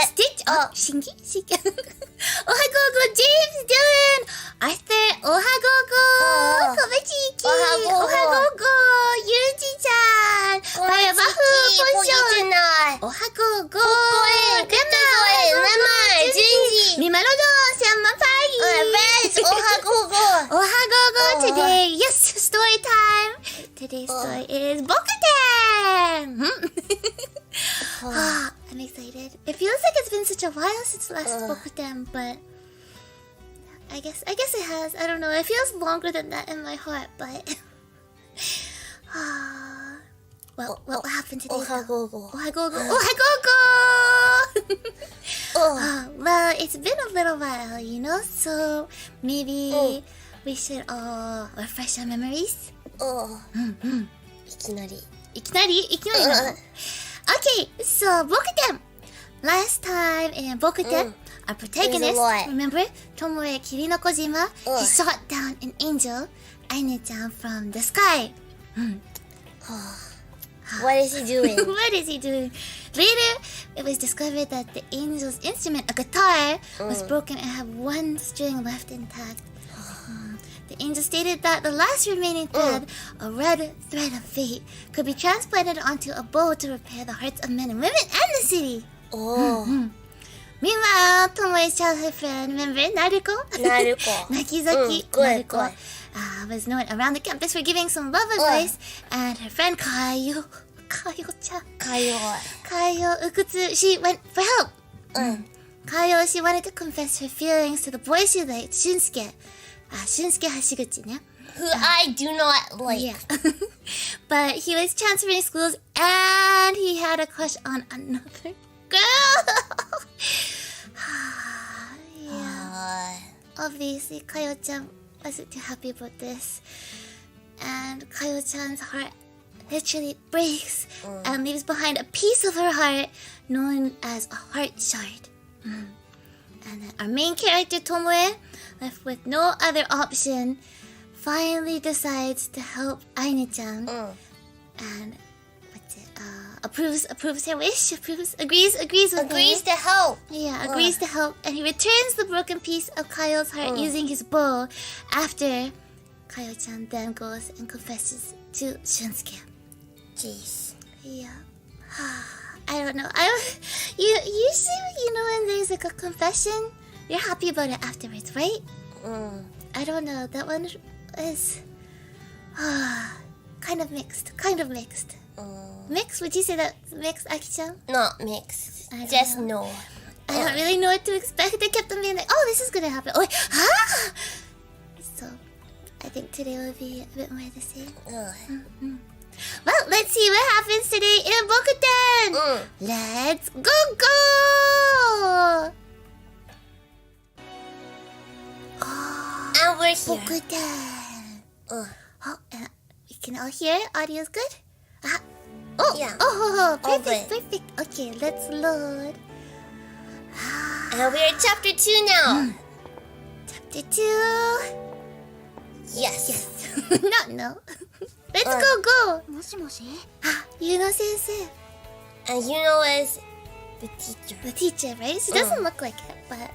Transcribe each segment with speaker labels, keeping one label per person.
Speaker 1: Stitch? Shingi? Ohagogo, James, Dylan, Arthur, Ohagogo, Komachiki, Ohagogo, Yuji-chan, Bayabafu, Ponshon, Ohagogo, Junji, Mimarodo, Senpai, Ohagogo today. Yes, story time. Today's story is Bokuten. I'm excited. It feels like it's been such a while since last Bokuten, but I guess it has. I don't know. It feels longer than that in my heart, but what happened today? Ohagogo. Well, it's been a little while, you know, so maybe we should all refresh our memories.
Speaker 2: いきなり
Speaker 1: Okay, so Bokuten. Last time in Bokuten, our protagonist, remember, Tomoe Kirinokojima, he shot down an angel, Aine-chan, from the sky.
Speaker 2: What is he doing?
Speaker 1: What is he doing? Later, it was discovered that the angel's instrument, a guitar, was broken and had one string left intact. The angel stated that the last remaining thread, a red thread of fate, could be transplanted onto a bow to repair the hearts of men and women and the city. Meanwhile, Tomoe's childhood friend, remember Naruko? Nakizaki Naruko was known around the campus for giving some love advice, and her friend Kayo-chan, Ukutsu, she went for help. Kayo, she wanted to confess her feelings to the boy she liked, Shunsuke Hashiguchi, yeah?
Speaker 2: Who I do not like.
Speaker 1: Yeah. But he was transferring schools and he had a crush on another girl. Yeah. Obviously, Kayo-chan wasn't too happy about this. And Kayo-chan's heart literally breaks and leaves behind a piece of her heart known as a heart shard. And then our main character, Tomoe, left with no other option, finally decides to help Aine-chan. And approves her wish, agrees
Speaker 2: to help.
Speaker 1: Yeah, agrees to help, and he returns the broken piece of Kayo's heart using his bow after Kayo-chan then goes and confesses to Shunsuke.
Speaker 2: Jeez.
Speaker 1: Yeah. I don't know. Usually, you know, when there's like a confession, you're happy about it afterwards, right? I don't know. That one is kind of mixed. Mixed? Would you say that's mixed, Aki-chan?
Speaker 2: Not mixed. Just
Speaker 1: know.
Speaker 2: no.
Speaker 1: I don't really know what to expect. They kept on being like, oh, this is gonna happen. So, I think today will be a bit more the same. Well, let's see what happens today in Bokuten! Let's go!
Speaker 2: And we're here.
Speaker 1: Bokuten! We can all hear? Audio's good?
Speaker 2: Yeah.
Speaker 1: Perfect. Okay, let's load.
Speaker 2: And we're at chapter 2 now.
Speaker 1: Chapter 2.
Speaker 2: Yes.
Speaker 1: No. Let's go. Yuno-sensei.
Speaker 2: And Yuno is the teacher.
Speaker 1: Right? She doesn't look like it, but...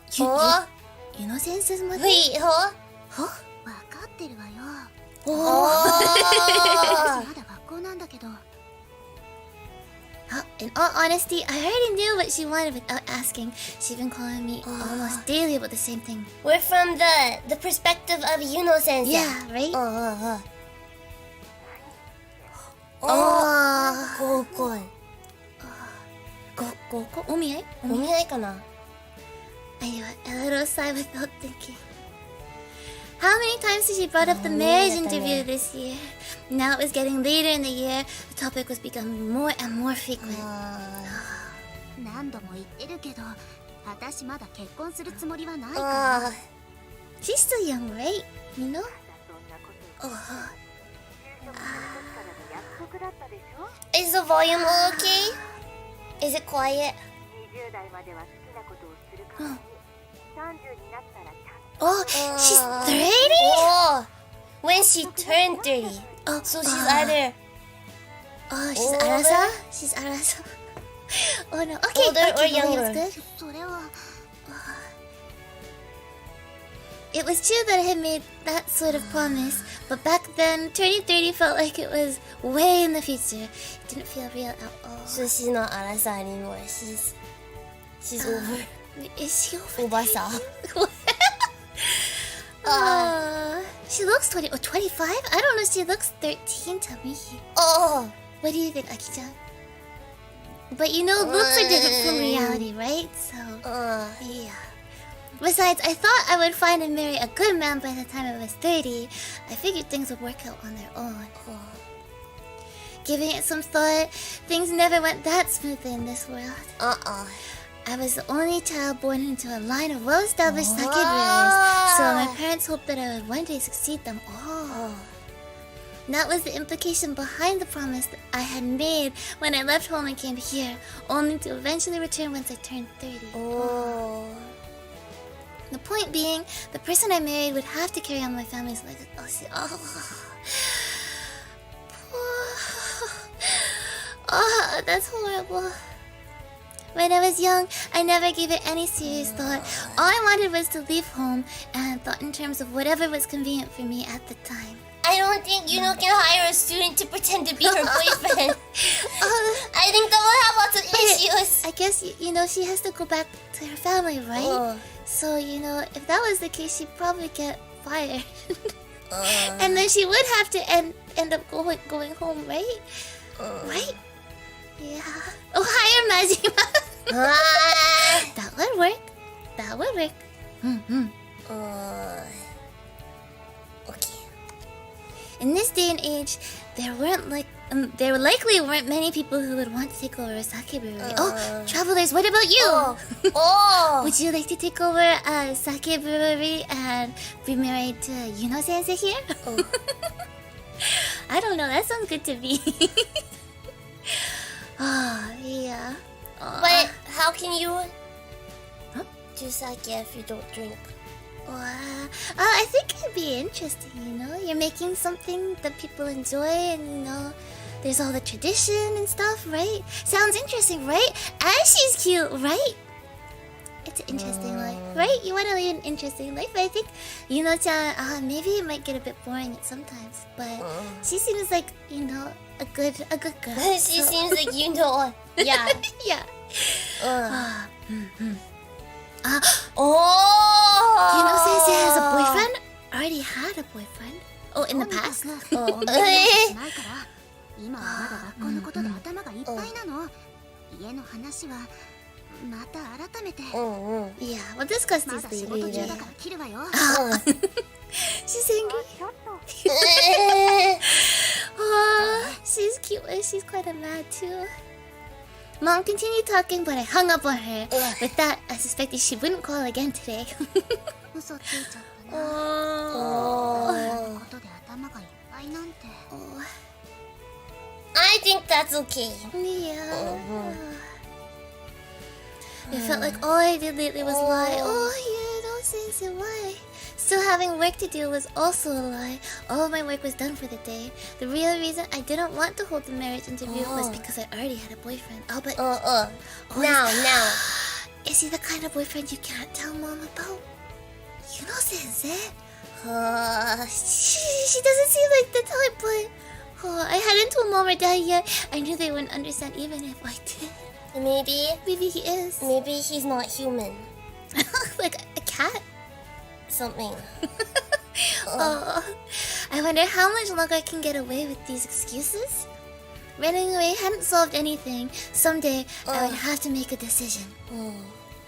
Speaker 1: Yuno-sensei's mother?
Speaker 2: Wait,
Speaker 1: In all honesty, I already knew what she wanted without asking. She's been calling me almost daily about the same thing.
Speaker 2: We're from the perspective of Yuno-sensei.
Speaker 1: Yeah, right?
Speaker 2: Gokon.
Speaker 1: Omiai?
Speaker 2: Omiai kana?
Speaker 1: I a little sigh without thinking. How many times has she brought up the marriage interview this year? Now it was getting later in the year. The topic was becoming more and more frequent. She's still young, right? You know?
Speaker 2: Is the volume okay? Is it quiet?
Speaker 1: Oh, she's 30?
Speaker 2: When she turned 30. So she's either
Speaker 1: Oh, she's
Speaker 2: Older?
Speaker 1: Arasa? She's Arasa. Oh no. Okay,
Speaker 2: Older or
Speaker 1: okay,
Speaker 2: younger?
Speaker 1: that's good. It was true that I had made that sort of promise, but back then, turning 30 felt like it was way in the future. It didn't feel real at all.
Speaker 2: So she's not Arasa anymore. She's over.
Speaker 1: Is she over?
Speaker 2: Obasa.
Speaker 1: She looks 20 or 25? I don't know, she looks 13 to me.
Speaker 2: Oh.
Speaker 1: What do you think, Aki-chan? But you know, looks are different from reality, right? So, yeah. Besides, I thought I would find and marry a good man by the time I was 30. I figured things would work out on their own. Giving it some thought, things never went that smoothly in this world. I was the only child born into a line of well-established sake brewers, so my parents hoped that I would one day succeed them all. That was the implication behind the promise that I had made when I left home and came here, only to eventually return once I turned 30. The point being, the person I married would have to carry on my family's legacy. That's horrible. When I was young, I never gave it any serious thought. All I wanted was to leave home, and thought in terms of whatever was convenient for me at the time.
Speaker 2: I don't think Yuno can hire a student to pretend to be her boyfriend. I think that will have lots of issues.
Speaker 1: I guess, you know, she has to go back to her family, right? So, you know, if that was the case, she'd probably get fired. And then she would have to end up going home, right? Right? Yeah. Oh, hire Majima! That would work. That would work.
Speaker 2: Okay.
Speaker 1: In this day and age, there likely weren't many people who would want to take over a sake brewery. Travelers, what about you? Would you like to take over a sake brewery and be married to Yuno Sensei here? I don't know, that sounds good to me. Yeah.
Speaker 2: But how can you do sake if you don't drink?
Speaker 1: I think it'd be interesting, you know? You're making something that people enjoy, and you know, there's all the tradition and stuff, right? Sounds interesting, right? And she's cute, right? It's an interesting life, right? You want to live an interesting life. I think, you know, chan, maybe it might get a bit boring at sometimes, but she seems like, you know, a good girl.
Speaker 2: She seems like you know. Yeah.
Speaker 1: Yeah. Yuno Sensei has a boyfriend? Already had a boyfriend? Oh, in the past?
Speaker 3: 今はまだ学校のことで頭がいっぱいなの。家の話はまた改めて。
Speaker 1: Yeah, we'll discuss this
Speaker 3: まだ仕
Speaker 1: later.
Speaker 3: 事中だから切るわよ。
Speaker 1: She's angry. She's cute and she's kind of mad too. Mom continued talking, but I hung up on her. With that, I suspected she wouldn't call again today.
Speaker 3: 嘘ついちゃったな。ことで頭がいっぱいなんて。
Speaker 2: I think that's okay.
Speaker 1: Yeah. It felt like all I did lately was lie. Don't say why. Still having work to do was also a lie. All of my work was done for the day. The real reason I didn't want to hold the marriage interview was because I already had a boyfriend.
Speaker 2: Now.
Speaker 1: Is he the kind of boyfriend you can't tell mom about? Yuno Sensei? She doesn't seem like the type, but I hadn't told mom or dad yet. I knew they wouldn't understand even if I did. Maybe he is.
Speaker 2: Maybe he's not human.
Speaker 1: Like a cat?
Speaker 2: Something.
Speaker 1: I wonder how much longer I can get away with these excuses. Running away hadn't solved anything. Someday I would have to make a decision.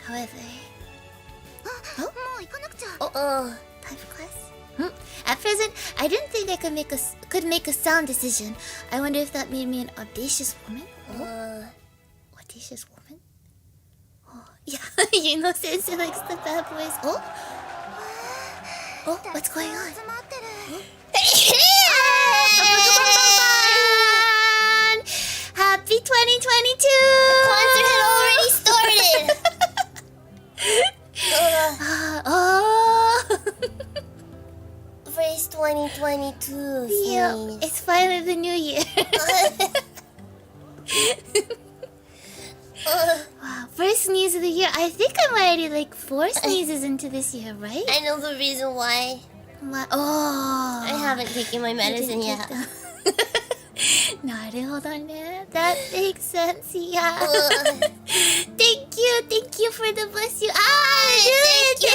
Speaker 1: However...
Speaker 3: もう行かなくちゃ。
Speaker 1: Time for class? At present, I didn't think I could make a sound decision. I wonder if that made me an audacious woman? Audacious woman? Yeah, Yuno Sensei likes the bad boys. What's going on? Happy 2022!
Speaker 2: Concert had already started.
Speaker 1: Phrase
Speaker 2: 2022.
Speaker 1: Yeah, it's finally the new year. the year. I think I'm already like 4 sneezes into this year, right?
Speaker 2: I know the reason why.
Speaker 1: What? Oh.
Speaker 2: I haven't taken my medicine yet.
Speaker 1: なるほどね。That makes sense, yeah. Thank you for the bless you. Thank you.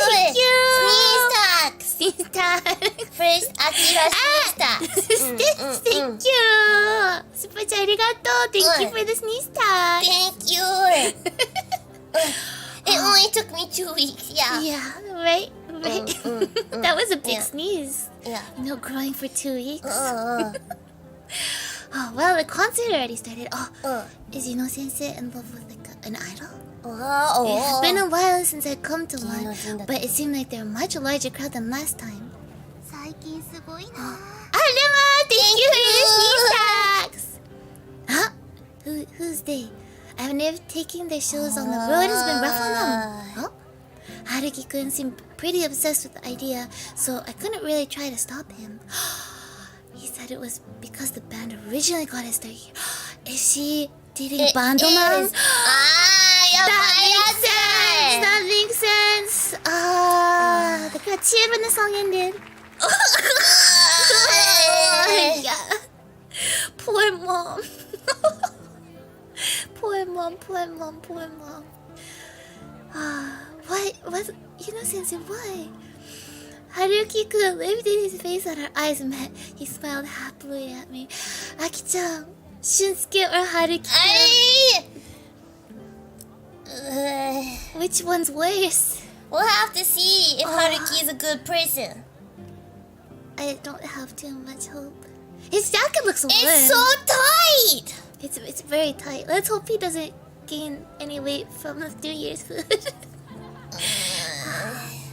Speaker 2: Sneeze tax.
Speaker 1: Sneeze tax.
Speaker 2: First, Akira sneeze tax.
Speaker 1: Thank you. スパちゃんありがとう。Thank you for the sneeze tax.
Speaker 2: Thank you. It only took me 2 weeks. Yeah.
Speaker 1: Yeah, right. That was a big sneeze.
Speaker 2: Yeah.
Speaker 1: You know, growing for 2 weeks. Oh, well, the concert already started. Is Sensei in love with like an idol? It's been a while since I've come to one, but it seemed like they're a much larger crowd than last time.
Speaker 3: 最近すごいな。
Speaker 1: Thank you for your sneeze tax. Who's they? I've never taken their shows on the road. It's been rough on them. Haruki-kun seemed pretty obsessed with the idea, so I couldn't really try to stop him. He said it was because the band originally got his start here. Is she dating Bandoman? That makes sense. They got cheered when the song ended. Yeah. Poor mom. Poor mom. What? Sensei, why? Haruki-kun lifted his face and our eyes met. He smiled happily at me. Aki-chan, Shunsuke or Haruki-kun? Which one's worse?
Speaker 2: We'll have to see if Haruki is a good person.
Speaker 1: I don't have too much hope. His jacket looks warm.
Speaker 2: It's so tight!
Speaker 1: It's very tight. Let's hope he doesn't gain any weight from the New Year's food.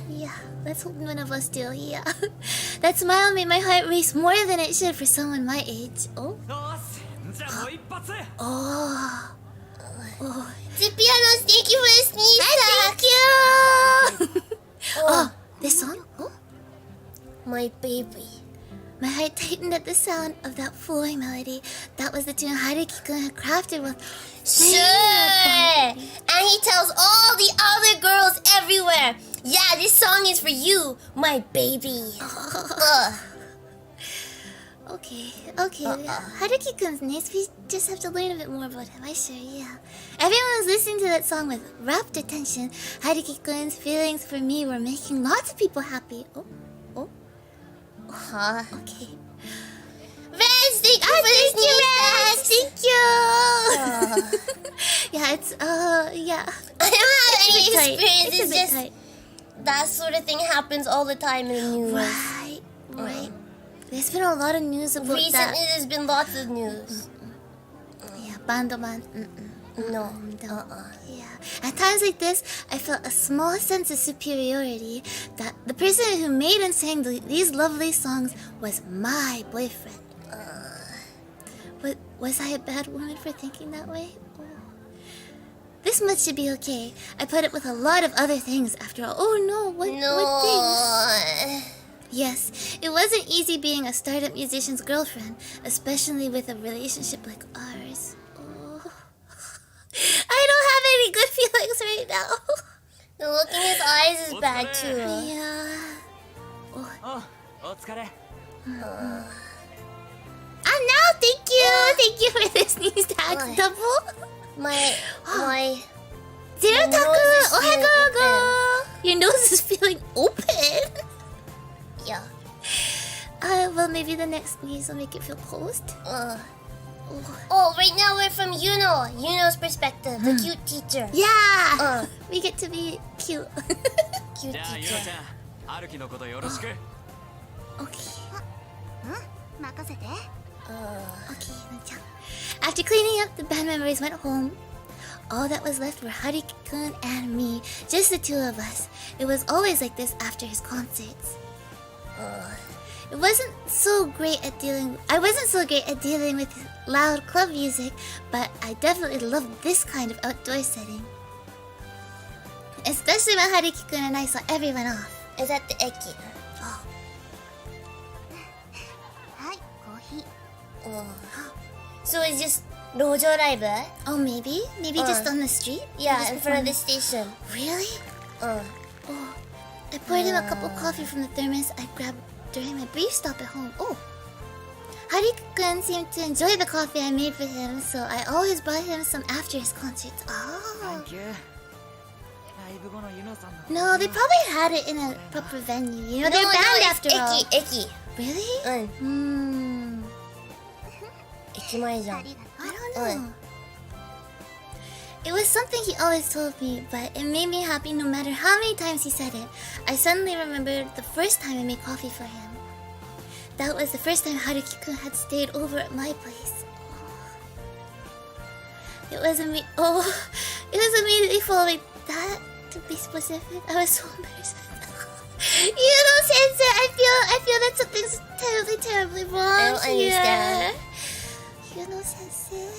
Speaker 1: Yeah, let's hope none of us do. Yeah. That smile made my heart race more than it should for someone my age. Oh.
Speaker 2: Cipriano, thank you for the sneeze tax.
Speaker 1: Thank you. This song?
Speaker 2: My baby.
Speaker 1: My heart tightened at the sound of that flowing melody. That was the tune Haruki-kun had crafted with.
Speaker 2: Sure! And he tells all the other girls everywhere, yeah, this song is for you, my baby.
Speaker 1: Okay. Haruki-kun's nice. We just have to learn a bit more about him. Yeah. Everyone was listening to that song with rapt attention. Haruki-kun's feelings for me were making lots of people happy. Okay.
Speaker 2: Vance, thank you for the sneeze tax.
Speaker 1: Thank you. Yeah, it's yeah.
Speaker 2: I don't have any experience.
Speaker 1: It's
Speaker 2: It's
Speaker 1: a bit
Speaker 2: just that sort of thing happens all the time in the news.
Speaker 1: Right. There's been a lot of news about
Speaker 2: Recently,
Speaker 1: that.
Speaker 2: there's been lots of news.
Speaker 1: Yeah, Bandoman.
Speaker 2: No.
Speaker 1: Yeah. At times like this, I felt a small sense of superiority that the person who made and sang these lovely songs was my boyfriend. Was I a bad woman for thinking that way? This much should be okay. I put up with a lot of other things after all. Oh no, what things? Yes, it wasn't easy being a startup musician's girlfriend, especially with a relationship like ours. I don't have any good feelings right now.
Speaker 2: The look in his eyes is bad too.
Speaker 1: Yeah. Now, thank you for this sneeze tax double.
Speaker 2: My
Speaker 1: Zero
Speaker 2: nose is
Speaker 1: Taku,
Speaker 2: feeling
Speaker 1: ohago. Your nose is feeling open.
Speaker 2: Yeah.
Speaker 1: Well, maybe the next sneeze will make it feel closed.
Speaker 2: Right now we're from Yuno's perspective, the cute teacher.
Speaker 1: Yeah. We get to be cute.
Speaker 2: Cute teacher.
Speaker 1: Okay.
Speaker 3: 任せて。
Speaker 1: Okay, Nan-chan. After cleaning up, the band members went home. All that was left were Haruki-kun and me, just the two of us. It was always like this after his concerts. I wasn't so great at dealing with loud club music, but I definitely loved this kind of outdoor setting. Especially when Haruki-kun and I saw everyone off.
Speaker 2: Is that the Eki?
Speaker 3: はい、コーヒー。
Speaker 2: So it's just 路上ライブ?
Speaker 1: Oh, maybe just on the street.
Speaker 2: Yeah,
Speaker 1: Just
Speaker 2: in front of the
Speaker 1: before-
Speaker 2: station.
Speaker 1: Really?
Speaker 2: Uh.
Speaker 1: Oh, I poured him a cup of coffee from the thermos I grabbed during my brief stop at home. Oh, Haruki-kun seemed to enjoy the coffee I made for him, so I always brought him some after his concerts. Oh. No, they probably had it in a proper venue. You know, they're banned after all.
Speaker 2: 駅
Speaker 1: Really?
Speaker 2: うん
Speaker 1: Hmm.
Speaker 2: 駅前じゃん
Speaker 3: ありがと
Speaker 1: I don't know. It was something he always told me, but it made me happy no matter how many times he said it. I suddenly remembered the first time I made coffee for him. That was the first time Haruki-kun had stayed over at my place. It was immediately following that, to be specific. I was so embarrassed. You know, Sensei, I feel that something's terribly wrong
Speaker 2: I don't
Speaker 1: here.
Speaker 2: understand.
Speaker 1: You know, Sensei.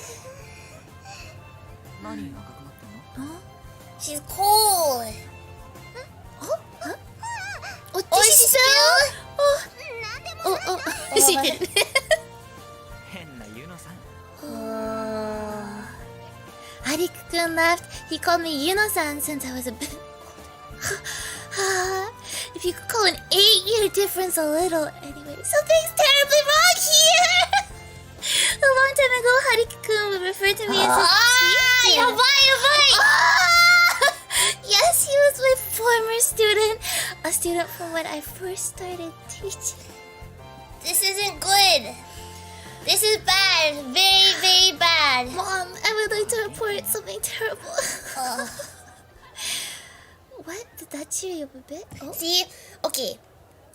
Speaker 2: She's cold.
Speaker 1: Oh,
Speaker 2: Oh,
Speaker 1: did
Speaker 2: she
Speaker 1: she
Speaker 2: spilled?
Speaker 1: Oh, she did. Haruki-kun laughed. He called me Yuno-san since I was a bit old. If you could call an 8-year difference a little. Anyway, something's terribly wrong here. A long time ago, Haruki-kun would refer to me as his teacher.
Speaker 2: やばいやばい
Speaker 1: Yes, he was my former student. A student from when I first started teaching.
Speaker 2: This isn't good. This is bad. Very, very bad.
Speaker 1: Mom, I would like to report something terrible. What? Did that cheer you up a bit? Oh.
Speaker 2: See? Okay.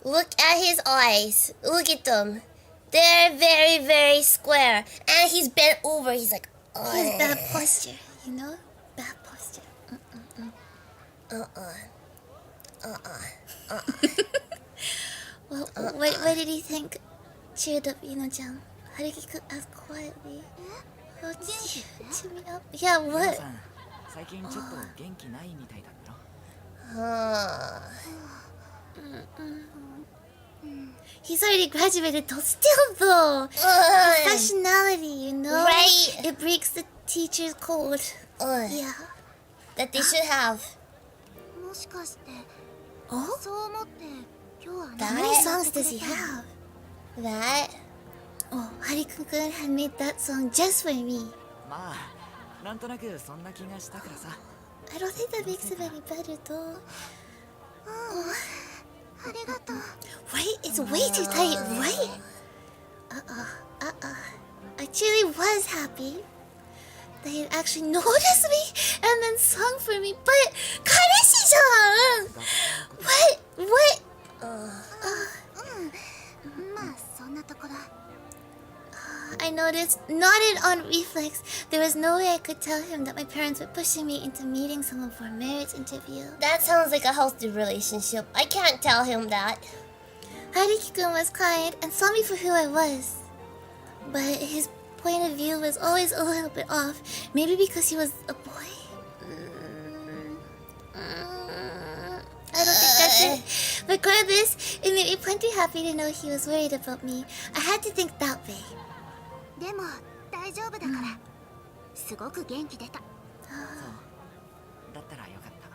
Speaker 2: Look at his eyes. Look at them. They're very, very square. And he's bent over. He's like,
Speaker 1: He has bad posture, you know? Bad posture. Well, what did he think cheered up Yuno-chan? Haruki-kun asked quietly. What cheered me up? Yeah, what?
Speaker 4: 最近ちょっと元気ないみたいだったろ
Speaker 1: He's already graduated though. Still though, professionality, you know?
Speaker 2: Right.
Speaker 1: It breaks the teacher's code. Yeah.
Speaker 2: That they should have.
Speaker 3: もしかして
Speaker 1: Oh?
Speaker 3: そう思って今日は
Speaker 1: How many songs does he have?
Speaker 2: That?
Speaker 1: Oh, Haruki-kun had made that song just for me.
Speaker 4: まあなんとなくそんな気がしたからさ
Speaker 1: I don't think that makes it any better though.
Speaker 3: ありがとう
Speaker 1: Right? It's way too tight, right? I truly was happy that he had actually noticed me and then sung for me, but Kareshi-chan! What?
Speaker 3: まあそんなところ
Speaker 1: I noticed, nodded on reflex. There was no way I could tell him that my parents were pushing me into meeting someone for a marriage interview.
Speaker 2: That sounds like a healthy relationship. I can't tell him that.
Speaker 1: Haruki-kun was kind and saw me for who I was. But his point of view was always a little bit off. Maybe because he was a boy? I don't think that's it. Regardless, it made me plenty happy to know he was worried about me. I had to think that way.
Speaker 3: でも大丈夫だからすごく元気出た
Speaker 4: だったらよかった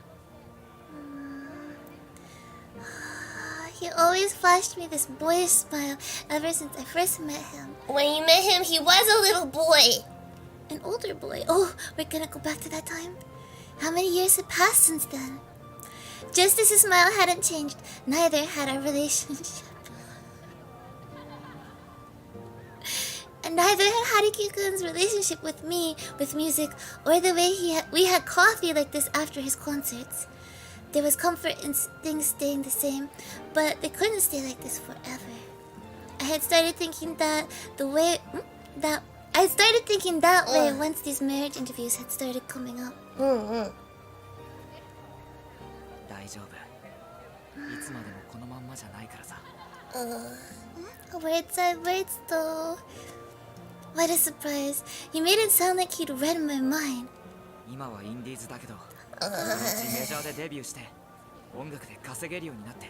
Speaker 1: He always flashed me this boyish smile ever since I first met him.
Speaker 2: When you met him, he was a little boy.
Speaker 1: An older boy. Oh, we're gonna go back to that time? How many years had passed since then? Just as his smile hadn't changed, neither had our relationship. And neither had Haruki-kun's relationship with me, with music, or the way we had coffee like this after his concerts. There was comfort in things staying the same, but they couldn't stay like this forever. I had started thinking that way once these marriage interviews had started coming up.
Speaker 4: 大丈夫いつまでもこのまんまじゃないからさ
Speaker 1: Words are words though. What a surprise. You made it sound like he'd read my mind.
Speaker 4: 今はインディーズだけどそのうちメジャーでデビューして音楽で稼げるようになって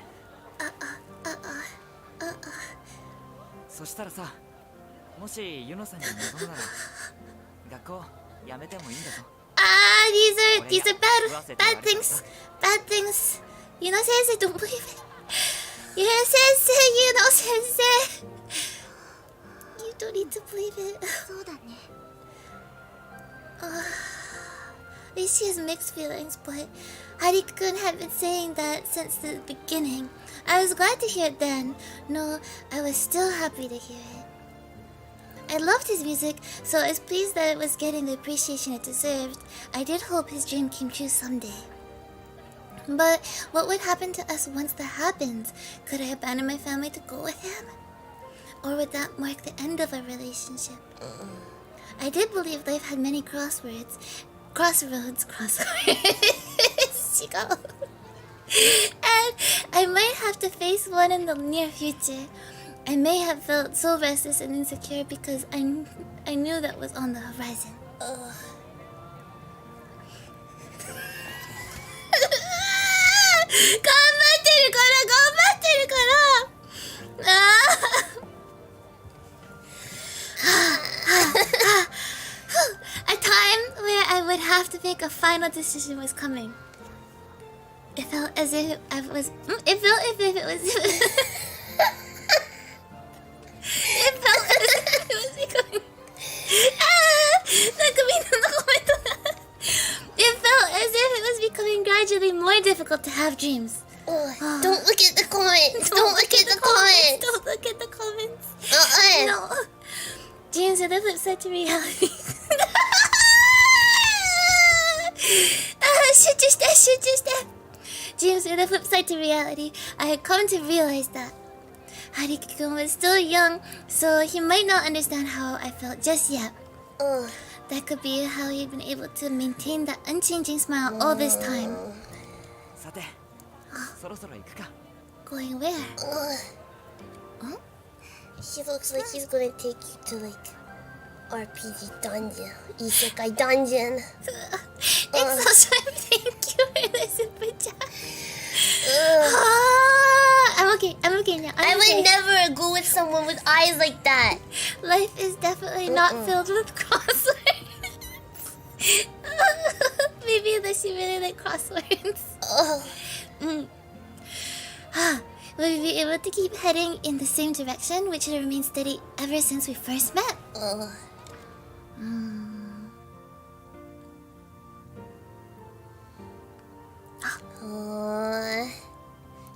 Speaker 4: そしたらさもしユノさんに望むなら学校やめてもいいんだぞ。
Speaker 1: These are bad things. Bad things. You know, Sensei, don't believe it. You know, Sensei. You don't need to believe it.
Speaker 3: そうだね。
Speaker 1: At least she has mixed feelings, but Harikun had been saying that since the beginning. I was glad to hear it then. No, I was still happy to hear it. I loved his music, so I was pleased that it was getting the appreciation it deserved. I did hope his dream came true someday. But what would happen to us once that happens? Could I abandon my family to go with him? Or would that mark the end of our relationship? I did believe life had many crossroads. And I might have to face one in the near future. I may have felt so restless and insecure because I knew that was on the horizon. A time where I would have to make a final decision was coming. It felt as if I was. It felt as if it was. It felt as if it was becoming. It felt as if it was becoming gradually more difficult to have dreams.
Speaker 2: Don't look at the comments. Don't look at the comments.
Speaker 1: Don't look at the comments.
Speaker 2: No.
Speaker 1: Dreams are the flip side to reality. Dreams are the flip side to reality. I had come to realize that. Hariki-kun was still young, so he might not understand how I felt just yet. That could be how he'd been able to maintain that unchanging smile all this time.
Speaker 4: さて、そろそろ行くか。
Speaker 1: Going where?
Speaker 2: He looks like he's gonna take you to like RPG dungeon, isekai dungeon.
Speaker 1: Exhaustion, thank you for the super chat. I'm okay now.
Speaker 2: I would never go with someone with eyes like that.
Speaker 1: Life is definitely not filled with crosswords. Maybe unless you really like crosswords. Will we be able to keep heading in the same direction, which has remained steady ever since we first met?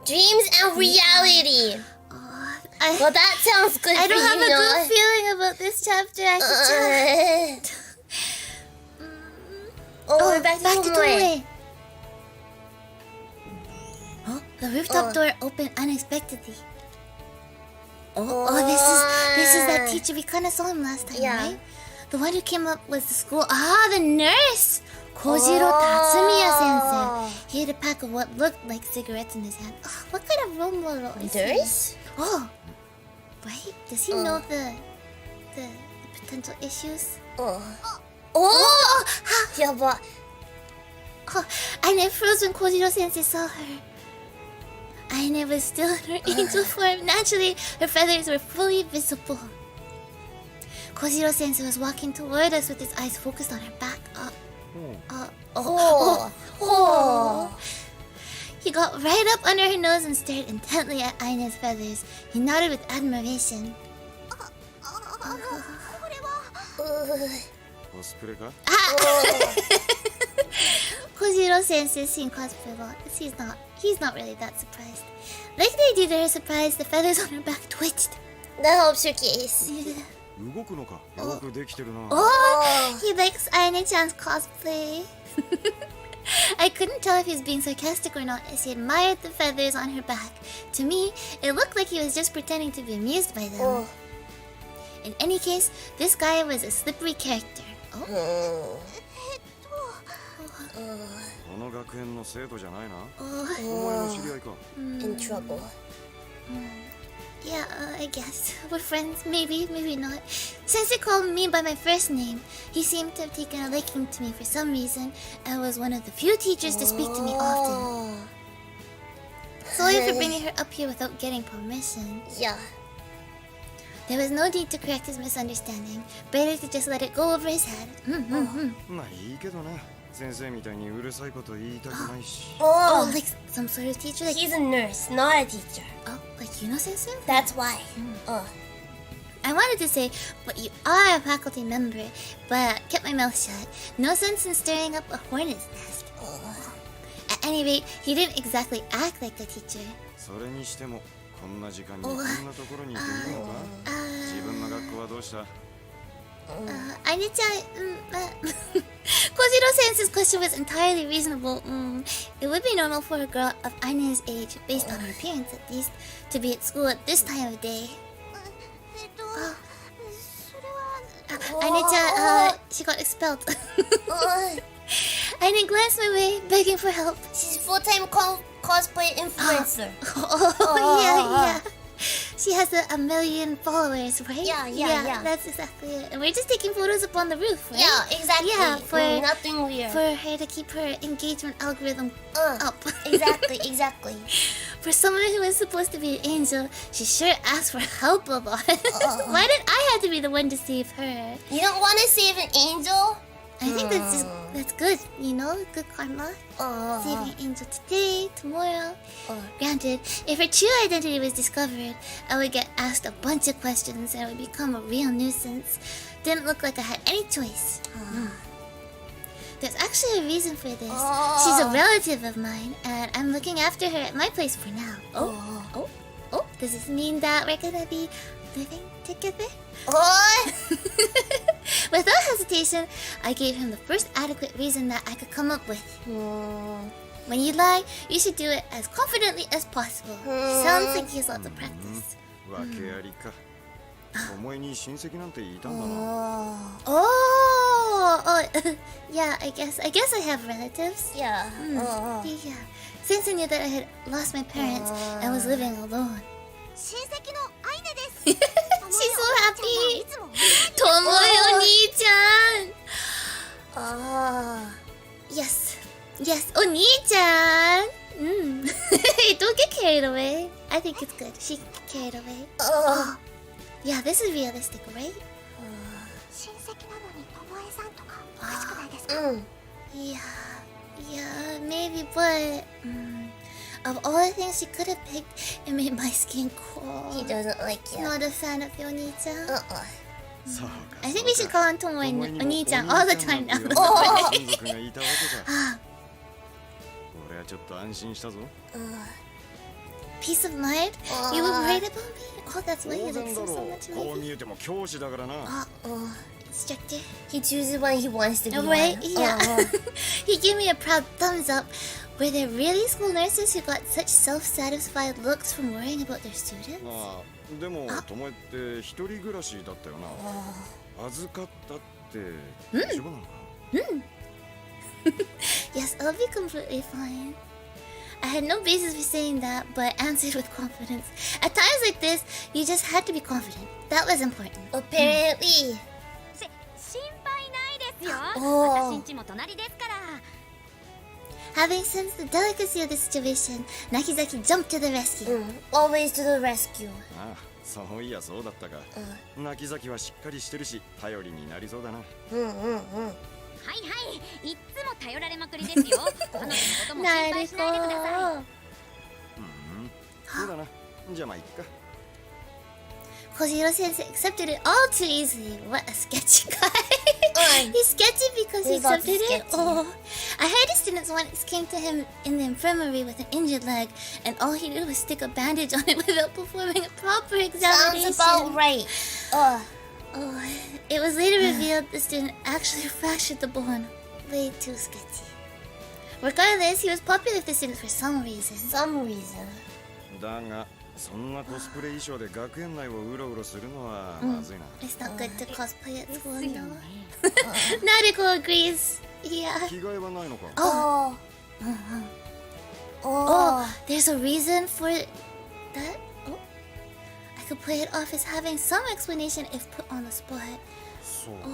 Speaker 2: Dreams and reality. Well, that sounds good.
Speaker 1: I don't
Speaker 2: for
Speaker 1: have
Speaker 2: you,
Speaker 1: a
Speaker 2: no?
Speaker 1: good feeling about this chapter. I can tell.
Speaker 2: We're back to Tomoe.
Speaker 1: The rooftop door opened unexpectedly. This is that teacher we kind of saw him last time,
Speaker 2: Yeah.
Speaker 1: right? The one who came up was the school. The nurse, Kojiro Tatsumiya sensei. He had a pack of what looked like cigarettes in his hand. What kind of role model is he?
Speaker 2: Nurse?
Speaker 1: Right? Does he know the potential issues?
Speaker 2: Yaba.
Speaker 1: And it froze when Kojiro sensei saw her. Aine was still in her angel form. Naturally, her feathers were fully visible. Kojiro sensei was walking toward us with his eyes focused on her back. He got right up under her nose and stared intently at Aine's feathers. He nodded with admiration. Kojiro sensei seen cosplay a lot. He's not really that surprised. Like they do to her surprise, the feathers on her back twitched.
Speaker 2: That helps your case.
Speaker 1: He likes Aine-chan's cosplay. I couldn't tell if he was being sarcastic or not as he admired the feathers on her back. To me, it looked like he was just pretending to be amused by them. In any case, this guy was a slippery character.
Speaker 2: In trouble.
Speaker 1: Yeah, I guess. We're friends. Maybe, maybe not. Since he called me by my first name, he seemed to have taken a liking to me for some reason and was one of the few teachers to speak to me often. Sorry for bringing her up here without getting permission.
Speaker 2: Yeah.
Speaker 1: There was no need to correct his misunderstanding. Better to just let it go over his head.
Speaker 5: まあいいけどな。先生みたいにうるさいこと言いたくないし。
Speaker 1: Oh, like some sort of teacher? Like,
Speaker 2: He's a nurse, not a teacher.
Speaker 1: oh, like Yuno sensei?
Speaker 2: That's why.
Speaker 1: I wanted to say, but you are a faculty member, but kept my mouth shut. No sense in stirring up a hornet's nest. At any rate, he didn't exactly act like a teacher.
Speaker 5: それにしてもこんな時間にこんなところにいていいのか？自分の学校はどうした？
Speaker 1: Aine-chan, Kojiro Sensei's question was entirely reasonable. It would be normal for a girl of Aine's age, based on her appearance at least, to be at school at this time of day.
Speaker 3: それは
Speaker 1: Aine-chan, she got expelled. Aine glanced my way, begging for help.
Speaker 2: She's a full-time cosplay influencer.
Speaker 1: Yeah. She has a million followers, right?
Speaker 2: Yeah.
Speaker 1: That's exactly it. And we're just taking photos up on the roof, right?
Speaker 2: Yeah, exactly.
Speaker 1: Yeah, for
Speaker 2: nothing weird.
Speaker 1: For her to keep her engagement algorithm up.
Speaker 2: Exactly.
Speaker 1: For someone who was supposed to be an angel, she sure asked for help a lot. Why did I have to be the one to save her?
Speaker 2: You don't want to save an angel?
Speaker 1: I think that's good, you know, good karma. Saving an angel today, tomorrow. Granted, if her true identity was discovered, I would get asked a bunch of questions and I would become a real nuisance. Didn't look like I had any choice. There's actually a reason for this. She's a relative of mine, and I'm looking after her at my place for now. Oh, does this mean that we're gonna be living together? Without hesitation, I gave him the first adequate reason that I could come up with. When you lie, you should do it as confidently as possible. Sounds like he has lots of practice.
Speaker 5: 訳ありか。お前に親戚なんていたんだな。
Speaker 1: Yeah, I guess I have relatives.
Speaker 2: Yeah.
Speaker 1: Yeah. Since I knew that I had lost my parents and was living alone.
Speaker 3: 親戚のアイネです。
Speaker 1: She's so happy. Tomoe Oni-chan. Yes, Oni-chan. Don't get carried away. I think it's good. She get carried away. Yeah, this is realistic, right?
Speaker 3: 親戚なのにともえさんとかおかしくないですか？
Speaker 1: Yeah, maybe, but of all the things she could have picked, it made my skin crawl.
Speaker 2: He doesn't like you.
Speaker 1: Not a fan of your Oni-chan.
Speaker 5: そうか。
Speaker 1: I think we should call him Tomoe Oni-chan all the time now.
Speaker 5: 親族がいたわけか。俺はちょっと安心したぞ。
Speaker 1: Peace of mind? You were worried about me? Oh, that's why you
Speaker 5: 当
Speaker 1: look
Speaker 5: 然
Speaker 1: so
Speaker 5: だろ
Speaker 1: much
Speaker 5: う。こう
Speaker 1: like
Speaker 5: 見えても教師だからな。
Speaker 1: instructor.
Speaker 2: He chooses when he wants to be
Speaker 1: Right?
Speaker 2: one.
Speaker 1: Yeah. He gave me a proud thumbs up. Were there really school nurses who got such self-satisfied looks from worrying about their students?
Speaker 5: まあでもともえって一人暮らしだったよな。預かったって大丈夫なのか？
Speaker 1: Yes, I'll be completely fine. I had no basis for saying that, but answered with confidence. At times like this, you just had to be confident. That was important.
Speaker 2: Apparently.
Speaker 3: 心配ないですよ。
Speaker 2: おー
Speaker 3: 私んちも隣ですから。
Speaker 1: Having sensed the delicacy of the situation, Nakizaki jumped to the rescue.
Speaker 2: Always to the rescue.
Speaker 5: ああ、そういやそうだったか。泣き咲きはしっかりしてるし頼りになりそうだな。
Speaker 3: はいはい、いっつも頼られまくりですよ。彼女のことも心配しないでください。
Speaker 5: そうだな。じゃあまあいっか。
Speaker 1: Kojiro Sensei accepted it all too easily. What a sketchy guy. He's sketchy because he
Speaker 2: He's lots
Speaker 1: accepted
Speaker 2: of
Speaker 1: it.
Speaker 2: sketchy.
Speaker 1: I heard his students once came to him in the infirmary with an injured leg, and all he did was stick a bandage on it without performing a proper examination.
Speaker 2: Sounds about right.
Speaker 1: It was later revealed the student actually fractured the bone. Way too sketchy. Regardless, he was popular with the students for some reason.
Speaker 2: Some reason.
Speaker 5: だがそんなコスプレ衣装で学園内をうろうろするのはまずいな。
Speaker 1: It's not good to cosplay at school, no. Nariko agrees. Yeah.
Speaker 5: 着替えはないのか？
Speaker 1: Oh, there's a reason for that? Oh, I could play it off as having some explanation if put on the spot.
Speaker 5: そうか。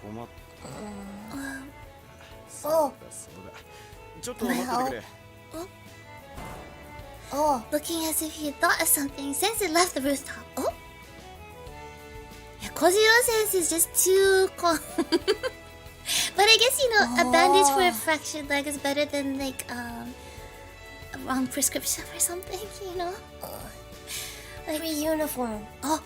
Speaker 5: 困った。
Speaker 2: Oh.
Speaker 5: そうだ。ちょっと待っててくれ。
Speaker 1: Looking as if he had thought of something, Sensei left the rooftop. Oh? Kojiro sense is just too calm. But I guess, a bandage for a fractured leg is better than, like, a wrong prescription or something,
Speaker 2: Like uniform.
Speaker 1: Oh,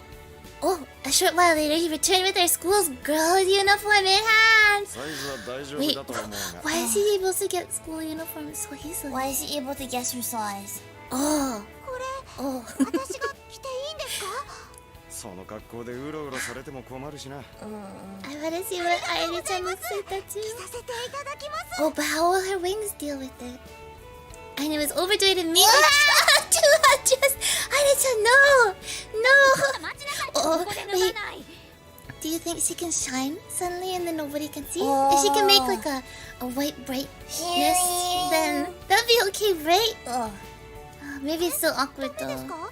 Speaker 1: a short while later, he returned with our school's girls' uniform in hand.
Speaker 5: サイズは大丈夫
Speaker 1: Wait,
Speaker 5: だと思うが
Speaker 1: why is he able to get school uniform so easily?
Speaker 2: Why is he able to guess her size?
Speaker 1: Oh,
Speaker 3: これ
Speaker 1: oh.
Speaker 3: 私が着ていいんですか？
Speaker 5: その格好でうろうろされても困るしな
Speaker 1: I wanna see what Aine-chan looks like that too.
Speaker 3: 着させていただきます。
Speaker 1: Oh, but how will her wings deal with it? Aine was overjoyed and immediately to just Aine-chan, no! No!
Speaker 3: 待ちなさい。
Speaker 1: Oh,
Speaker 3: ここで脱が
Speaker 1: wait.
Speaker 3: ない。
Speaker 1: Do you think she can shine suddenly and then nobody can see?
Speaker 2: Oh.
Speaker 1: If she can make like a white brightness, then that'd be okay, right? Maybe it's still awkward
Speaker 3: で
Speaker 1: though.
Speaker 3: すか？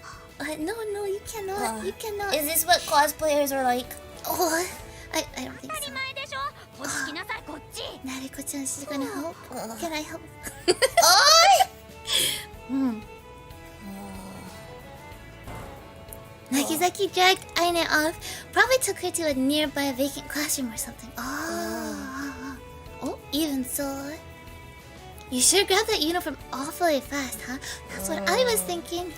Speaker 1: No, you cannot. You cannot.
Speaker 2: Is this what cosplayers are like?
Speaker 1: Oh, I don't think
Speaker 3: 当たり
Speaker 1: so.
Speaker 3: 前でしょ。こっち来なさい、こっち。
Speaker 1: Nariko-chan, she's gonna help. Can I help? Nagizaki dragged Aine off, probably took her to a nearby vacant classroom or something. Oh, even so. You sure grabbed that uniform awfully fast, huh? That's what I was thinking.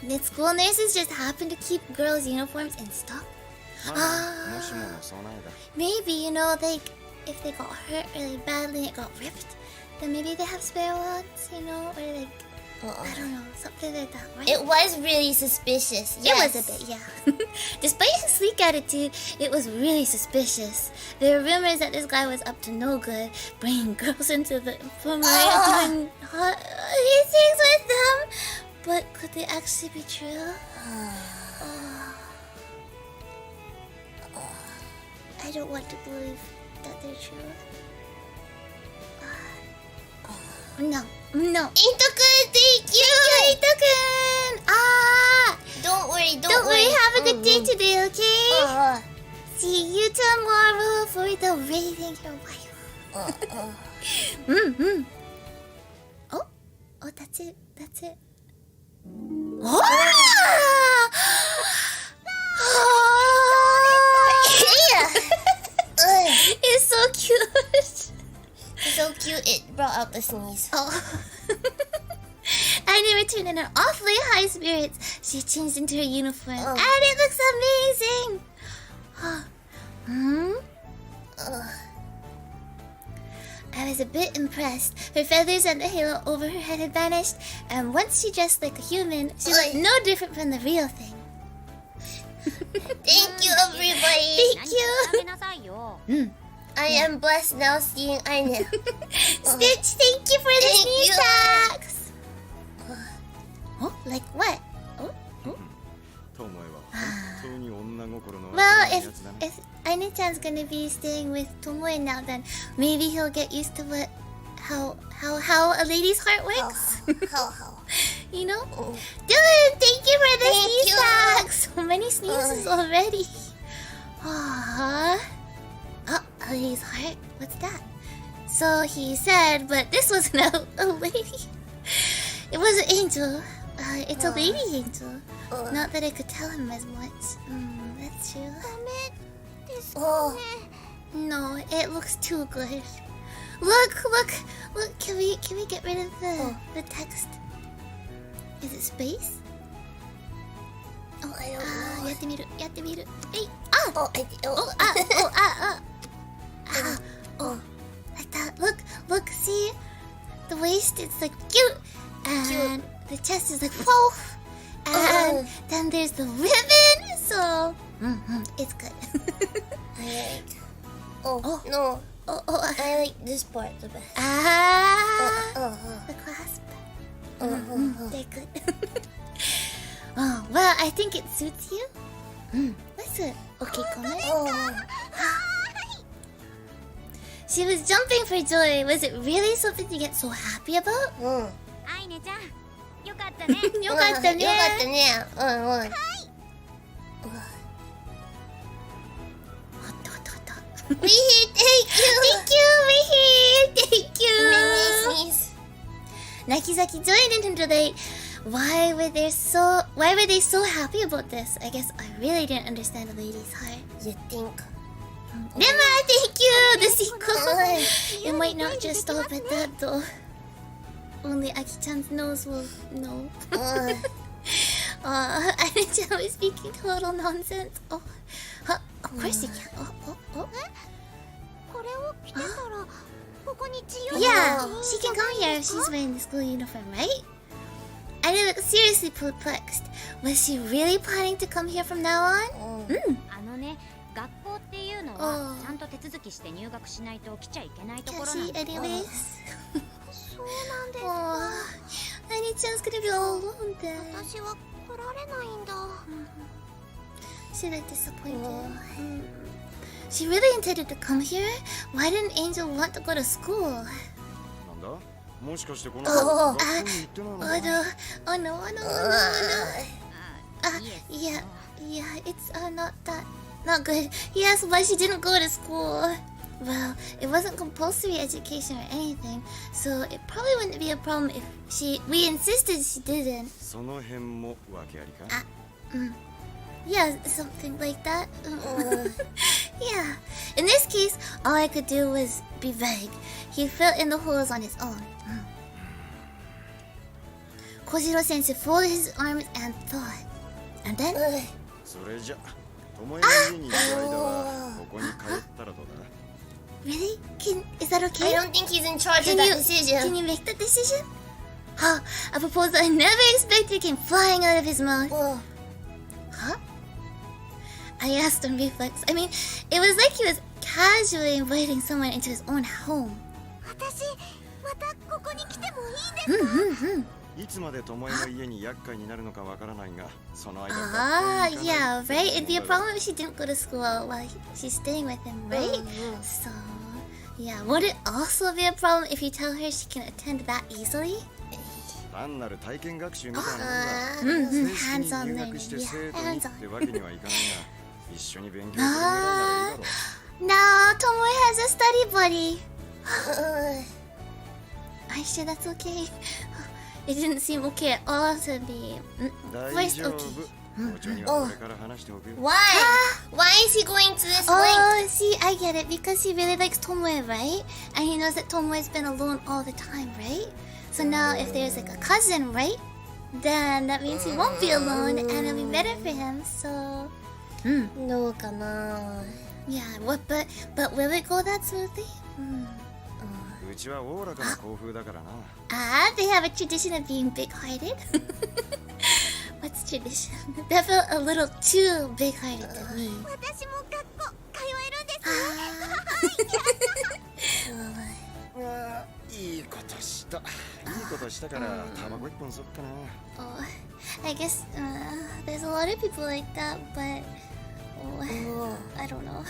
Speaker 1: Did school nurses just happen to keep girls' uniforms in stock?
Speaker 5: まあもしもの備えだ
Speaker 1: Maybe, like, if they got hurt really badly and it got ripped, then maybe they have spare ones, or like, I don't know, something like that, right?
Speaker 2: It was really suspicious.
Speaker 1: It was a bit, yeah. Despite his sleek attitude, it was really suspicious. There were rumors that this guy was up to no good, bringing girls into the infirmary and doing things with them. But could they actually be true? I don't want to believe that they're true. No.
Speaker 2: Ito-kun, thank you!
Speaker 1: Ito-kun!
Speaker 2: Don't worry.
Speaker 1: Don't worry, have a good day today, okay? See you tomorrow for the rating your wife. Oh, that's it. Oh! It's so cute.
Speaker 2: So cute, it brought out the sneeze.
Speaker 1: Aine returned in her awfully high spirits. She changed into her uniform, and it looks amazing. I was a bit impressed. Her feathers and the halo over her head had vanished, and once she dressed like a human, she looked no different from the real thing.
Speaker 2: Thank you, everybody.
Speaker 1: Thank you.
Speaker 3: やめなさいよ。
Speaker 2: I am blessed now seeing Aine.
Speaker 1: Stitch, thank you for the
Speaker 2: Thank
Speaker 1: sneeze
Speaker 2: you.
Speaker 1: attacks. Oh, like what?
Speaker 5: トモエは本当に女心の
Speaker 1: Well,
Speaker 5: わからない
Speaker 1: if
Speaker 5: やつだね
Speaker 1: if Aine-chan's gonna be staying with Tomoe now, then maybe he'll get used to how a lady's heart works.
Speaker 2: How?
Speaker 1: Dylan, thank you for the
Speaker 2: Thank
Speaker 1: sneeze
Speaker 2: you.
Speaker 1: attacks. So many sneezes already. Aww. Oh, a lady's heart. What's that? So he said, but this wasn't a lady. It was an angel. It's a lady angel. Not that I could tell him as much. That's true.
Speaker 3: ですか
Speaker 2: Oh.
Speaker 3: ね。
Speaker 1: No, it looks too good. Look! Can we get rid of the text? Is it space? Oh,
Speaker 2: I don't know.
Speaker 1: やってみる。えい、
Speaker 2: Oh, I
Speaker 1: like that. Look, see? The waist is like cute. And the chest is like whoa. And then there's the ribbon. So, it's good.
Speaker 2: I like. Oh, no.
Speaker 1: Oh.
Speaker 2: I like this part the best.
Speaker 1: The clasp. They're good. Oh, well, I think it suits you. That's it. Okay, comment. She was jumping for joy. Was it really something to get so happy about?
Speaker 3: アイネちゃん、よかったね。
Speaker 1: よかったね。
Speaker 2: よかったね。
Speaker 1: おっと。
Speaker 2: We here, thank
Speaker 1: Thank you.
Speaker 2: you. Many sneeze.
Speaker 1: Nakizaki joined in today why were they so happy about this? I guess I really didn't understand the lady's heart.
Speaker 2: You think?
Speaker 1: Never, thank you. The sequel. It might not just stop at that though. Only Aki-chan's nose will know. Ani-chan was speaking total nonsense. Oh, of course you can. Oh.
Speaker 3: これを着てたらここに自由
Speaker 1: Yeah, she can come here if she's wearing the school uniform, right? I look seriously perplexed. Was she really planning to come here from now on?
Speaker 6: あのね、学校っていうのはちゃんと手続きして入学しないと来ちゃいけないところ
Speaker 1: Can
Speaker 6: なん
Speaker 1: she
Speaker 6: だ。
Speaker 1: anyways?
Speaker 3: そうなんですか
Speaker 1: Oh, Ani-chan's gonna be all alone then.
Speaker 3: 私は来られないんだ
Speaker 1: She looked disappointed. She really intended to come here? Why didn't Angel want to go to school?
Speaker 5: なんだもしかしてこの子学校に行ってないのか
Speaker 1: Oh no, yeah, it's not good. He asked why she didn't go to school. Well, it wasn't compulsory education or anything, so it probably wouldn't be a problem if we insisted she didn't.
Speaker 5: その辺も訳ありか
Speaker 1: Yeah, something like that. Yeah. In this case, all I could do was be vague. He filled in the holes on his own. Kojiro-sensei folded his arms and thought. And then...
Speaker 5: それじゃ巴の家にいる間はここに帰ったらどうだ
Speaker 1: Really? Is that okay?
Speaker 2: I don't think he's in charge
Speaker 1: Can
Speaker 2: of that
Speaker 1: you
Speaker 2: decision.
Speaker 1: make that decision? Huh? A proposal I never expected came flying out of his mouth. Huh? I asked on reflex. I mean, it was like he was casually inviting someone into his own home.
Speaker 3: 私またここに来てもいいですか
Speaker 5: いつまで巴の家に厄介になるのかわからないがその間
Speaker 1: Yeah, right? It'd be a problem if she didn't go to school while she's staying with him, right? So, yeah, would it also be a problem if you tell her she can attend that easily?
Speaker 5: 単なる体験学習みたいなもんだ正式に入学して生徒にってわけにはいかないが一緒に勉強するぐらいならいいだろ
Speaker 1: No, Tomoe has a study buddy. Are you sure that's okay? It didn't seem okay at all to be
Speaker 5: 大
Speaker 1: first
Speaker 5: 丈夫
Speaker 1: okay.
Speaker 5: 校長にはこれから話しておくよ
Speaker 2: Why? Why is he going to this length?
Speaker 1: Oh, see, I get it. Because he really likes Tomoe, right? And he knows that Tomoe's been alone all the time, right? So now if there's like a cousin, right? Then that means he won't be alone and it'll be better for him, so...
Speaker 2: どうかな
Speaker 1: Yeah, but will it go that smoothly?
Speaker 5: うちはおおらかな校風だからな
Speaker 1: They have a tradition of being big-hearted. What's tradition? That felt a little too big-hearted to me.
Speaker 3: 私も学校通えるんです
Speaker 5: いいことしたいいことしたからタバコ一本吸ったな
Speaker 1: Oh, I guess there's a lot of people like that, but I don't know.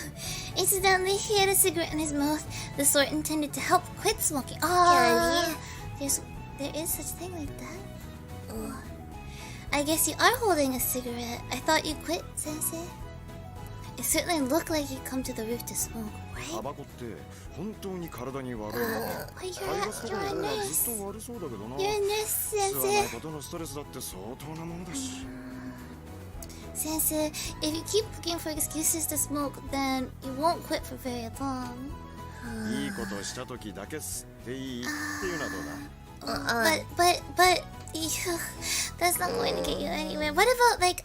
Speaker 1: Incidentally, he had a cigarette in his mouth, the sort intended to help quit smoking. Oh, there is such thing like that. I guess you are holding a cigarette. I thought you quit, Sensei. It certainly looked like you'd come to the roof to smoke,
Speaker 5: タ
Speaker 1: right?
Speaker 5: バコって本当に体に悪いのか
Speaker 1: Oh,
Speaker 5: 排ガスとか
Speaker 1: you're a
Speaker 5: の方が
Speaker 1: nurse.
Speaker 5: ずっと悪そうだけどな
Speaker 1: You're a nurse,
Speaker 5: 吸わない
Speaker 1: Sensei.
Speaker 5: ことのストレスだって相当なものだし
Speaker 1: Sensei, if you keep looking for excuses to smoke, then you won't quit for very long.
Speaker 5: いいことした時だけ吸っていいっていうのはどうだ
Speaker 1: But that's not going to get you anywhere. What about like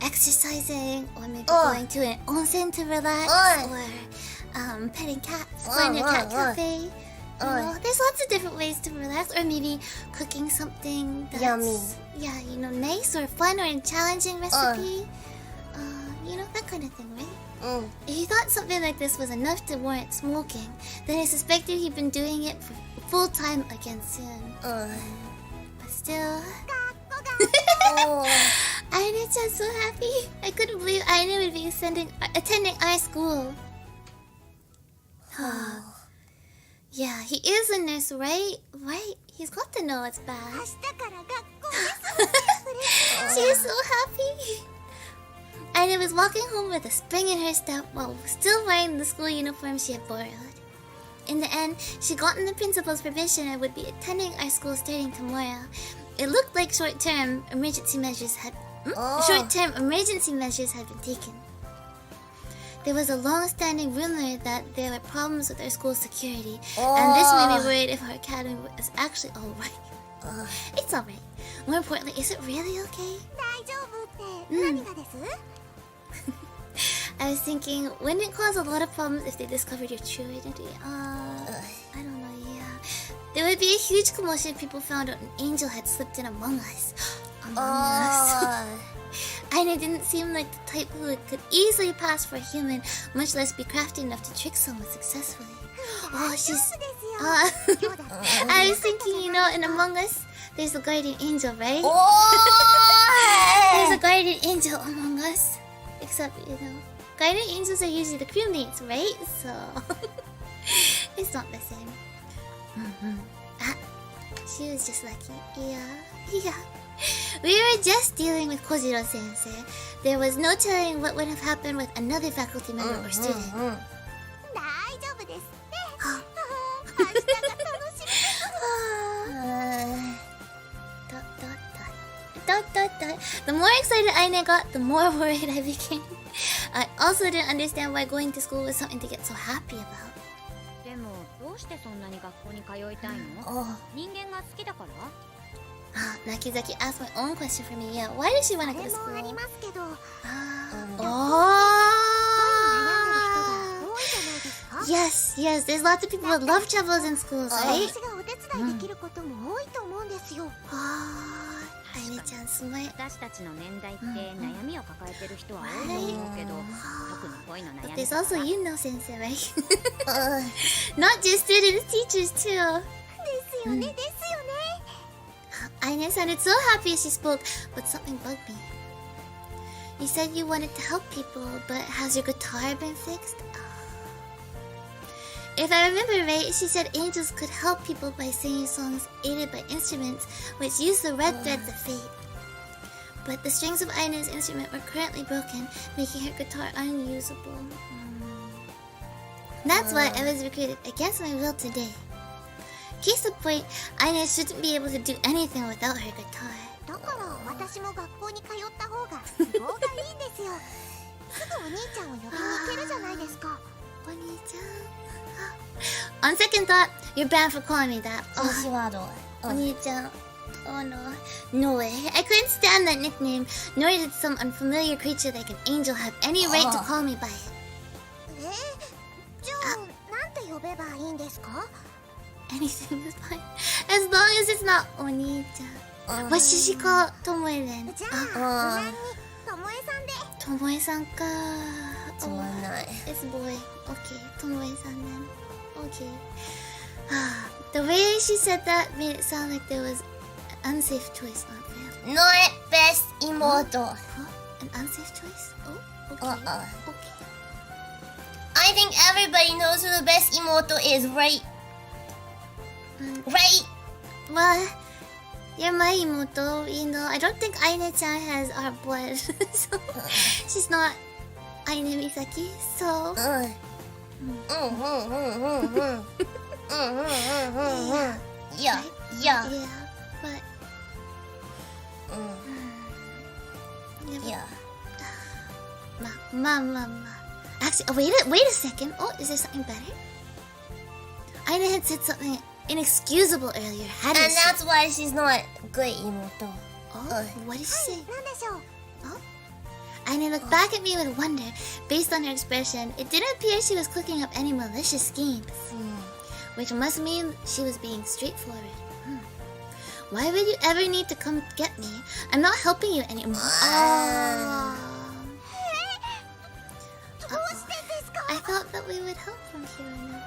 Speaker 1: exercising or maybe going to an onsen to relax or petting cats, going to a cat cafe? You know, there's lots of different ways to relax, or maybe cooking something that's
Speaker 2: Yummy.
Speaker 1: Yeah, you know, nice or fun or a challenging recipe. You know, that kind of thing, right? If you thought something like this was enough to warrant smoking, then I suspected he'd been doing it for full time again soon. But still, Aina-chan's so happy. I couldn't believe Aina would be attending our school. Yeah, he is a nurse, right? Right. He's got to know it's bad.
Speaker 3: 明日から学校です
Speaker 1: She's so happy. Aina was walking home with a spring in her step while still wearing the school uniform she had borrowed. In the end, she gotten the principal's permission and would be attending our school starting tomorrow. it looked like short-term emergency measures had been taken. There was a long-standing rumor that there were problems with our school's security, and this made me worried if our academy was actually all right. It's all right. More importantly, is it really okay?
Speaker 3: 大丈夫って何がです？
Speaker 1: I was thinking, wouldn't it cause a lot of problems if they discovered your true identity? I don't know, yeah. There would be a huge commotion if people found out an angel had slipped in among us. Aina didn't seem like the type who could easily pass for a human, much less be crafty enough to trick someone successfully. She's... I was thinking, you know, in Among Us, there's a guardian angel, right? There's a guardian angel among us. Except, you know, guardian angels are usually the crewmates, right? So, it's not the same. She was just lucky. Yeah. We were just dealing with Kojiro sensei. There was no telling what would have happened with another faculty member or student.
Speaker 3: 大丈夫ですって。
Speaker 1: The more excited Aine got, the more worried I became. I also didn't understand why going to school was something to get so happy about.
Speaker 6: でもどうしてそんなに学校に通いたいの？人間が好きだから？
Speaker 1: Nakizaki asked my own question for me. Yeah, why does she want to go to
Speaker 3: あれも
Speaker 1: school?
Speaker 3: ありますけど。
Speaker 1: Yes, there's lots of people who love troubles in schools, right?
Speaker 3: 私がお手伝いできることも多いと思うんですよ。
Speaker 1: Aine-chan, smart.
Speaker 6: 私たちの年代って悩みを抱えてる人は多いと思うけど、特に恋の悩
Speaker 1: But
Speaker 6: み
Speaker 1: there's
Speaker 6: とか
Speaker 1: also sensei, right? Not just students, teachers too.
Speaker 3: ですよね、ですよね。
Speaker 1: Aine sounded so happy as she spoke, but something bugged me. You said you wanted to help people, but has your guitar been fixed? If I remember right, she said angels could help people by singing songs aided by instruments which use the red threads of fate. But the strings of Aine's instrument were currently broken, making her guitar unusable. That's why I was recruited against my will today. Case in point, Aine shouldn't be able to do anything without her guitar.
Speaker 3: だから私も学校に通った方が都合がいいんですよ。すぐお兄ちゃんを呼びに行けるじゃないですか。
Speaker 1: On second thought, you're banned for calling me that. Oni-chan. Oh no. No way. I couldn't stand that nickname, nor did some unfamiliar creature like an angel have any right to call me by it.
Speaker 3: じゃあなんて呼べばいいんですか？
Speaker 1: Anything is fine. As long as it's not Oni-chan. What should she call Tomoe then?
Speaker 3: じゃあ無難にともえさんで。
Speaker 1: Tomoe-san ka. It's boy. Okay, Tomoe-san then. Okay. The way she said that made it sound like there was an unsafe choice on there.
Speaker 2: Not best immortal.
Speaker 1: What? An unsafe choice? Oh, okay. Okay.
Speaker 2: I think everybody knows who the best immortal is, right? Right?
Speaker 1: Well, you're my imoto, you know. I don't think Aine-chan has our blood. So, she's not Akira Misaki, so...
Speaker 2: Yeah.
Speaker 1: Yeah, but...
Speaker 2: Yeah.
Speaker 1: Ma. Actually, wait a second. Oh, is there something better? Aine had said something inexcusable earlier, hadn't
Speaker 2: And
Speaker 1: she?
Speaker 2: that's why she's not good immortal.
Speaker 1: Oh, what did she say?
Speaker 3: なんでしょう。
Speaker 1: Aine looked back at me with wonder. Based on her expression, it didn't appear she was cooking up any malicious schemes. Which must mean she was being straightforward. Why would you ever need to come get me? I'm not helping you anymore. I thought that we would help from here on out.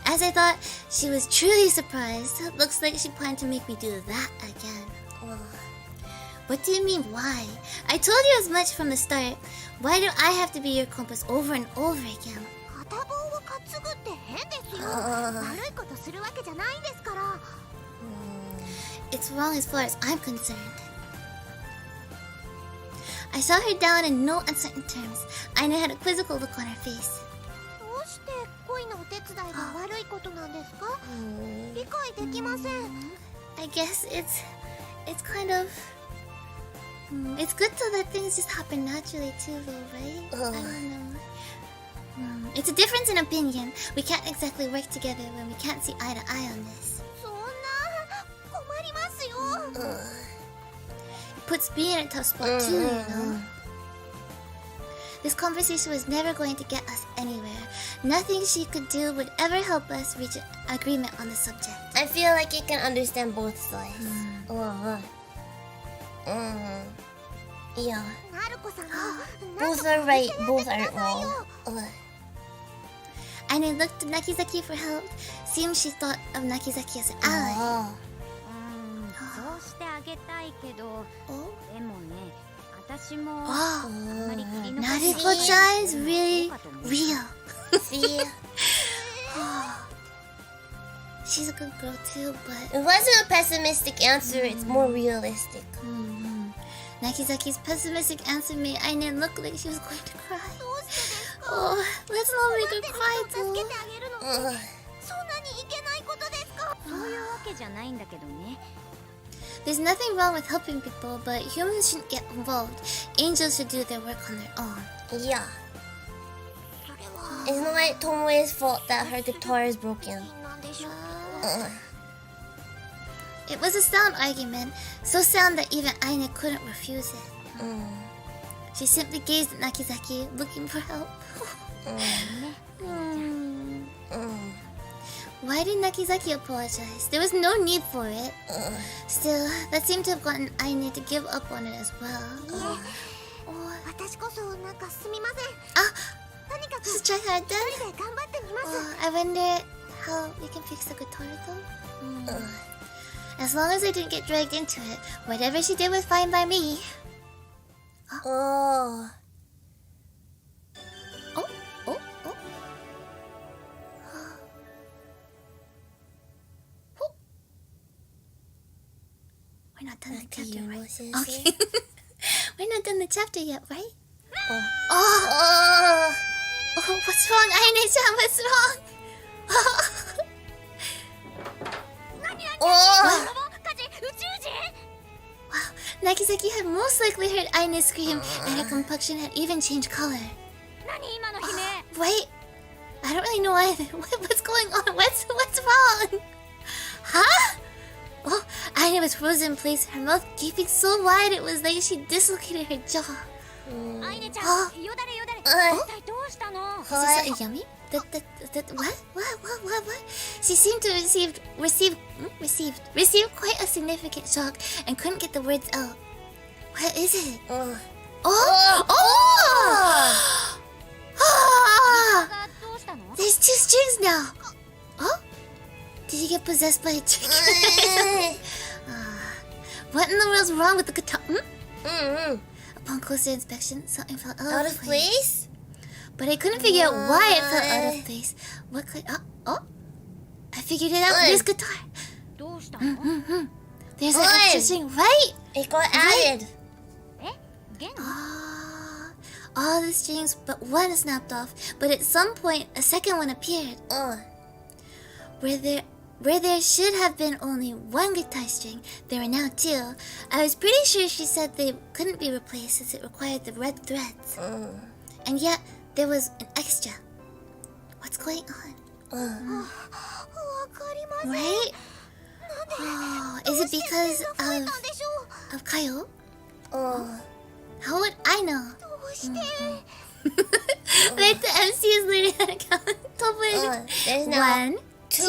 Speaker 1: As I thought, she was truly surprised. Looks like she planned to make me do that again. What do you mean, why? I told you as much from the start. Why do I have to be your compass over and over again?
Speaker 3: 片棒を担ぐって変ですよ。悪いことするわけじゃないんですから。
Speaker 1: It's wrong as far as I'm concerned. I saw her down in no uncertain terms. Aine had a quizzical look on her face.
Speaker 3: どうして恋のお手伝いが悪いことなんですか？理解できません。
Speaker 1: I guess it's it's kind of it's good to let things just happen naturally too, though, right? I don't know. It's a difference in opinion. We can't exactly work together when we can't see eye to eye on this.
Speaker 3: そんな困りますよ。
Speaker 1: It puts me in a tough spot too, you know. This conversation was never going to get us anywhere. Nothing she could do would ever help us reach an agreement on the subject.
Speaker 2: I feel like you can understand both sides. Yeah.
Speaker 3: なるこさんも
Speaker 2: Both are right, both aren't wrong.
Speaker 1: Aine looked to Nakizaki for help. Seems she thought of Nakizaki as an ally.
Speaker 6: そうしてあげたいけど、でもね、私も
Speaker 1: Oh,
Speaker 6: あまり切り残し
Speaker 1: Nariko-chan is really real.
Speaker 2: See?
Speaker 1: She's a good girl too, but
Speaker 2: It wasn't a pessimistic answer, it's more realistic.
Speaker 1: Nakizaki's pessimistic answer made Aine look like she was going to cry. Oh, let's not make her cry
Speaker 3: 助
Speaker 1: too.
Speaker 3: けてあげるのそんなにいけないことですか？
Speaker 6: そういうわけじゃないんだけどね。
Speaker 1: There's nothing wrong with helping people, but humans shouldn't get involved. Angels should do their work on their own.
Speaker 2: Yeah. It's not like Tomoe's fault that her guitar is broken.
Speaker 3: なんでしょう。
Speaker 1: It was a sound argument, so sound that even Aine couldn't refuse it. She simply gazed at Nakizaki, looking for help. Why did Nakizaki apologize? There was no need for it. Still, that seemed to have gotten Aine to give up on it as well.
Speaker 3: 私こそなんかすみません。
Speaker 1: Ah,
Speaker 3: とにかく
Speaker 1: just try hard
Speaker 3: 一
Speaker 1: then.
Speaker 3: 人で頑張ってみます。
Speaker 1: I wonder how we can fix the guitar though. As long as I didn't get dragged into it, whatever she did was fine by me.
Speaker 2: Oh.
Speaker 1: Oh, oh, oh. We're not done the chapter, right? Okay. We're not done the chapter yet, right? Oh, what's wrong, Aine-chan? What's wrong?
Speaker 2: Oh.
Speaker 1: Wow, Nakizaki had most likely heard Aine scream, and her complexion had even changed color.
Speaker 6: 何今の悲鳴？
Speaker 1: Wait, I don't really know either. What's going on? What's wrong? Huh? Oh, Aine was frozen in place, her mouth gaping so wide it was like she dislocated her jaw.
Speaker 6: アイネちゃん、よだれよだれ。一体どうしたの？
Speaker 1: Is this something yummy? What? She seemed to receive quite a significant shock and couldn't get the words out. What is it? Oh! Ah!
Speaker 6: どうしたの？
Speaker 1: There's 2 strings now. Oh? Did you get possessed by a chicken? What in the world's wrong with the guitar? Upon closer inspection, something felt
Speaker 2: Out of place?
Speaker 1: But I couldn't figure out why it felt out of place. What could... Oh! I figured it out with this guitar.
Speaker 6: どうしたの？
Speaker 1: There's an extra string, right?
Speaker 2: It got added.
Speaker 6: え？弦？
Speaker 1: All the strings but one snapped off, but at some point, a second one appeared. Where there should have been only 1 guitar string, there were now 2. I was pretty sure she said they couldn't be replaced since it required the red threads. And yet, there was an extra. What's going on?
Speaker 3: わかりません。
Speaker 1: Right? Is it because
Speaker 3: 増えたんでしょう。
Speaker 1: of Kaio? How would I know?
Speaker 3: どうして？
Speaker 1: Like the MC is learning how to count.
Speaker 2: There's now
Speaker 1: 1,
Speaker 2: 2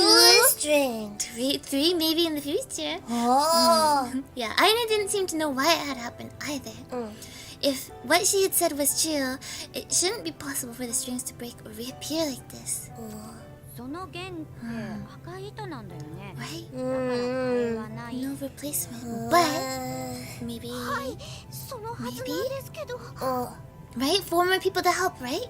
Speaker 2: strings.
Speaker 1: 3, maybe in the future.
Speaker 2: Oh.
Speaker 1: Yeah, Aina didn't seem to know why it had happened either. If what she had said was true, it shouldn't be possible for the strings to break or reappear like this.
Speaker 6: その弦って赤い糸なんだよね。
Speaker 1: Right?
Speaker 6: だからこれはない。
Speaker 1: No replacement. But maybe...
Speaker 3: そのはずなんですけど。
Speaker 1: Right? 4 more people to help, right?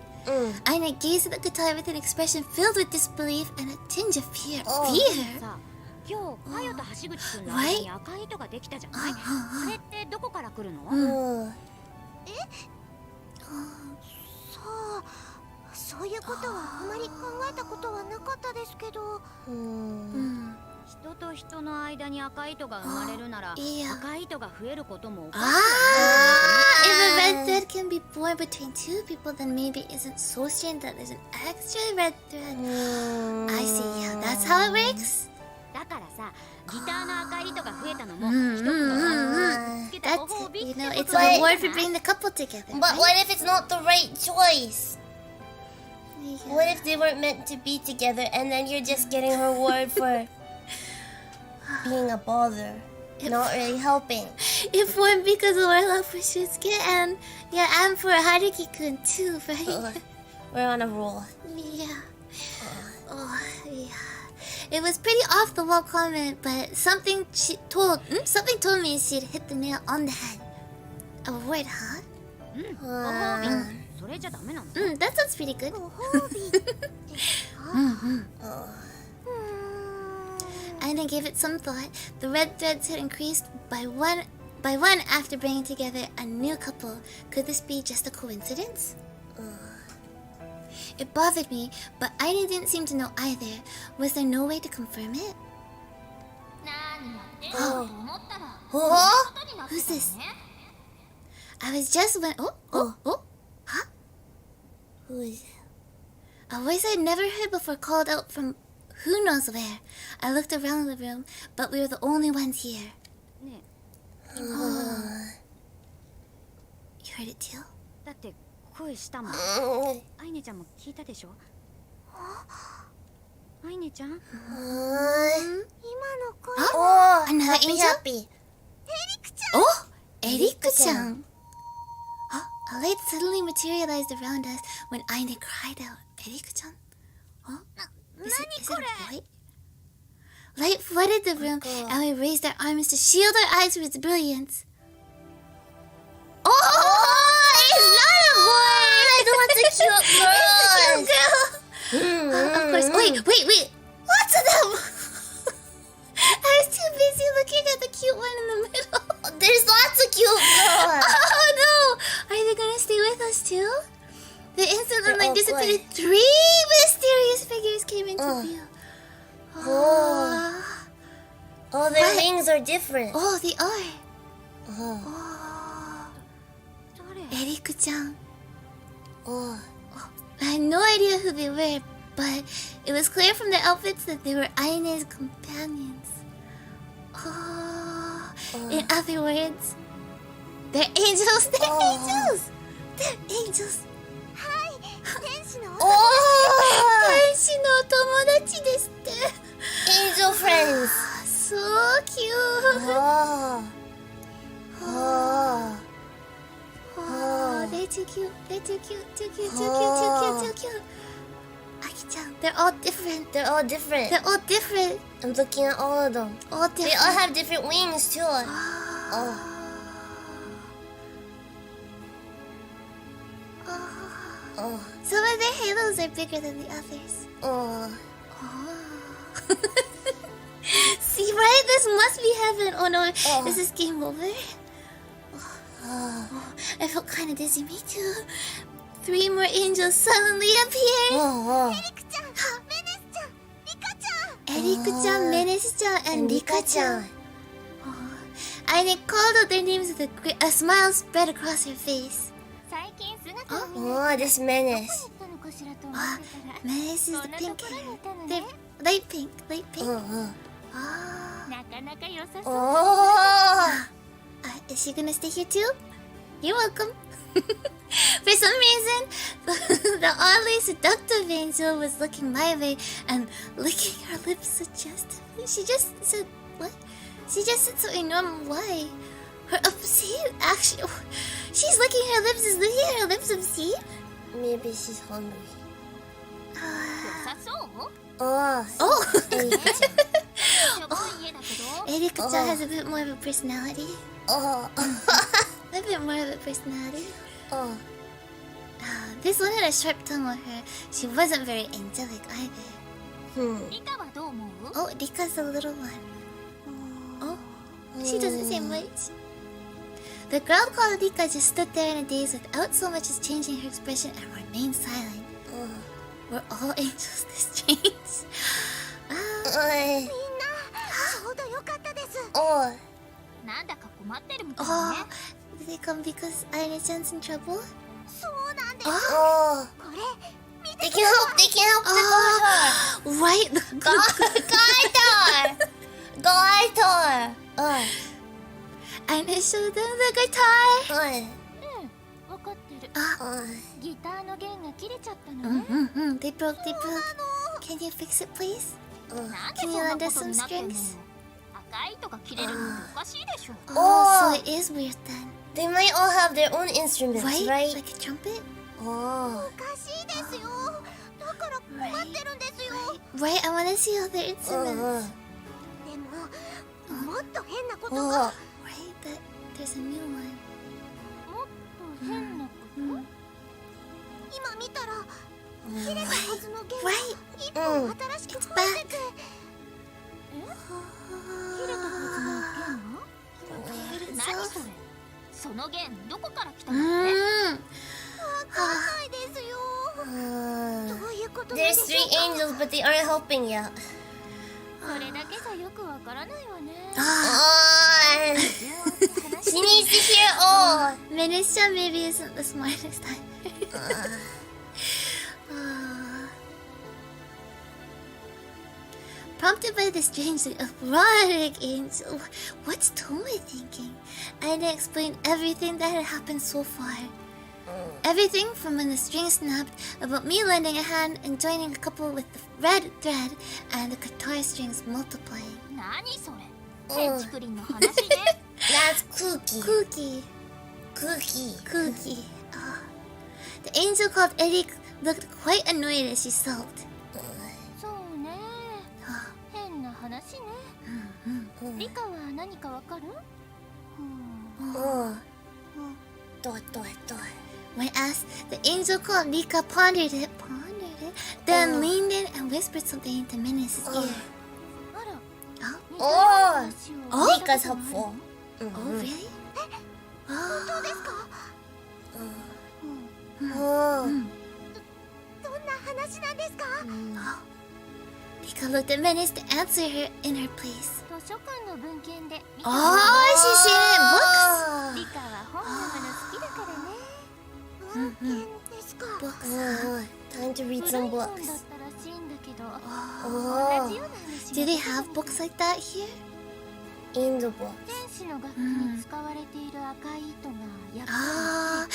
Speaker 1: Aina gazed at the guitar with an expression filled with disbelief and a tinge of fear. Fear?
Speaker 6: さあ、今日カヨと橋口くんの間に赤い糸ができたじゃない？あれってどこから来るの？
Speaker 3: そういうことはあまり考えたことはなかったですけど。
Speaker 6: 一と人の間に赤い糸が生まれるなら、赤い糸が増えることもおかしく
Speaker 1: If a red thread can be born between two people, then maybe it isn't so strange that there's an extra red thread. I see, yeah, that's how it works.
Speaker 6: だからさ、ギターの赤い糸が増えたのも一つのつけたご褒
Speaker 1: That's,
Speaker 6: 美
Speaker 1: you
Speaker 6: って
Speaker 1: know,
Speaker 6: こ
Speaker 1: it's
Speaker 6: と
Speaker 1: a
Speaker 6: だ
Speaker 1: reward for bringing the couple together.
Speaker 2: But
Speaker 1: right?
Speaker 2: what if it's not the right choice?
Speaker 1: Yeah.
Speaker 2: What if they weren't meant to be together and then you're just getting a reward for being a bother, not really helping?
Speaker 1: If one because of our love for Shusuke and yeah, and for Haruki-kun too, right?
Speaker 2: We're on a roll.
Speaker 1: Yeah. Oh, yeah. It was pretty off the wall comment, but something told me she'd hit the nail on the head. A reward, huh?
Speaker 6: ご褒美それじゃダメなの
Speaker 1: That sounds pretty good.
Speaker 3: ご褒美ですか
Speaker 1: Aina gave it some thought. The red threads had increased by one after bringing together a new couple. Could this be just a coincidence? It bothered me, but Aina didn't seem to know either. Was there no way to confirm it?
Speaker 6: 何やってんのと思ったら
Speaker 2: Oh?
Speaker 6: ことになって
Speaker 1: Who's
Speaker 6: たの
Speaker 1: this?
Speaker 6: ね
Speaker 1: I was just when huh?
Speaker 2: Who is it?
Speaker 1: A voice I'd never heard before called out from who knows where. I looked around the room, but we were the only ones here.
Speaker 6: ね
Speaker 1: You heard it too?
Speaker 6: だって恋したもん
Speaker 2: Mm.
Speaker 6: アイネちゃんも聞いたでしょアイネちゃん
Speaker 2: Uh,
Speaker 3: 今の声
Speaker 2: oh,
Speaker 1: Another
Speaker 2: happy,
Speaker 1: angel?
Speaker 2: happy.
Speaker 1: Oh! Erika-chan! A light suddenly materialized around us when Aina cried out. Erika-chan? Huh? Is it a boy? Light flooded the room and we raised our arms to shield our eyes from its brilliance. Oh! It's not a boy!
Speaker 2: I don't want the cute girl.
Speaker 1: It's a cute girl! Of course. Wait! What's them? I was too busy looking at the cute one in the middle.
Speaker 2: There's lots of cute girls.
Speaker 1: Oh no! Are they gonna stay with us too? The instant the
Speaker 2: They're
Speaker 1: light
Speaker 2: all
Speaker 1: disappeared,
Speaker 2: good.
Speaker 1: 3 mysterious figures came into view.
Speaker 2: Oh, their
Speaker 1: What?
Speaker 2: wings are different.
Speaker 1: Oh, they are.
Speaker 2: Oh,
Speaker 1: Oh,
Speaker 6: 誰
Speaker 1: Erika-chan.
Speaker 2: oh.
Speaker 1: I had no idea who they were, but it was clear from their outfits that they were Aine's companions. Oh, in other words, they're angels. They're angels. They're angels.
Speaker 3: はい天使の
Speaker 2: Oh!
Speaker 1: 天使のお友達ですって。
Speaker 2: Angel friends.
Speaker 1: So cute.
Speaker 2: Oh. Oh.
Speaker 1: Oh, they're too cute. They're too cute. Too cute. Aki-chan, they're all different.
Speaker 2: They're all different.
Speaker 1: They're all different.
Speaker 2: I'm looking at all of them.
Speaker 1: All
Speaker 2: They
Speaker 1: different.
Speaker 2: all have different wings too. Oh. Oh.
Speaker 1: Some of their halos are bigger than the others.
Speaker 2: Oh.
Speaker 1: See, right? This must be heaven. Oh no,
Speaker 2: Oh.
Speaker 1: is this game over? I felt kind of dizzy. Me too. 3 more angels suddenly appeared.
Speaker 2: Oh.
Speaker 3: エリクちゃんメネスちゃんリカちゃん
Speaker 1: Erika-chan, Menes-chan, and Rika-chan. I then called out their names with a smile spread across her face.
Speaker 6: 最近姿を見
Speaker 2: Oh, this menace.
Speaker 6: たのかしらと思ってたら
Speaker 1: Menes is
Speaker 6: そん
Speaker 1: the
Speaker 6: な
Speaker 1: pink
Speaker 6: ところ
Speaker 1: hair.
Speaker 6: にいたの
Speaker 1: They're
Speaker 6: ね
Speaker 1: light pink.
Speaker 2: Oh.
Speaker 1: Ah.
Speaker 6: なかなか良さそう
Speaker 2: Oh.
Speaker 1: Is she gonna stay here too? You're welcome. For some reason, the oddly seductive angel was looking my way and licking her lips suggestively. She just said, what? She just said something normal. Why? Her obscene action. She's licking her lips. Is licking her lips obscene?
Speaker 2: Maybe she's hungry.
Speaker 6: 良さそう
Speaker 2: Oh.
Speaker 1: Oh!
Speaker 2: Erika-chan.
Speaker 6: すごい家だけど
Speaker 1: Erika-chan has a bit more of a personality.
Speaker 2: Oh.
Speaker 1: A bit more of a personality.
Speaker 2: Oh.
Speaker 1: This one had a sharp tongue on her. She wasn't very angelic either.
Speaker 6: リカはどう思う
Speaker 1: Oh, Rika's the little one. Oh, she doesn't say much. The girl called Rika just stood there in a daze without so much as changing her expression and remained silent. We're all angels this change.
Speaker 2: おい。
Speaker 3: みんな
Speaker 6: なんだか困ってるみたいね。
Speaker 1: Oh, did they come because Aine-chan's in trouble?
Speaker 3: そうなんです
Speaker 2: Oh,
Speaker 3: これ
Speaker 2: they can help the guitar.
Speaker 1: Right.
Speaker 2: Guitar.
Speaker 1: Aine showed them the guitar.
Speaker 6: わかってる。
Speaker 1: Ah.
Speaker 6: ギターの弦が切れちゃったのね。
Speaker 1: They broke. Can you fix it, please?
Speaker 6: なんで
Speaker 1: Can
Speaker 6: そ
Speaker 1: you
Speaker 6: んな
Speaker 1: lend
Speaker 6: こ
Speaker 1: us
Speaker 6: と
Speaker 1: some
Speaker 6: になってんのよ。
Speaker 1: strings?
Speaker 6: 赤い糸が切れるのっておかしいでしょ。
Speaker 1: Oh, so it is weird then.
Speaker 2: They might all have their own instruments,
Speaker 1: Right?
Speaker 2: right?
Speaker 1: Like a trumpet?
Speaker 2: Oh.
Speaker 3: おかしいですよだから困ってるんですよ
Speaker 1: Right, I want to see all their instruments.
Speaker 3: でももっと変なことが
Speaker 2: Oh.
Speaker 1: Right, but there's a new one.
Speaker 6: もっと変なこと。
Speaker 3: 今見たら切れたはずの弦
Speaker 1: Right.
Speaker 3: 一本新しく増えてて
Speaker 6: 切れたはずの弦は？何それ？その弦どこから来たのね？
Speaker 3: わかんないですよどういうことなんで
Speaker 2: There's
Speaker 3: し
Speaker 2: three
Speaker 3: ょうか
Speaker 2: angels, but they aren't helping yet.
Speaker 6: それだけじゃよくわからないわね。
Speaker 2: Oh. She needs to hear all.
Speaker 1: Minister maybe isn't the smartest time. Prompted by the strangely erotic angel, what's Tomoe thinking? Aina explained everything that had happened so far. Everything from when the string snapped, about me lending a hand and joining a couple with the red thread, and the guitar strings multiplying.
Speaker 6: 何それ？ペンチクリンの話ね。
Speaker 2: That's Cookie.
Speaker 1: Cookie.
Speaker 2: Cookie.
Speaker 1: Ah. The angel called Eric looked quite annoyed as she sulked.
Speaker 6: そうね。変な話ね。リカは何かわかる？
Speaker 2: Oh. Dot.
Speaker 1: When asked, the angel called Rika pondered it, then leaned in and whispered something into Menace's ear.
Speaker 6: あら。
Speaker 2: Oh.
Speaker 6: 似たような話を
Speaker 2: Rika's helpful.
Speaker 1: Oh, really?
Speaker 3: 本当ですか
Speaker 2: Oh.
Speaker 3: どんな話なんですか
Speaker 1: Rika looked at Menace to answer her in her place.
Speaker 6: 図書館の文献で見た
Speaker 1: Oh,
Speaker 6: の。
Speaker 1: she's reading
Speaker 6: リカは本読むの好きだからね。
Speaker 3: 文献ですか
Speaker 1: books. Books.
Speaker 2: Time to
Speaker 6: 古
Speaker 2: read
Speaker 6: い
Speaker 2: some
Speaker 6: 本だ
Speaker 2: books.
Speaker 6: ったらしいんだけど、
Speaker 2: Oh.
Speaker 6: 同じような話
Speaker 1: Do they have books like that here?
Speaker 2: In the book.
Speaker 6: 天使の楽器に使われている赤い糸がやっぱ
Speaker 1: Ah,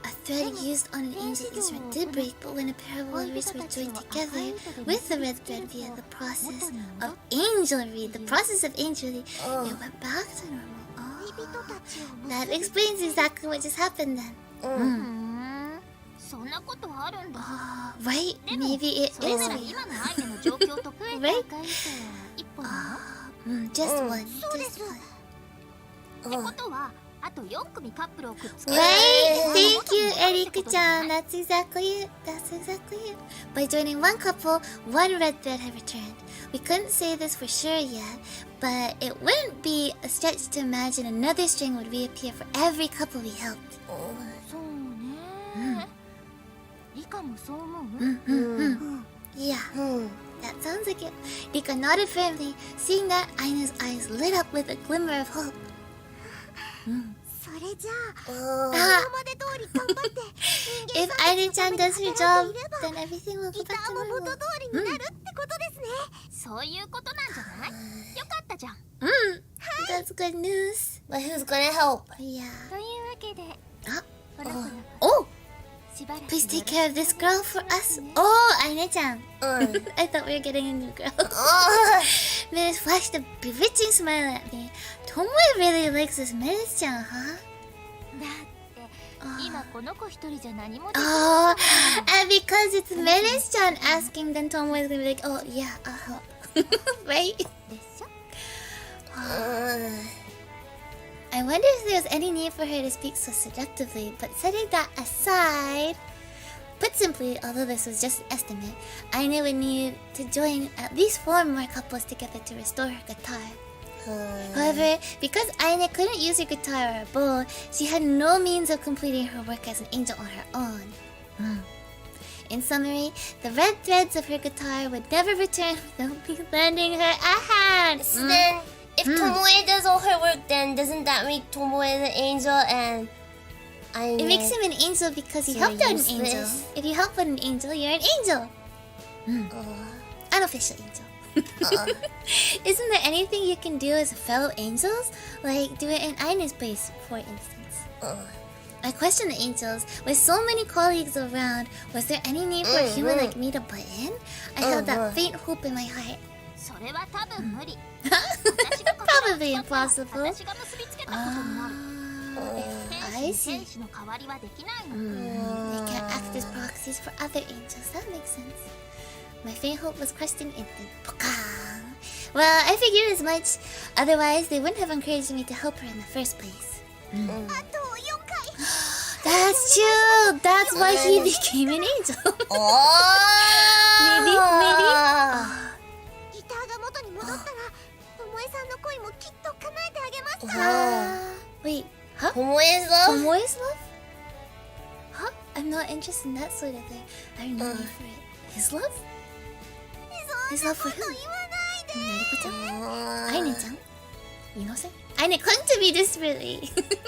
Speaker 1: a thread used on an angel's instrument did break, but when a pair of warriors were joined together with the red thread via the process of angelry, it went back to normal.
Speaker 3: 恋人たちを
Speaker 1: That explains exactly what just happened then.
Speaker 6: そんなことあるんだ。
Speaker 1: Right?
Speaker 6: でも
Speaker 1: Maybe it
Speaker 6: それ
Speaker 1: is
Speaker 6: なら
Speaker 1: real.
Speaker 6: 今の相手の状況と増えた赤い糸は一本なの？
Speaker 1: Just one.
Speaker 3: そうで
Speaker 1: Just
Speaker 3: す
Speaker 1: one.
Speaker 6: ってことはあと4組カップルをくっつけ
Speaker 1: Right? Thank you, Erika-chan. That's exactly it. By joining one couple, one red thread had returned. We couldn't say this for sure yet, but it wouldn't be a stretch to imagine another string would reappear for every couple we helped.
Speaker 6: そうね。リカもそう思う？
Speaker 1: Yeah, that sounds like it. Rika nodded firmly, seeing that Aina's eyes lit up with a glimmer of hope.
Speaker 3: それじゃあ
Speaker 2: Oh.
Speaker 3: 今まで通り頑張って
Speaker 1: If Aina-chan does her job, then everything will
Speaker 3: ギ
Speaker 1: go
Speaker 3: タ
Speaker 1: back
Speaker 3: ー
Speaker 1: to
Speaker 3: も元
Speaker 1: normal.
Speaker 3: 通りになるってことですね
Speaker 6: そういうことなんじゃない？よかったじゃん。
Speaker 1: That's good news.
Speaker 2: But who's gonna help?
Speaker 1: Yeah.
Speaker 6: というわけで、
Speaker 1: あ
Speaker 6: ほらほら
Speaker 1: Oh,
Speaker 6: しばらく
Speaker 1: please take care of this girl for us. Oh, Aina-chan. I thought we were getting a new girl. Menace flashed a bewitching smile at me. Tomoe really likes this Menace-chan, huh?
Speaker 6: だって今この子一人じゃ何もできない。
Speaker 1: Oh, and because it's Menace-chan asking, then Tomoe's gonna be like, oh, yeah, I'll help. Right?
Speaker 6: でしょ？
Speaker 1: I wonder if there was any need for her to speak so seductively, but setting that aside, put simply, although this was just an estimate, Aina would need to join at least 4 more couples together to restore her guitar. However, because Aina couldn't use her guitar or a bow, she had no means of completing her work as an angel on her own. In summary, the red threads of her guitar would never return without me lending her a hand.
Speaker 2: So then, if Tomoe does all her work, then doesn't that make Tomoe the angel and
Speaker 1: It makes him an angel because you helped out an angel. If you help out an angel, you're an angel. Unofficial angel. Isn't there anything you can do as fellow angels? Like do it in Aine's place, for instance. I question the angels. With so many colleagues around, was there any need for a human like me to butt in? I held that faint hope in my heart.
Speaker 6: それは多分無理
Speaker 1: Probably impossible.
Speaker 6: 私が結びつけたことになる
Speaker 1: I see.
Speaker 6: 天使の代わりはできないの
Speaker 1: They can't act as proxies for other angels. That makes sense. My faint hope was crushed in instant. Well, I figured as much. Otherwise, they wouldn't have encouraged me to help her in the first place.
Speaker 3: あと4回
Speaker 1: That's true. That's why he became an angel. Maybe.
Speaker 3: ギターが元に戻ったらともえさんの恋もきっと叶えてあげますから
Speaker 1: Wait, huh?
Speaker 2: Tomoe's love?
Speaker 1: Tomoe's love? Huh? I'm not interested in that sort of thing. I have no need for it. His love? His love for who?
Speaker 3: 言わないで
Speaker 1: Nariko-chan? Aine-chan? Inose? Aine, come to me desperately.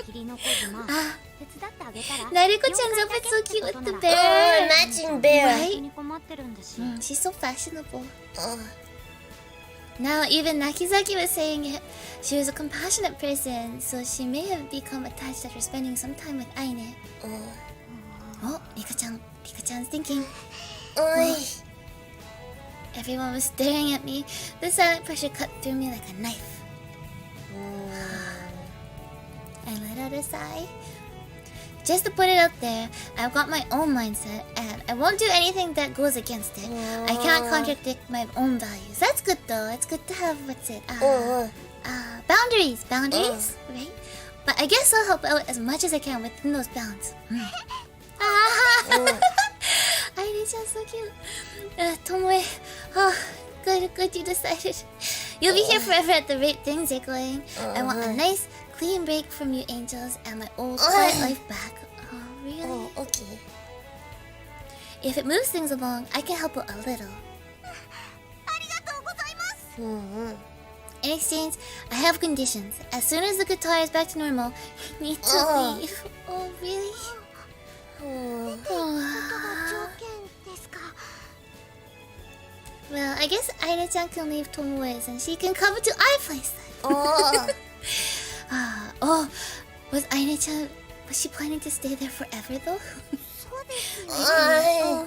Speaker 6: 霧の小島
Speaker 1: Ah,
Speaker 6: 手伝ってあげたら
Speaker 1: Nariko-chan's outfit's so cute with the
Speaker 2: Oh,
Speaker 1: bear.
Speaker 2: matching bear.
Speaker 1: Right?
Speaker 6: 本当に困ってるんだし
Speaker 1: She's so fashionable. Now, even Nakizaki was saying it. She was a compassionate person, so she may have become attached after spending some time with Aine. Oh, Rika-chan. Rika-chan's thinking. Everyone was staring at me. The silent pressure cut through me like a knife. I let out a sigh. Just to put it out there, I've got my own mindset, and I won't do anything that goes against it. I can't contradict my own values. That's good though. It's good to have boundaries. Boundaries, right? But I guess I'll help out as much as I can within those bounds. Aine-chan's so cute. Tomoe, good you decided. You'll be here forever at the rate things are going. I want a nice, clean break from you angels and my old quiet life back. Oh, really?
Speaker 2: Oh, okay.
Speaker 1: If it moves things along, I can help out a little.
Speaker 3: ありがとうございます
Speaker 1: In exchange, I have conditions. As soon as the guitar is back to normal, you need to leave. Oh, really?
Speaker 3: ことが条件ですか
Speaker 1: Well, I guess Aine-chan can leave Tomoe's and she can come to our place then. Was Aine-chan... Was she planning to stay there forever though?
Speaker 3: そうですね
Speaker 1: Oh.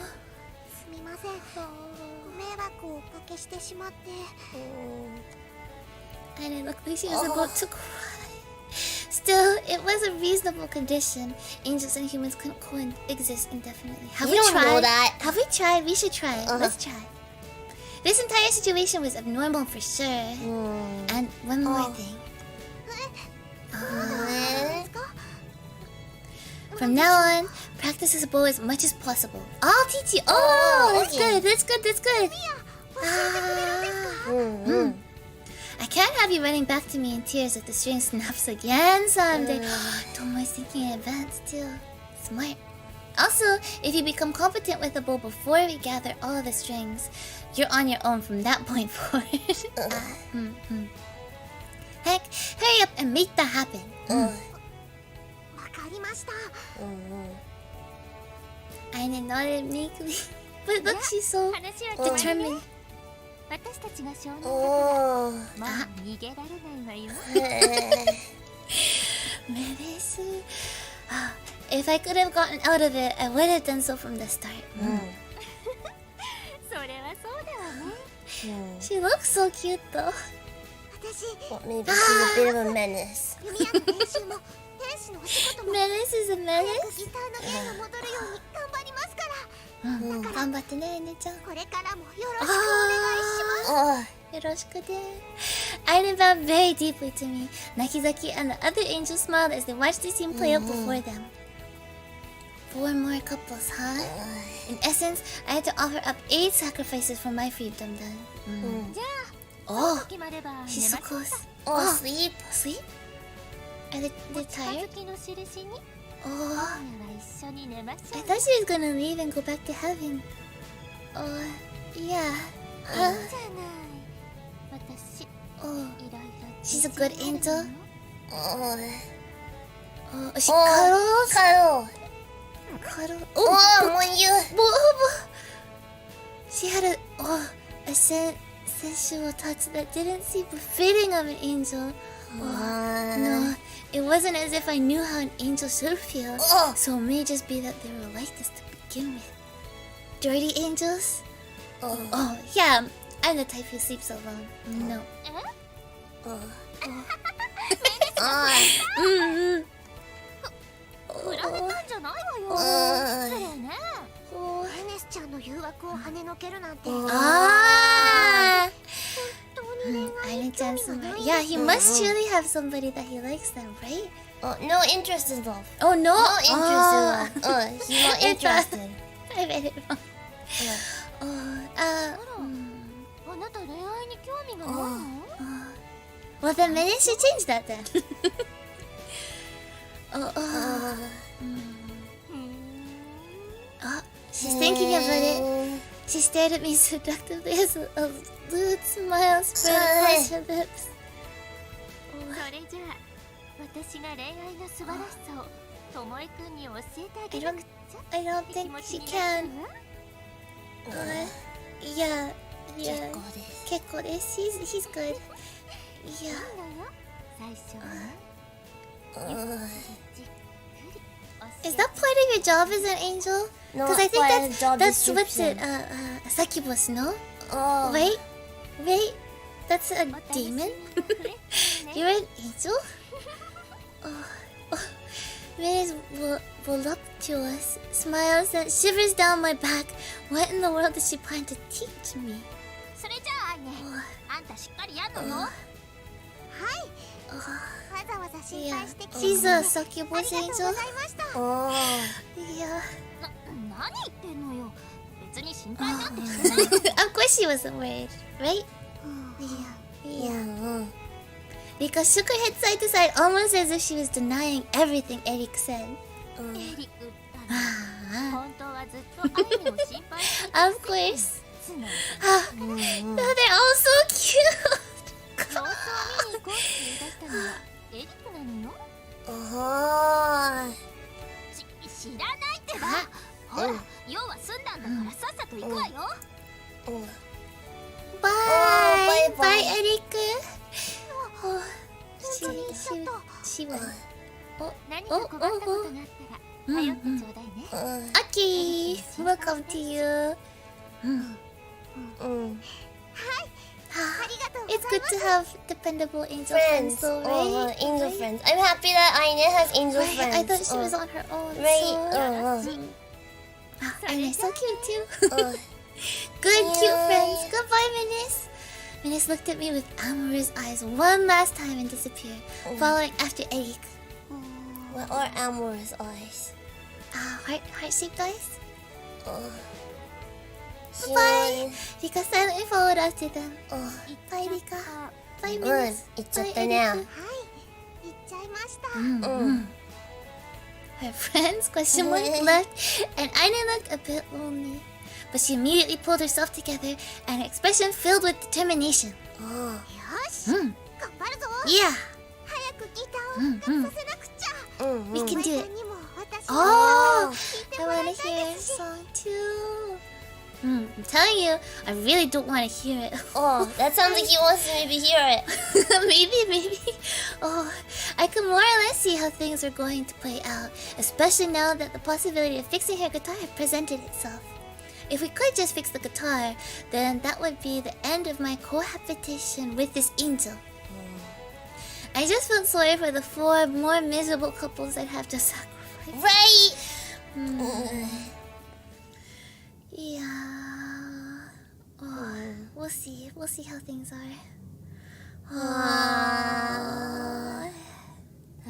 Speaker 3: すみませんご迷惑をおかけしてしまって
Speaker 1: Aine looked like she was about to cry. Still, it was a reasonable condition. Angels and humans couldn't coexist indefinitely. Have
Speaker 2: You
Speaker 1: we
Speaker 2: don't
Speaker 1: tried?
Speaker 2: know that.
Speaker 1: Have we tried? We should try. Let's try. This entire situation was abnormal for sure. And one more thing. From now on, practice as a bow as much as possible. I'll teach you. Oh, that's good. That's good. That's good. I can't have you running back to me in tears if the string snaps again someday. Tomoe's thinking in advance too. Smart. Also, if you become competent with the bow before we gather all of the strings, you're on your own from that point forward. Heck, hurry up and make that happen.
Speaker 3: わかりました
Speaker 1: Aine nodded meekly, but look, she's so
Speaker 6: 話は決まりね
Speaker 1: determined.
Speaker 6: 私たちが少年だからもう逃げられないわよ
Speaker 1: Meresu. If I could have gotten out of it, I would have done so from the start.
Speaker 6: それはそうだわね
Speaker 1: She looks so cute though.
Speaker 3: 私
Speaker 2: Well, maybe she's a bit of a menace.
Speaker 3: 弓矢の練習も天使のお仕事も
Speaker 1: Menace is a
Speaker 3: ギ
Speaker 1: menace.
Speaker 3: ターの弦が戻るように頑張りますから
Speaker 1: 頑張ってね、Aine-chan.
Speaker 3: これからもよろしくお願いします
Speaker 1: Yoroshiku-de. Aine bowed very deeply to me. Nakizaki and the other angels smiled as they watched the scene play out before them. 4 more couples, huh? In essence, I had to offer up 8 sacrifices for my freedom then.
Speaker 6: じゃ
Speaker 1: Oh,
Speaker 6: あ決まれば
Speaker 1: she's
Speaker 6: 寝
Speaker 1: so
Speaker 6: ましょう
Speaker 1: close.
Speaker 2: Oh, sleep.
Speaker 1: Sleep? Are they
Speaker 6: 近
Speaker 1: tired?
Speaker 6: づきの印に
Speaker 1: Oh,
Speaker 6: 今夜は一緒に寝ましょ
Speaker 1: I
Speaker 6: う
Speaker 1: thought she was gonna leave and go back to heaven. Oh, yeah.
Speaker 6: いいじゃない私
Speaker 1: Oh, she's a good angel. Oh, she
Speaker 2: cuddles.
Speaker 1: cuddle.
Speaker 2: When you.
Speaker 1: She had a sensual touch that didn't seem befitting of an angel. No, it wasn't as if I knew how an angel should feel. So it may just be that they were like this to begin with. Dirty angels? Oh, yeah, I'm the type who sleeps alone. No.
Speaker 3: 振られたんじゃないわよ。失礼ね。エネスちゃんの誘惑を跳ねのけるなんて。
Speaker 1: Ah!
Speaker 3: 本当に恋愛に興味がない。
Speaker 1: Yeah, he must surely have somebody that he likes then, right?
Speaker 2: No interest in love.
Speaker 1: Oh, no?
Speaker 2: No interest in love. He's not interested.
Speaker 1: I read it wrong.
Speaker 3: あなた恋愛に興味がないの？
Speaker 1: Well, then maybe she change that then. She's thinking about it. She stared at me seductively as a lewd smile spread across her lips.
Speaker 3: それじゃあ私が恋愛の素晴らしさをともえくんに教えてあげなくちゃ。
Speaker 1: I don't think she can. Yeah. 結構です。He's good. Yeah.
Speaker 3: 最初は
Speaker 1: Is that part of your job as an angel? Because I think that's what's it. A succubus, no? Wait. That's a demon? You're an angel? Mina's voluptuous smile sent shivers down my back. What in the world is she planning to teach me?
Speaker 3: それじゃあね、あんたしっかりやんのよ。はい。わざわざ心配してきて
Speaker 1: She's a succubus
Speaker 3: ありがとう
Speaker 1: angel?
Speaker 3: ございました。
Speaker 1: Yeah.
Speaker 3: 何言ってんのよ。別に心配なんてしてない。
Speaker 1: Of course she wasn't worried, right? Yeah. Rika shook her head side to side, almost as if she was denying everything Eric said.
Speaker 3: エリックったら本当はずっとアイネを心配して
Speaker 1: Of course. Oh, they're all so cute.
Speaker 3: 様子を見に行こうって言い出したのはエリックなのよ。知らないってば。ほら、用は済んだんだからさっさと行くわよ。
Speaker 1: Bye. Bye, Eric. Oh,
Speaker 3: 本当に行っちゃった。
Speaker 1: she went.
Speaker 3: 何か困ったことがあったら頼ってちょうだいね。
Speaker 1: Aki, welcome to you. It's good to have dependable angel friends, though, right?
Speaker 2: Angel friends. I'm happy that Aine has angel
Speaker 1: Right,
Speaker 2: friends.
Speaker 1: I thought she was on her own.
Speaker 2: Right.
Speaker 1: So, Aine's so cute too. Good, cute friends. Goodbye, Minis. Minis looked at me with amorous eyes one last time and disappeared, following after Eric.
Speaker 2: What are amorous eyes?
Speaker 1: Heart-shaped eyes?
Speaker 2: She
Speaker 1: Bye. Rika silently followed after them. Bye, Rika. Bye,
Speaker 2: うん、
Speaker 1: Minis.
Speaker 2: 行っちゃ
Speaker 1: Bye,
Speaker 2: ったね。
Speaker 1: Eric.
Speaker 3: はい、行っちゃいました。
Speaker 1: Her friends left, and Aine looked a bit lonely. But she immediately pulled herself together, and her expression filled with determination.
Speaker 3: よし、頑張るぞ。
Speaker 1: Yeah,
Speaker 3: 早くギターを復活させなくちゃ。
Speaker 1: we can do
Speaker 3: お
Speaker 1: it.
Speaker 3: 前さんにも私
Speaker 1: Oh,
Speaker 3: 聞いて
Speaker 1: I
Speaker 3: もら
Speaker 1: want
Speaker 3: い
Speaker 1: to
Speaker 3: たい
Speaker 1: hear
Speaker 3: で
Speaker 1: a
Speaker 3: すし。
Speaker 1: song too. I'm telling you, I really don't want to hear it.
Speaker 2: Oh, that sounds like he wants to maybe hear it.
Speaker 1: maybe. Oh, I can more or less see how things are going to play out, especially now that the possibility of fixing her guitar presented itself. If we could just fix the guitar, then that would be the end of my cohabitation with this angel. I just felt sorry for the 4 more miserable couples I'd have to sacrifice.
Speaker 2: Right.
Speaker 1: Yeah. Oh, we'll see. We'll see how things are.
Speaker 2: Oh,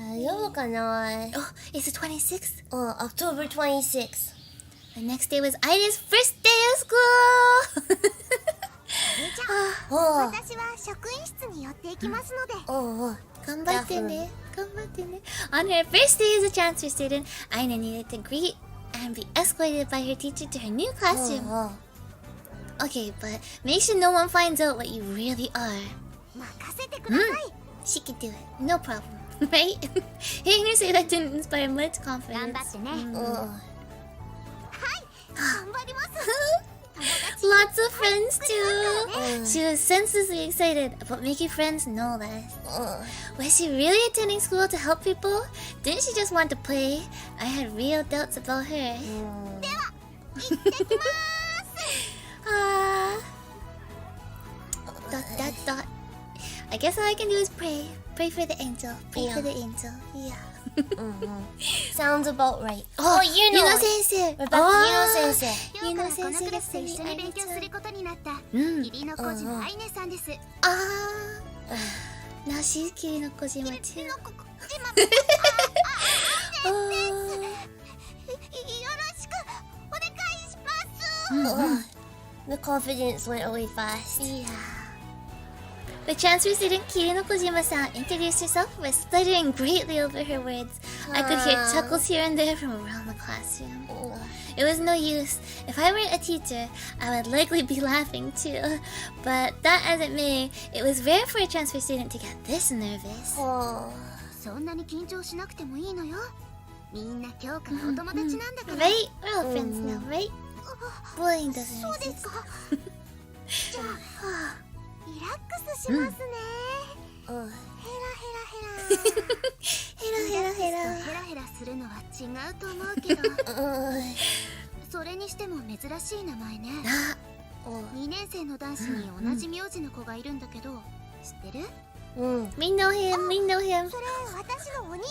Speaker 1: Oh, it's the 26th.
Speaker 2: October 26th.
Speaker 1: The next day was Aine's first day of school.
Speaker 3: じゃあ、私は職員室に寄っていきますので。
Speaker 1: 頑張ってね. On her first day as a transfer student, Aine needed to greet and be escorted by her teacher to her new classroom. Okay, but make sure no one finds out what you really are.
Speaker 3: 任せてください。
Speaker 1: She could do it. No problem. Right? Hearing her say that didn't inspire much
Speaker 6: 頑
Speaker 1: confidence.
Speaker 6: 張ってね。
Speaker 3: 頑張ります。
Speaker 1: Lots of friends too. She was senselessly excited about making friends, no less. Was she really attending school to help people? Didn't she just want to play? I had real doubts about her. Dot. I guess all I can do is pray. Pray for the angel. Pray for the angel. Yeah.
Speaker 2: Sounds about right.
Speaker 1: Oh,
Speaker 2: Yuno.
Speaker 1: Yuno sensei.
Speaker 2: We're back to Yuno sensei.
Speaker 3: 今日からこのクラスで一緒に勉強することになった義理の小島愛音さんです。よ
Speaker 1: Now she's Kirino Kojima too.
Speaker 3: ろしくお願いします。
Speaker 2: The confidence went away fast.
Speaker 1: Yeah. The transfer student Kirino Kojima-san introduced herself by stuttering greatly over her words. I could hear chuckles here and there from around the classroom. It was no use. If I weren't a teacher, I would likely be laughing too. But that as it may, it was rare for a transfer student to get this nervous.
Speaker 3: そんなに緊張しなくてもいいのよ。みんな今日からお友達なんだから。
Speaker 1: Right? We're all friends now, right? Bullying doesn't
Speaker 3: そうです
Speaker 1: exist.
Speaker 3: か。じゃあリラックスしますね。ヘラヘラヘラ。ヘラヘラするのは違うと思うけど。それにしても珍しい名前ね。2年生の男子に同じ名字の子がいるんだけど、知ってる？
Speaker 1: We know him, we know him.
Speaker 3: それ私のお兄ち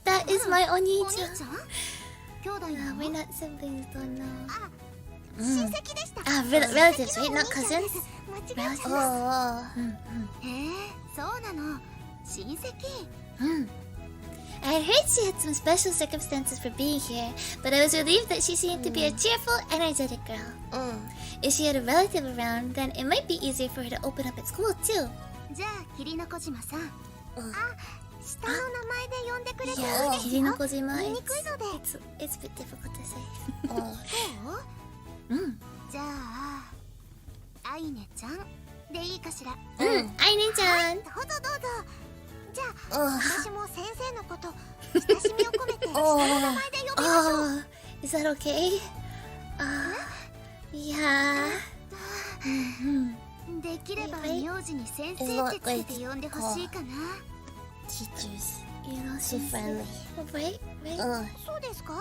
Speaker 1: That is my
Speaker 3: ゃん。お兄
Speaker 1: Oni-chan.
Speaker 3: ちゃん？兄弟なの？
Speaker 1: We're not siblings, don't know.
Speaker 3: 親戚でした。
Speaker 1: relatives, right? Not cousins?
Speaker 3: 間違えちゃいました。 へえ、そうなの。親戚。
Speaker 1: I had heard she had some special circumstances for being here, but I was relieved that she seemed to be a cheerful, energetic girl. If she had a relative around, then it might be easier for her to open up at school too.
Speaker 3: じゃあ桐の小島さん。下の名前で呼んでくれていい
Speaker 1: Yeah,
Speaker 3: です
Speaker 1: Kirino
Speaker 3: よ。
Speaker 1: Kojima.
Speaker 3: 言いにくいので。
Speaker 1: It's a bit difficult to say.
Speaker 3: そうじゃああいねちゃんでいいかしら。
Speaker 1: Aine-chan.
Speaker 3: どうぞどうぞ。じゃあ私も先生のこと親しみを込めて下の名前で呼びましょう。
Speaker 1: Oh, is that okay? Yeah.
Speaker 3: できれば名字に先生ってつけて呼んでほしいかな。
Speaker 2: Teachers.
Speaker 1: You know,
Speaker 2: So
Speaker 1: she's
Speaker 2: friendly.
Speaker 1: right?
Speaker 3: そうですか？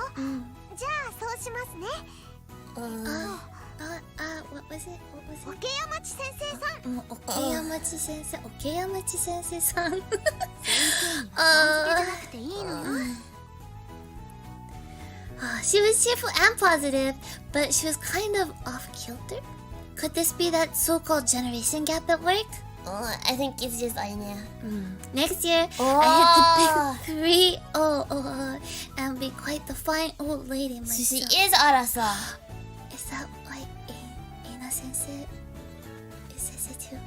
Speaker 3: じゃあそうしますね。
Speaker 1: What was it?
Speaker 3: 桶山地先生さん。
Speaker 1: Okeyamachi sensei. Okeyamachi sensei-san.
Speaker 3: 先生にはさん付けじゃなくていいのよ。
Speaker 1: She was cheerful and positive, but she was kind of off-kilter. Could this be that so-called generation gap at work?
Speaker 2: I think it's just Aine.
Speaker 1: Next year, I hit the big 300 and be quite the fine old lady
Speaker 2: So she
Speaker 1: myself.
Speaker 2: is Arasa.
Speaker 1: Is that why Ina sensei is sensei too?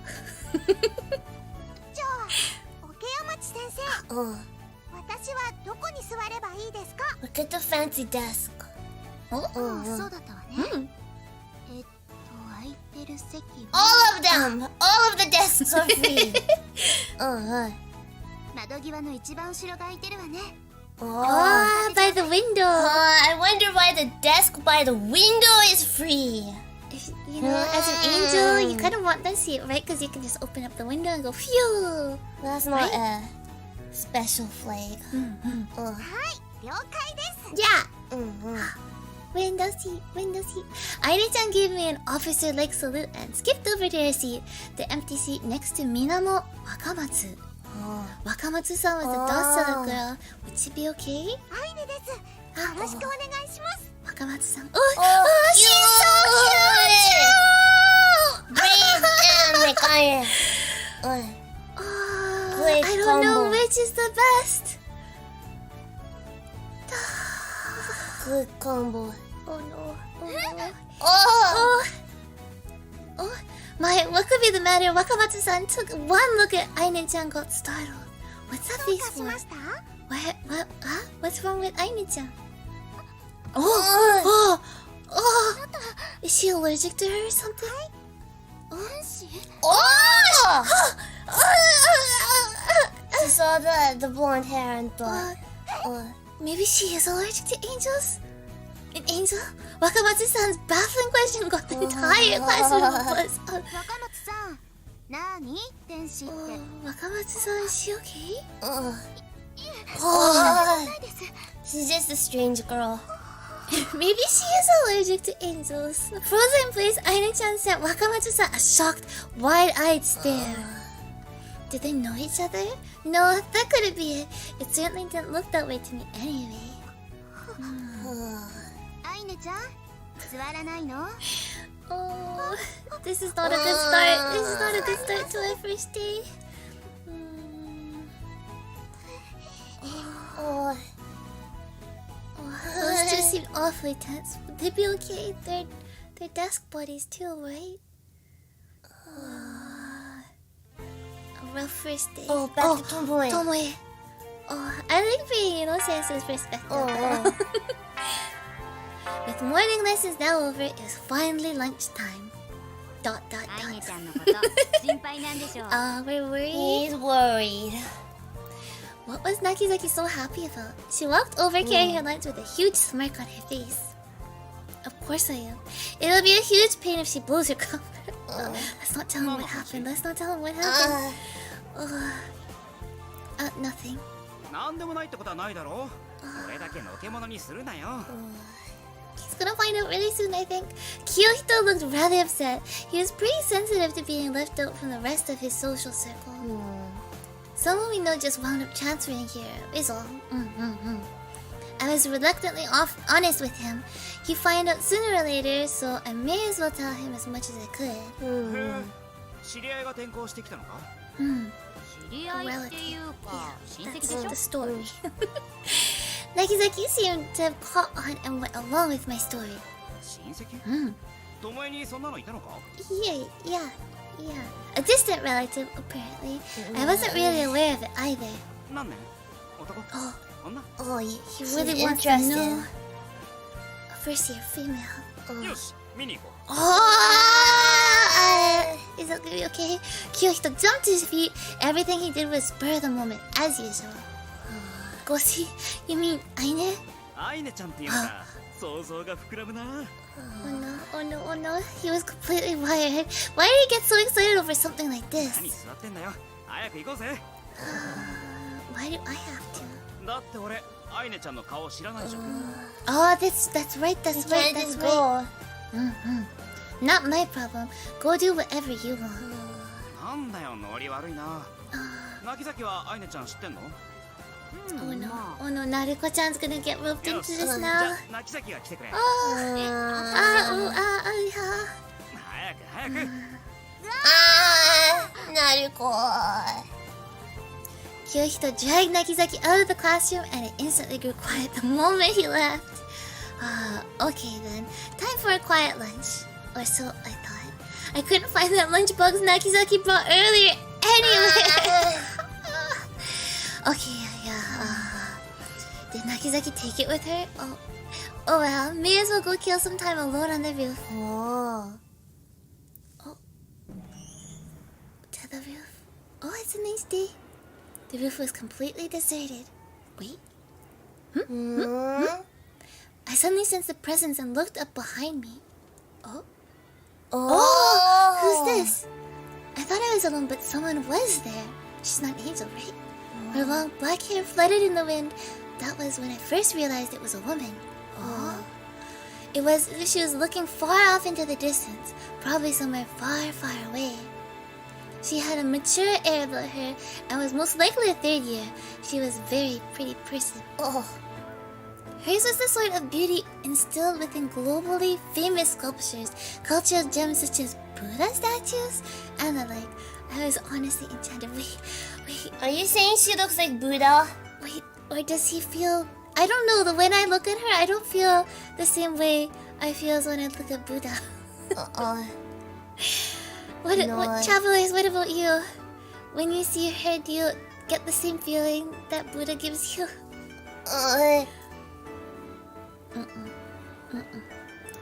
Speaker 3: じゃあ桶山地先生。私はどこに座ればいいですか？
Speaker 2: Look at the fancy desk.
Speaker 3: そうだったわね。空いてる席は
Speaker 2: All of them! All of the desks are free!
Speaker 3: 窓際の一番後ろが空いてるわね。
Speaker 1: By the window.
Speaker 2: I wonder why the desk by the window is free.
Speaker 1: You know, as an angel, you kind of want that seat, right? Because you can just open up the window and go, phew!
Speaker 2: That's not a special flag.
Speaker 3: はい了解です。
Speaker 1: Yeah! Window seat, window seat. Aine-chan gave me an officer-like salute and skipped over to her seat, the empty seat next to Minamo Wakamatsu. Wakamatsu-san was a docile girl. Would she be okay?
Speaker 3: アイネです。よろしくお願いします。
Speaker 1: Wakamatsu-san.
Speaker 2: She's so cute! Brave and like iron. Great
Speaker 1: I don't know
Speaker 2: combo.
Speaker 1: which is the best.
Speaker 2: Good combo.
Speaker 1: Oh no. What could be the matter? Wakamatsu-san took one look at Aine-chan, got startled. What's that
Speaker 3: どう
Speaker 1: face
Speaker 3: かし
Speaker 1: for?
Speaker 3: ました？
Speaker 1: What's wrong with Aine-chan? Is she allergic to her or something?
Speaker 2: Oh! She saw the blonde hair and thought,
Speaker 1: Maybe she is allergic to angels? An angel? Wakamatsu-san's baffling question got the entire classroom was.
Speaker 3: 若松さん、なに天使って。
Speaker 1: Wakamatsu-san, is she okay?
Speaker 2: she's just a strange girl.
Speaker 1: Maybe she is allergic to angels. Frozen place, Aina-chan sent Wakamatsu-san a shocked, wide-eyed stare. Did they know each other? No, that couldn't be it. It certainly didn't look that way to me anyway.
Speaker 3: アイネちゃん、座らないの？
Speaker 1: Oh, this is not a good start. This is not a good start to our first day. Those two seemed awfully tense. Would they be okay? They're desk buddies too, right? A rough first day.
Speaker 2: Oh, back to Tomoe.
Speaker 1: Tomoe. Oh, I like being Sensei's perspective. With morning lessons now over, it was finally lunchtime. ...
Speaker 6: アイネちゃんのこと心配なんでしょう。
Speaker 1: We're worried.
Speaker 2: He's worried.
Speaker 1: What was Nakizaki so happy about? She walked over carrying her lunch with a huge smirk on her face. Of course I am. It'll be a huge pain if she blows her cover. Let's not tell him what happened. Let's not tell him what happened. Nothing.
Speaker 4: なんでもないってことはないだろう。これだけのけ者にするなよ。
Speaker 1: He's gonna find out really soon, I think. Kyohito looked rather upset. He was pretty sensitive to being left out from the rest of his social circle. Someone we know just wound up transferring here, is all. I was reluctantly honest with him. He'd find out sooner or later, so I may as well tell him as much as I could.
Speaker 4: 知り合いが転校してきたのか？
Speaker 6: 知り合いっていうか親戚で
Speaker 1: That's
Speaker 6: しょ。
Speaker 1: the story. Nakizaki seemed to have caught on and went along with my story.
Speaker 4: 親戚？巴にそんなのいたのか？
Speaker 1: Yeah. A distant relative, apparently. I wasn't really aware of it either.
Speaker 4: 何年？男？女？
Speaker 2: Oh,
Speaker 1: He
Speaker 2: she's
Speaker 1: really wants to
Speaker 2: interested.
Speaker 1: know. A first year female.
Speaker 4: よし、見に行こう。
Speaker 1: Is that gonna be okay? Kyohito jumped to his feet. Everything he did was spur of the moment, as usual. Goshi, you mean Aine?
Speaker 4: アイネちゃんっていうのか。想像が膨らむな。
Speaker 1: Oh no. He was completely wired. Why did he get so excited over something like this?
Speaker 4: 何座ってんだよ。早く行こうぜ。
Speaker 1: Why do I have to?
Speaker 4: だって俺、アイネちゃんの顔知らないじゃん。
Speaker 1: Oh, that's right.
Speaker 2: You can't just go.
Speaker 1: Not my problem. Go do whatever you want.
Speaker 4: なんだよ、ノリ悪いな。泣き崎はアイネちゃん知ってんの？
Speaker 1: Oh no, Naruko-chan's gonna get roped into this
Speaker 4: じゃ
Speaker 1: now.
Speaker 4: あ、泣き崎が来てくれ。
Speaker 1: Yeah.
Speaker 4: 早く。
Speaker 2: Naruko.
Speaker 1: Kyohito dragged Nakizaki out of the classroom and it instantly grew quiet the moment he left. Okay then. Time for a quiet lunch. Or so I thought. I couldn't find that lunchbox Nakizaki brought earlier anyway. Okay, yeah. Did Nakizaki take it with her? Oh well, may as well go kill some time alone on the roof.
Speaker 2: Oh.
Speaker 1: To the roof. Oh, it's a nice day. The roof was completely deserted. Wait. I suddenly sensed a presence and looked up behind me. Oh, who's this? I thought I was alone, but someone was there. She's not an angel, right? Her long black hair fluttered in the wind. That was when I first realized it was a woman. It was as if she was looking far off into the distance, probably somewhere far, far away. She had a mature air about her and was most likely a third year. She was a very pretty person. Hers was the sort of beauty instilled within globally famous sculptures, cultural gems such as Buddha statues, and the like. I was honestly enchanted. Wait.
Speaker 2: Are you saying she looks like Buddha?
Speaker 1: Wait, or does he feel... I don't know, when I look at her, I don't feel the same way I feel as when I look at Buddha. What travelers, what about you? When you see her, do you get the same feeling that Buddha gives you?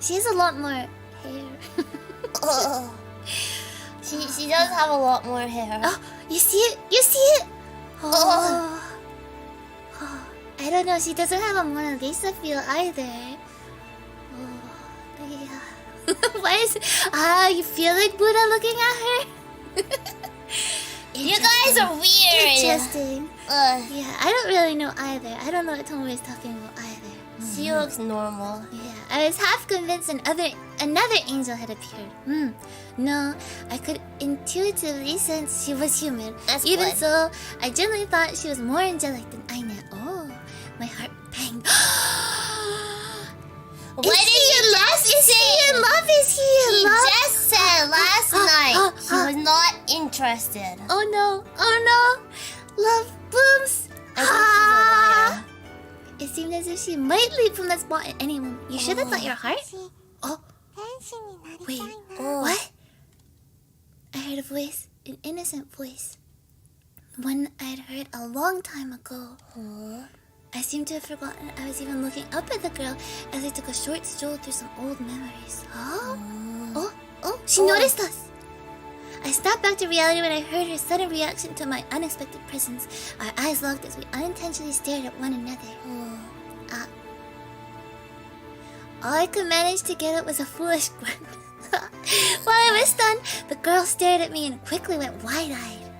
Speaker 1: She has a lot more hair.
Speaker 2: She does have a lot more hair.
Speaker 1: Oh, you see it? You see it? Oh. I don't know. She doesn't have a Mona Lisa feel either. Oh, yeah. Why is you feel like Buddha looking at her?
Speaker 2: You guys are weird.
Speaker 1: Interesting. Yeah, I don't really know either. I don't know what Tomoe is talking about either.
Speaker 2: She looks normal.
Speaker 1: Yeah, I was half convinced another angel had appeared. No, I could intuitively sense she was human.
Speaker 2: That's
Speaker 1: Even
Speaker 2: good.
Speaker 1: so, I genuinely thought she was more angelic than Ainet. Oh, my heart banged.
Speaker 2: What did he just say?
Speaker 1: Is he in
Speaker 2: He
Speaker 1: love?
Speaker 2: just said last night he was not interested.
Speaker 1: Oh no, love blooms.
Speaker 2: I think she's a liar.
Speaker 1: It seemed as if she might leap from that spot at any moment. You should have thought your heart. Oh,
Speaker 3: 天使になりた
Speaker 1: wait,
Speaker 3: いな
Speaker 1: what? I heard a voice, an innocent voice. One I'd heard a long time ago. I seem to have forgotten I was even looking up at the girl as I took a short stroll through some old memories. Oh, she noticed us. I snapped back to reality when I heard her sudden reaction to my unexpected presence. Our eyes locked as we unintentionally stared at one another. All I could manage to get up was a foolish grunt. While I was stunned, the girl stared at me and quickly went wide-eyed.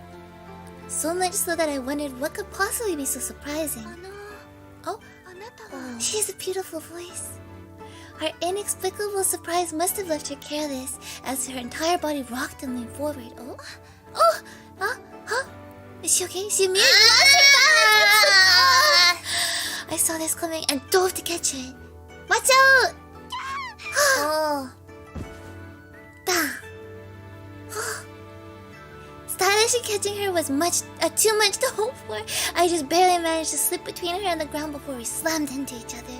Speaker 1: So much so that I wondered what could possibly be so surprising. Oh,
Speaker 3: あなたは
Speaker 1: she has a beautiful voice. Her inexplicable surprise must have left her careless as her entire body rocked and leaned forward. Is she okay? She immediately lost her balance. I saw this coming and dove to catch her. Watch out! Bam! Stylishly catching her was too much to hope for. I just barely managed to slip between her and the ground before we slammed into each other.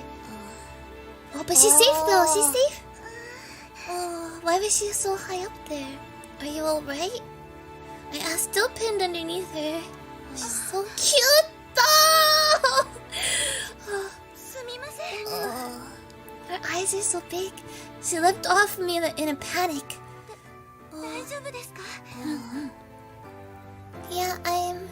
Speaker 1: Oh, but she's safe though. She's safe. Oh, why was she so high up there? Are you alright? I asked, still pinned underneath her. She's so cute though.
Speaker 3: すみません
Speaker 1: Her eyes are so big. She leapt off me in a panic.
Speaker 3: 大丈夫ですか
Speaker 1: Yeah, I'm...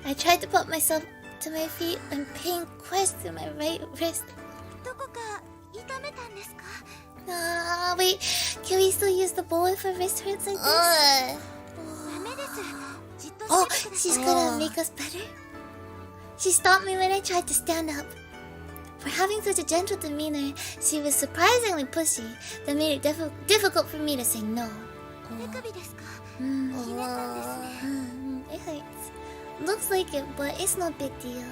Speaker 1: I tried to put myself to my feet and pain coursed through my right wrist.
Speaker 3: どこか痛めたんですか
Speaker 1: Wait, can we still use the bullet for wrist hurts like this?
Speaker 3: ダメですじっと
Speaker 1: Oh,
Speaker 3: しててくださ
Speaker 1: she's
Speaker 3: い
Speaker 1: gonna make us better? She stopped me when I tried to stand up. For having such a gentle demeanor, she was surprisingly pushy. That made it difficult for me to say no.
Speaker 3: 手首ですかひねったんですね
Speaker 1: It hurts. Looks like it, but it's no big deal.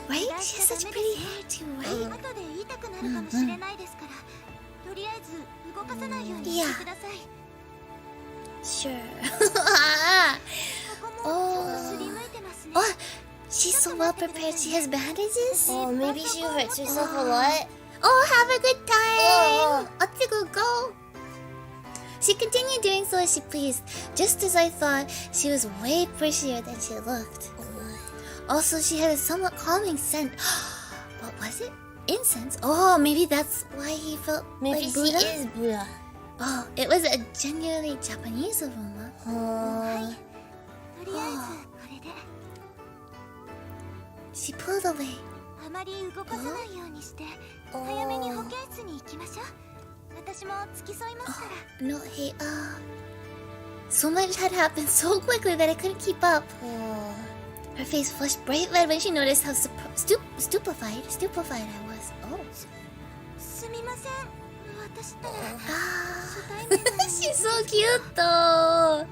Speaker 1: Right? She has such pretty hair too, right?
Speaker 3: 後で痛くなるかもしれないですからとりあえず動かさないようにしてください
Speaker 1: Sure.
Speaker 3: ここもちょっとすりむいてますね
Speaker 1: Oh, she's so well prepared. She has bandages.
Speaker 2: Oh, maybe she hurts herself a lot.
Speaker 1: Oh, have a good time. Otsuko, go. She continued doing so as she pleased, just as I thought. She was way prettier than she looked. Also, she had a somewhat calming scent. What was it? Incense? Oh, maybe that's why he felt
Speaker 2: Maybe
Speaker 1: like
Speaker 2: she
Speaker 1: Buddha?
Speaker 2: is Buddha.
Speaker 1: Oh, it was a genuinely Japanese aroma.
Speaker 3: とりあえずこれで
Speaker 1: She pulled away.
Speaker 3: あまり動かさないようにして早めに保健室に行きましょう私も付き添いますから
Speaker 1: No, hey, so much had happened so quickly that I couldn't keep up. Her face flushed bright red when she noticed how stupefied I was. Oh.
Speaker 3: すみません私ったら
Speaker 1: Ah,
Speaker 3: 初対面なのに
Speaker 1: she's so cute though.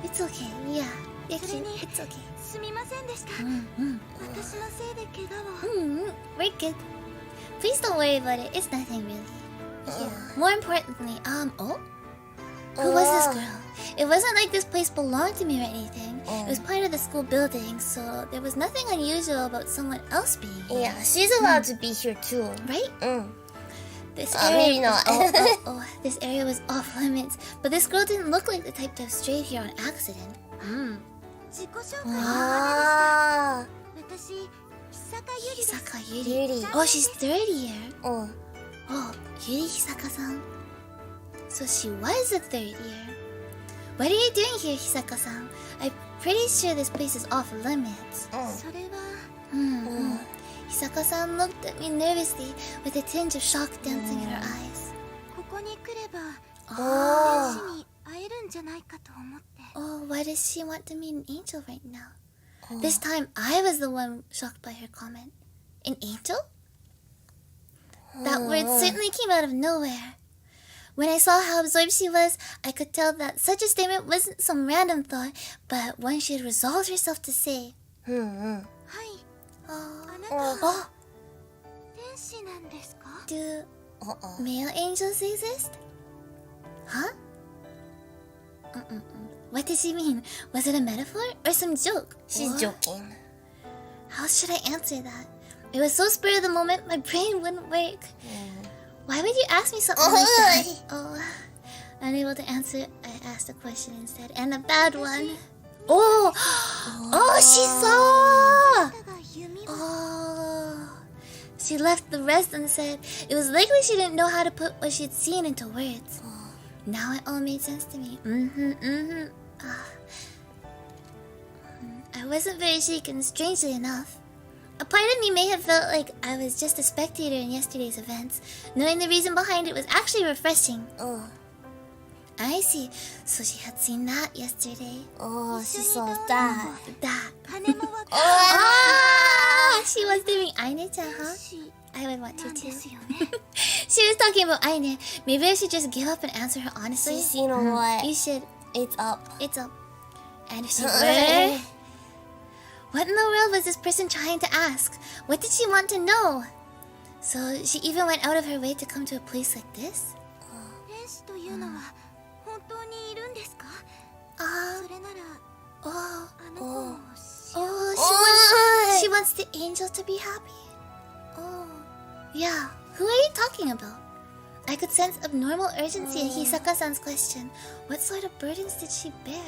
Speaker 1: It's okay, yeah. Yeah, cute. It's okay.
Speaker 3: すみませんでした私のせいで怪我を
Speaker 1: We're good. Please don't worry about it. It's nothing really. Yeah. More importantly, who was this girl? It wasn't like this place belonged to me or anything. It was part of the school building, so there was nothing unusual about someone else being here.
Speaker 2: Yeah, she's allowed to be here too.
Speaker 1: Right? This
Speaker 2: Maybe not.
Speaker 1: This area was off limits, but this girl didn't look like the type to have strayed here on accident.
Speaker 3: 自己紹介
Speaker 2: Ah.
Speaker 3: 私久坂ゆりです
Speaker 1: Hisaka Yuri.
Speaker 2: Yuri.
Speaker 1: Oh, she's 30 here. Oh, Yuri Hisaka-san. So she was a third year. What are you doing here, Hisaka-san? I'm pretty sure this place is off limits.
Speaker 3: それは
Speaker 1: Hisaka-san looked at me nervously with a tinge of shock dancing in her eyes.
Speaker 3: ここに来れば
Speaker 1: Oh.
Speaker 3: 天使に会えるんじゃないかと思って
Speaker 1: Oh, why does she want to meet an angel right now? This time, I was the one shocked by her comment. An angel? That word certainly came out of nowhere. When I saw how absorbed she was, I could tell that such a statement wasn't some random thought, but one she had resolved herself to say.
Speaker 3: はい
Speaker 1: Oh,
Speaker 3: あなた
Speaker 1: oh,
Speaker 3: 天使なんですか
Speaker 1: do male angels exist? Huh? What did she mean? Was it a metaphor or some joke?
Speaker 2: She's
Speaker 1: Or-
Speaker 2: joking.
Speaker 1: How should I answer that? It was so spur of the moment, my brain wouldn't work. Why would you ask me something like that? Oh, unable to answer, I asked a question instead, and a bad one. Oh, oh, she saw.
Speaker 3: あなたが弓を
Speaker 1: Oh, she left the rest and said it was likely she didn't know how to put what she'd seen into words. Now it all made sense to me. I wasn't very shaken, strangely enough. A part of me may have felt like I was just a spectator in yesterday's events. Knowing the reason behind it was actually refreshing. I see. So she had seen that yesterday.
Speaker 2: Oh, she saw that.
Speaker 1: That.
Speaker 3: 羽もわか
Speaker 1: Ah! She was doing Aine-chan,
Speaker 3: る
Speaker 1: huh?
Speaker 3: し
Speaker 1: I would want
Speaker 3: な
Speaker 1: to
Speaker 3: ん
Speaker 1: too.
Speaker 3: ですよね
Speaker 1: She was talking about Aine. Maybe I should just give up and answer her honestly.
Speaker 2: She's seen a what?
Speaker 1: You should.
Speaker 2: It's up.
Speaker 1: It's up. And if she were... What in the world was this person trying to ask? What did she want to know? So she even went out of her way to come to a place like this?
Speaker 3: 天使というのは本当にいるんですか
Speaker 1: Ah,
Speaker 3: それなら
Speaker 1: oh,
Speaker 3: あの子も
Speaker 1: oh, she wants the angel to be happy. Oh, yeah. Who are you talking about? I could sense abnormal urgency in Hisaka-san's question. What sort of burdens did she bear?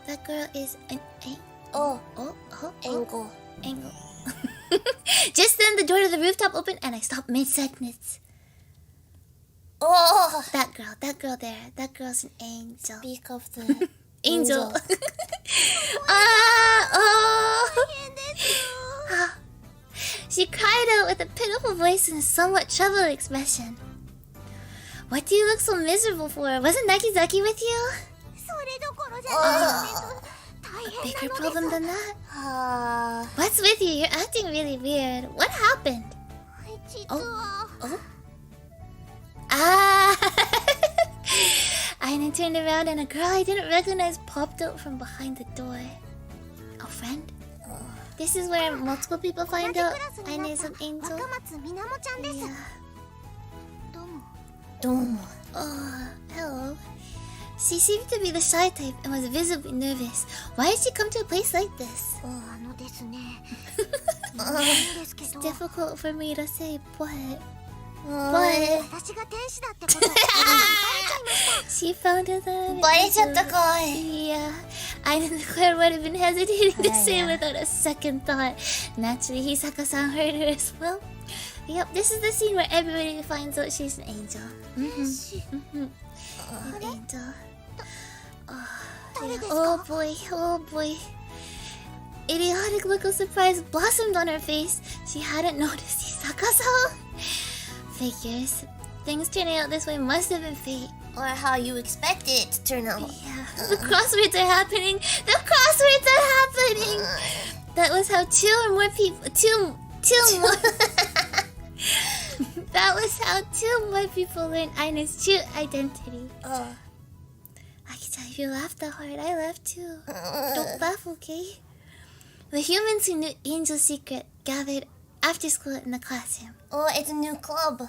Speaker 1: That girl is an
Speaker 2: Angle.
Speaker 1: angle. Just then, the door to the rooftop opened and I stopped mid-sentence.
Speaker 2: Oh,
Speaker 1: That girl there. That girl's an angel.
Speaker 2: speak of the
Speaker 1: Angel.
Speaker 2: angel.
Speaker 1: Ah. She cried out with a pitiful voice and a somewhat troubled expression. What do you look so miserable for? Wasn't Nakizaki with you?
Speaker 3: それどころじゃないんです大
Speaker 1: A
Speaker 3: 変
Speaker 1: bigger
Speaker 3: なの
Speaker 1: problem
Speaker 3: です
Speaker 1: than that?
Speaker 2: Ah,
Speaker 1: What's with you? You're acting really weird. What happened?
Speaker 3: 実は
Speaker 1: Ah! Aina turned around and a girl I didn't recognize popped out from behind the door. A friend? This is where multiple people
Speaker 3: 同じ
Speaker 1: find
Speaker 3: ク
Speaker 1: out
Speaker 3: ラスに
Speaker 1: Aina
Speaker 3: なっ
Speaker 1: is an
Speaker 3: た
Speaker 1: angel.
Speaker 3: 若松みなもちゃんです
Speaker 1: Yeah.
Speaker 3: どうも
Speaker 2: domo.
Speaker 1: Oh, hello. She seemed to be the shy type and was visibly nervous. Why did she come to a place like this?
Speaker 3: あのですね言えないんですけ
Speaker 1: It's
Speaker 3: ど
Speaker 1: difficult for me to say, but
Speaker 3: 私が天使だってことバレちゃいました
Speaker 1: she found out that
Speaker 2: バレちゃったかい。
Speaker 1: Yeah, I and the Claire would have been hesitating to say without a second thought. Naturally, Hisaka-san heard her as well. Yep, this is the scene where everybody finds out she's an angel.
Speaker 3: 天使
Speaker 1: An angel. Oh,
Speaker 3: 誰です
Speaker 1: oh
Speaker 3: か
Speaker 1: boy, oh boy. Idiotic look of surprise blossomed on her face. She hadn't noticed Hisaka-san. Figures. Things turning out this way must have been fate.
Speaker 2: Or how you expect it to turn out.
Speaker 1: Yeah. The crosswords are happening. The crosswords are happening. That was how two or more people. Two more. That was how two more people learned Aina's true identity. Akita, if you laughed that hard, I laughed too. Don't laugh, okay? The humans who knew Angel's secret gathered after school in the classroom.
Speaker 2: Oh, it's a new club.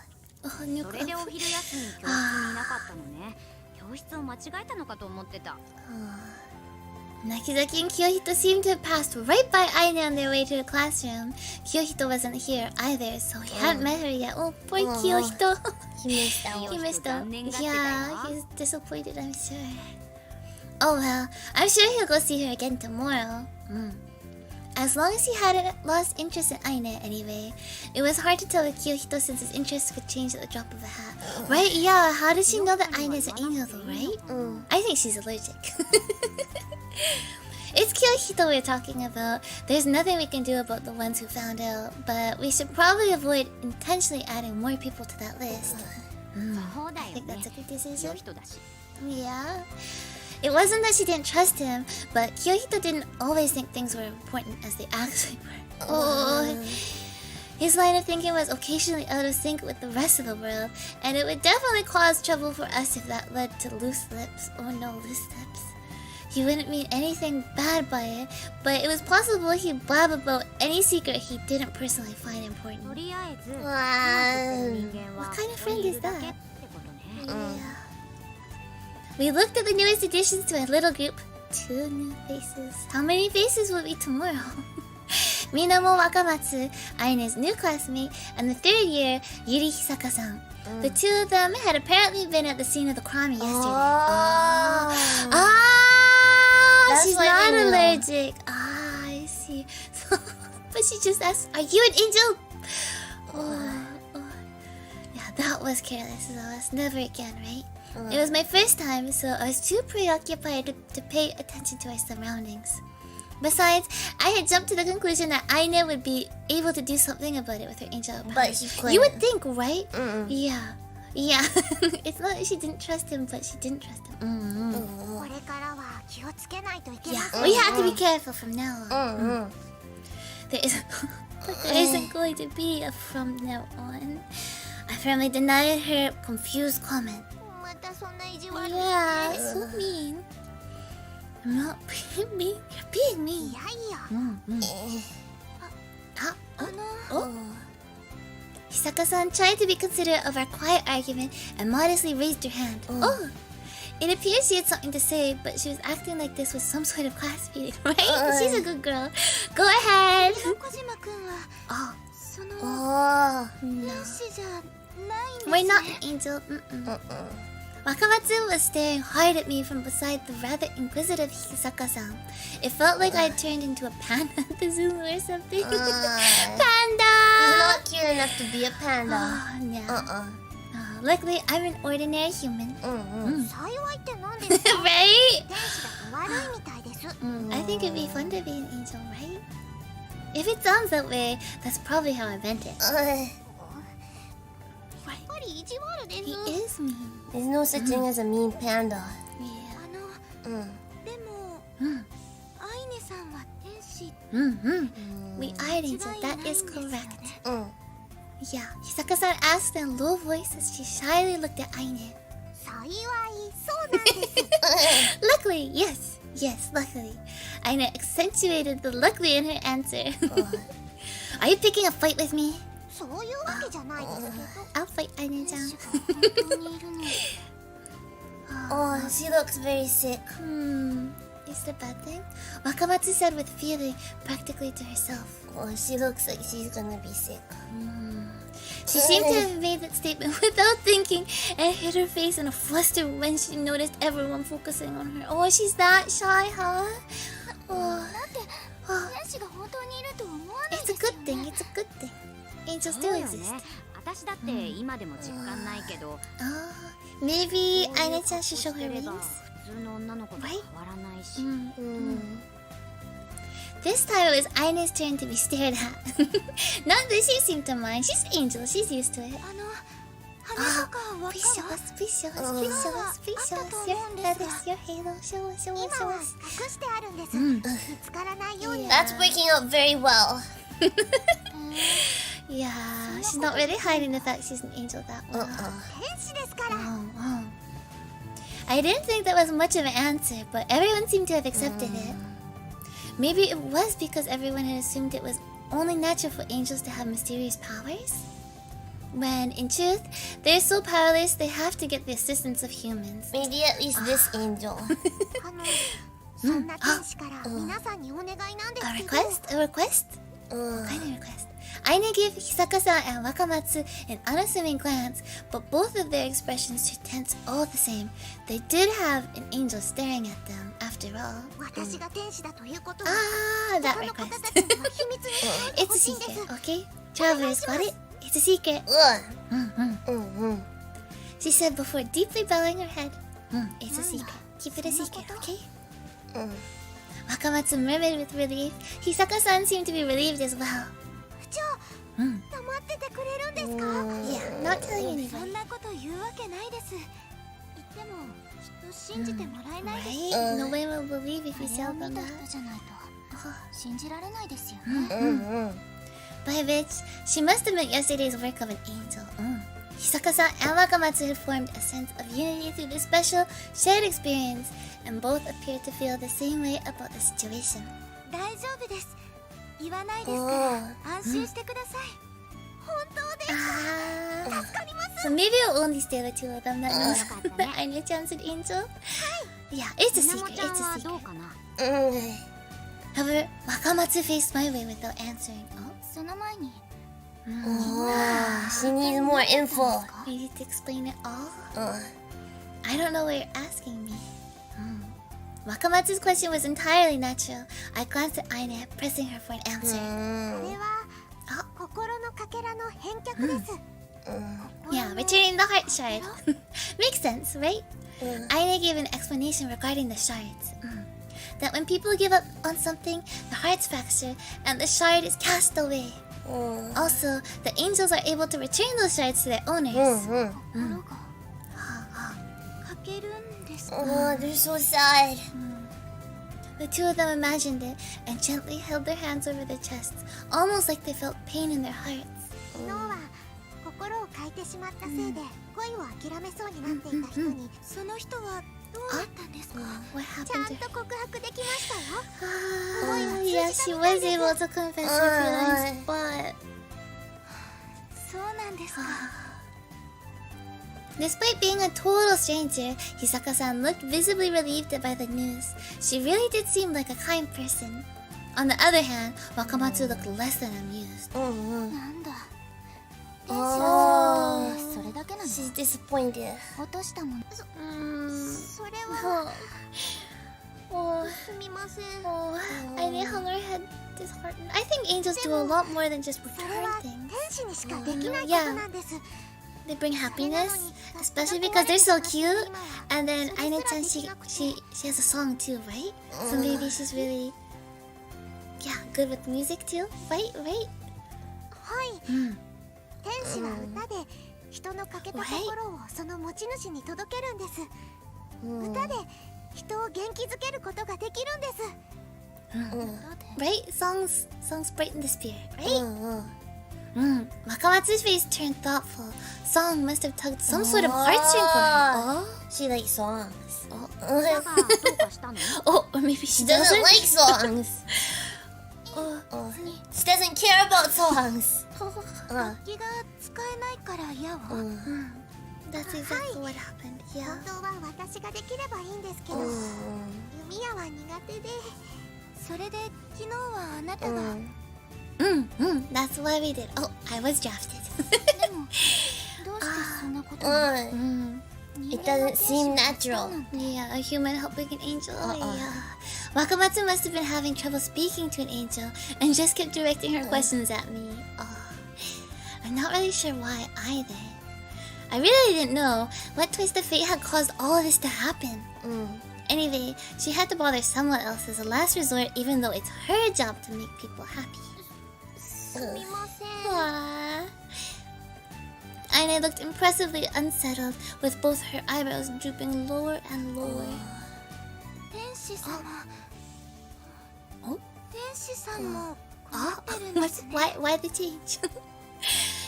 Speaker 1: Oh, new
Speaker 6: それでお
Speaker 1: club.
Speaker 6: 昼休み教室にいなかったのね。教室を間違えたのかと思ってた。
Speaker 1: Nakizaki and Kyohito seemed to have passed right by Aina on their way to the classroom. Kyohito wasn't here either, so he hadn't met her yet. Oh, poor Kyohito.
Speaker 2: He missed out.
Speaker 1: He missed out.
Speaker 6: Damn.
Speaker 1: Yeah, he's disappointed, I'm sure. Oh well, I'm sure he'll go see her again tomorrow. As long as he hadn't lost interest in Aine anyway. It was hard to tell with Kyohito since his interest could change at the drop of a hat. Right? Yeah, how does she know that Aine is an angel though, right? I think she's allergic. It's Kyohito we're talking about. There's nothing we can do about the ones who found out, but we should probably avoid intentionally adding more people to that list. I think that's a good decision. Yeah. It wasn't that she didn't trust him, but Kyohito didn't always think things were important as they actually were. Oh. His line of thinking was occasionally out of sync with the rest of the world, and it would definitely cause trouble for us if that led to loose lips. Oh no, loose lips. He wouldn't mean anything bad by it, but it was possible he'd blab about any secret he didn't personally find important. What kind of friend is that? Yeah. We looked at the newest additions to our little group. 2 new faces. How many faces will be tomorrow? Minamo Wakamatsu, Aine's new classmate, and the 3rd year, Yuri Hisaka-san. The 2 of them had apparently been at the scene of the crime yesterday. She's not allergic. I see. But she just asked, "Are you an angel?" Yeah, that was careless. So that's never again, right? It was my first time, so I was too preoccupied to pay attention to our surroundings. Besides, I had jumped to the conclusion that Aine would be able to do something about it with her angel powers.
Speaker 2: But she couldn't.
Speaker 1: You would think, right? Yeah. Yeah. It's not that she didn't trust him, but she didn't trust him. Yeah, we have to be careful from now on. There isn't going to be a from now on. I firmly denied her confused comment. Yeah, so mean. I'm not being mean. You're being mean. Hisaka-san tried to be considerate of our quiet argument and modestly raised her hand. It appears she had something to say, but she was acting like this was some sort of class meeting, right? She's a good girl. Go ahead. No. We're not an angel. Wakamatsu was staring hard at me from beside the rather inquisitive Hisaka-san. It felt like I had turned into a panda at the zoo or something. Panda!
Speaker 2: He's not cute enough to be a panda.
Speaker 1: No. Luckily, I'm an ordinary human. Right? I think it'd be fun to be an angel, right? If it sounds that way, that's probably how I meant it. He is mean.
Speaker 2: There's no such thing as a mean panda.
Speaker 1: Yeah. We are angel, that is correct. Yeah, Hisaka-san asked in a low voice as she shyly looked at Aine. Luckily, yes, luckily. Aine accentuated the luckily in her answer. Are you picking a fight with me? I'll fight Aine-chan.
Speaker 2: She looks very sick.
Speaker 1: Is it a bad thing? Wakamatsu said with feeling, practically to herself.
Speaker 2: She looks like she's gonna be sick.
Speaker 1: She seemed to have made that statement without thinking and hid her face in a fluster when she noticed everyone focusing on her. Oh, she's that shy, huh? It's a good thing, it's a good thing. Angels do exist. Maybe Aine-chan should show her rings? Right? This time it was Aine's turn to be stared at. Not that she seemed to mind. She's an angel. She's used to it. Please show us. Please show us. Please show us. Please show us your feathers, your halo. Show us. Show us. Show us.
Speaker 2: That's working out very well.
Speaker 1: Yeah, she's not really hiding the fact she's an angel that well. I didn't think that was much of an answer, but everyone seemed to have accepted it. Maybe it was because everyone had assumed it was only natural for angels to have mysterious powers? When, in truth, they're so powerless they have to get the assistance of humans.
Speaker 2: Maybe at least this angel.
Speaker 1: A request? A request? What kind of request? Aine gave Hisaka-san and Wakamatsu an unassuming glance, but both of their expressions were tense all the same. They did have an angel staring at them, after all.
Speaker 3: 私が天使だということは
Speaker 1: Ah, that
Speaker 3: 他の方
Speaker 1: request.
Speaker 3: たちには秘密にしておいて
Speaker 1: It's
Speaker 3: ほ
Speaker 1: a
Speaker 3: しいんです
Speaker 1: secret, okay? Travelers got it? It's a secret. She said before deeply bowing her head. It's a secret. Keep it a secret, okay? Wakamatsu murmured with relief. Hisaka-san seemed to be relieved as well.
Speaker 3: 部長黙っててくれるんですか
Speaker 1: Yeah, not telling
Speaker 3: そ
Speaker 1: anybody.
Speaker 3: んなこと言うわけないです言ってもきっと信じてもらえないです
Speaker 1: Right? No one will believe if
Speaker 3: あ
Speaker 1: you
Speaker 3: れ
Speaker 1: tell
Speaker 3: を見
Speaker 1: them
Speaker 3: た
Speaker 1: that.
Speaker 3: 人じゃないと信じられないですよね
Speaker 1: By which, she must have meant yesterday's work of an angel. Hisaka-san and Wakamatsu had formed a sense of unity through this special shared experience, and both appeared to feel the same way about the situation.
Speaker 3: 大丈夫です言わないですから安心してください本当です
Speaker 1: Ah. So maybe it'll only stay the two of them that knows that Aine-chan's an angel? Yeah, it's a
Speaker 6: みなも
Speaker 1: secret,
Speaker 6: ちゃん
Speaker 1: it's
Speaker 6: は
Speaker 1: a
Speaker 6: どう
Speaker 1: secret.
Speaker 6: かな
Speaker 1: However, Wakamatsu faced my way without answering.
Speaker 3: その前に
Speaker 2: She needs more info.
Speaker 1: You need to explain it all? I don't know what you're asking me. Wakamatsu's question was entirely natural. I glanced at Aine, pressing her for an answer.
Speaker 3: あれは心のかけらの返却です
Speaker 1: Yeah, returning the heart shard. Makes sense, right? Aine gave an explanation regarding the shards. That when people give up on something, the hearts fracture and the shard is cast away. Also, the angels are able to return those shards to their owners.
Speaker 3: 心がかけるんですか
Speaker 2: Oh, they're so sad.
Speaker 1: The two of them imagined it and gently held their hands over their chests, almost like they felt pain in their hearts.
Speaker 3: 昨日は心を変えてしまったせいで恋を諦めそうになっていた人にその人はどうなったんですか
Speaker 1: What
Speaker 3: ちゃ
Speaker 1: happened
Speaker 3: ん
Speaker 1: to
Speaker 3: と
Speaker 1: her?
Speaker 3: 告白できましたよ
Speaker 1: Yeah, she was able to confess her feelings, but
Speaker 3: そうなんですか
Speaker 1: despite being a total stranger, Hisaka-san looked visibly relieved by the news. She really did seem like a kind person. On the other hand, Wakamatsu looked less than amused.
Speaker 3: なんだ天使
Speaker 2: あ
Speaker 3: がそれだけなの
Speaker 2: She's disappointed.
Speaker 3: 落としたものそれ
Speaker 1: Oh,
Speaker 3: は
Speaker 1: oh,
Speaker 3: すみません
Speaker 1: oh. Aine hung her head disheartened. I think angels do a lot more than just
Speaker 3: それ
Speaker 1: return
Speaker 3: は
Speaker 1: things.
Speaker 3: 天使にしかできないことなんです
Speaker 1: They bring happiness, especially because they're so cute. And then Aine-chan, she has a song too, right? So maybe she's really, yeah, good with music too, right?
Speaker 3: はい天使は歌で人の欠けた心をその持ち主に届けるんです歌で人を元気づけることができるんです
Speaker 1: Right? Songs brighten the spirit, right? Wakamatsu's face turned thoughtful. Song must have tugged some sort of heartstring for her.
Speaker 2: She likes songs.
Speaker 6: だからどうかしたの
Speaker 1: Oh, or maybe she
Speaker 2: She doesn't
Speaker 1: doesn't.
Speaker 2: like songs. She doesn't care about songs.
Speaker 3: 楽器が使えないから嫌は
Speaker 1: That's exactly what happened.
Speaker 3: 本
Speaker 1: Yeah.
Speaker 3: 当は私ができればいいんですけど弓矢は苦手でそれで昨日はあなたが
Speaker 1: That's why we did. Oh, I was drafted.
Speaker 3: でもどうしてそんなことに
Speaker 2: It doesn't seem natural.
Speaker 1: Yeah, a human helping an angel. Yeah. Wakamatsu must have been having trouble speaking to an angel and just kept directing her questions at me. I'm not really sure why either. I really didn't know what twist of fate had caused all of this to happen. Anyway, she had to bother someone else as a last resort, even though it's her job to make people happy.
Speaker 3: すみません
Speaker 1: Aww. Aine looked impressively unsettled, with both her eyebrows drooping lower and lower.
Speaker 3: 天使様
Speaker 1: お
Speaker 3: 天使さんも困
Speaker 1: Ah,
Speaker 3: ってるんですね
Speaker 1: why the change?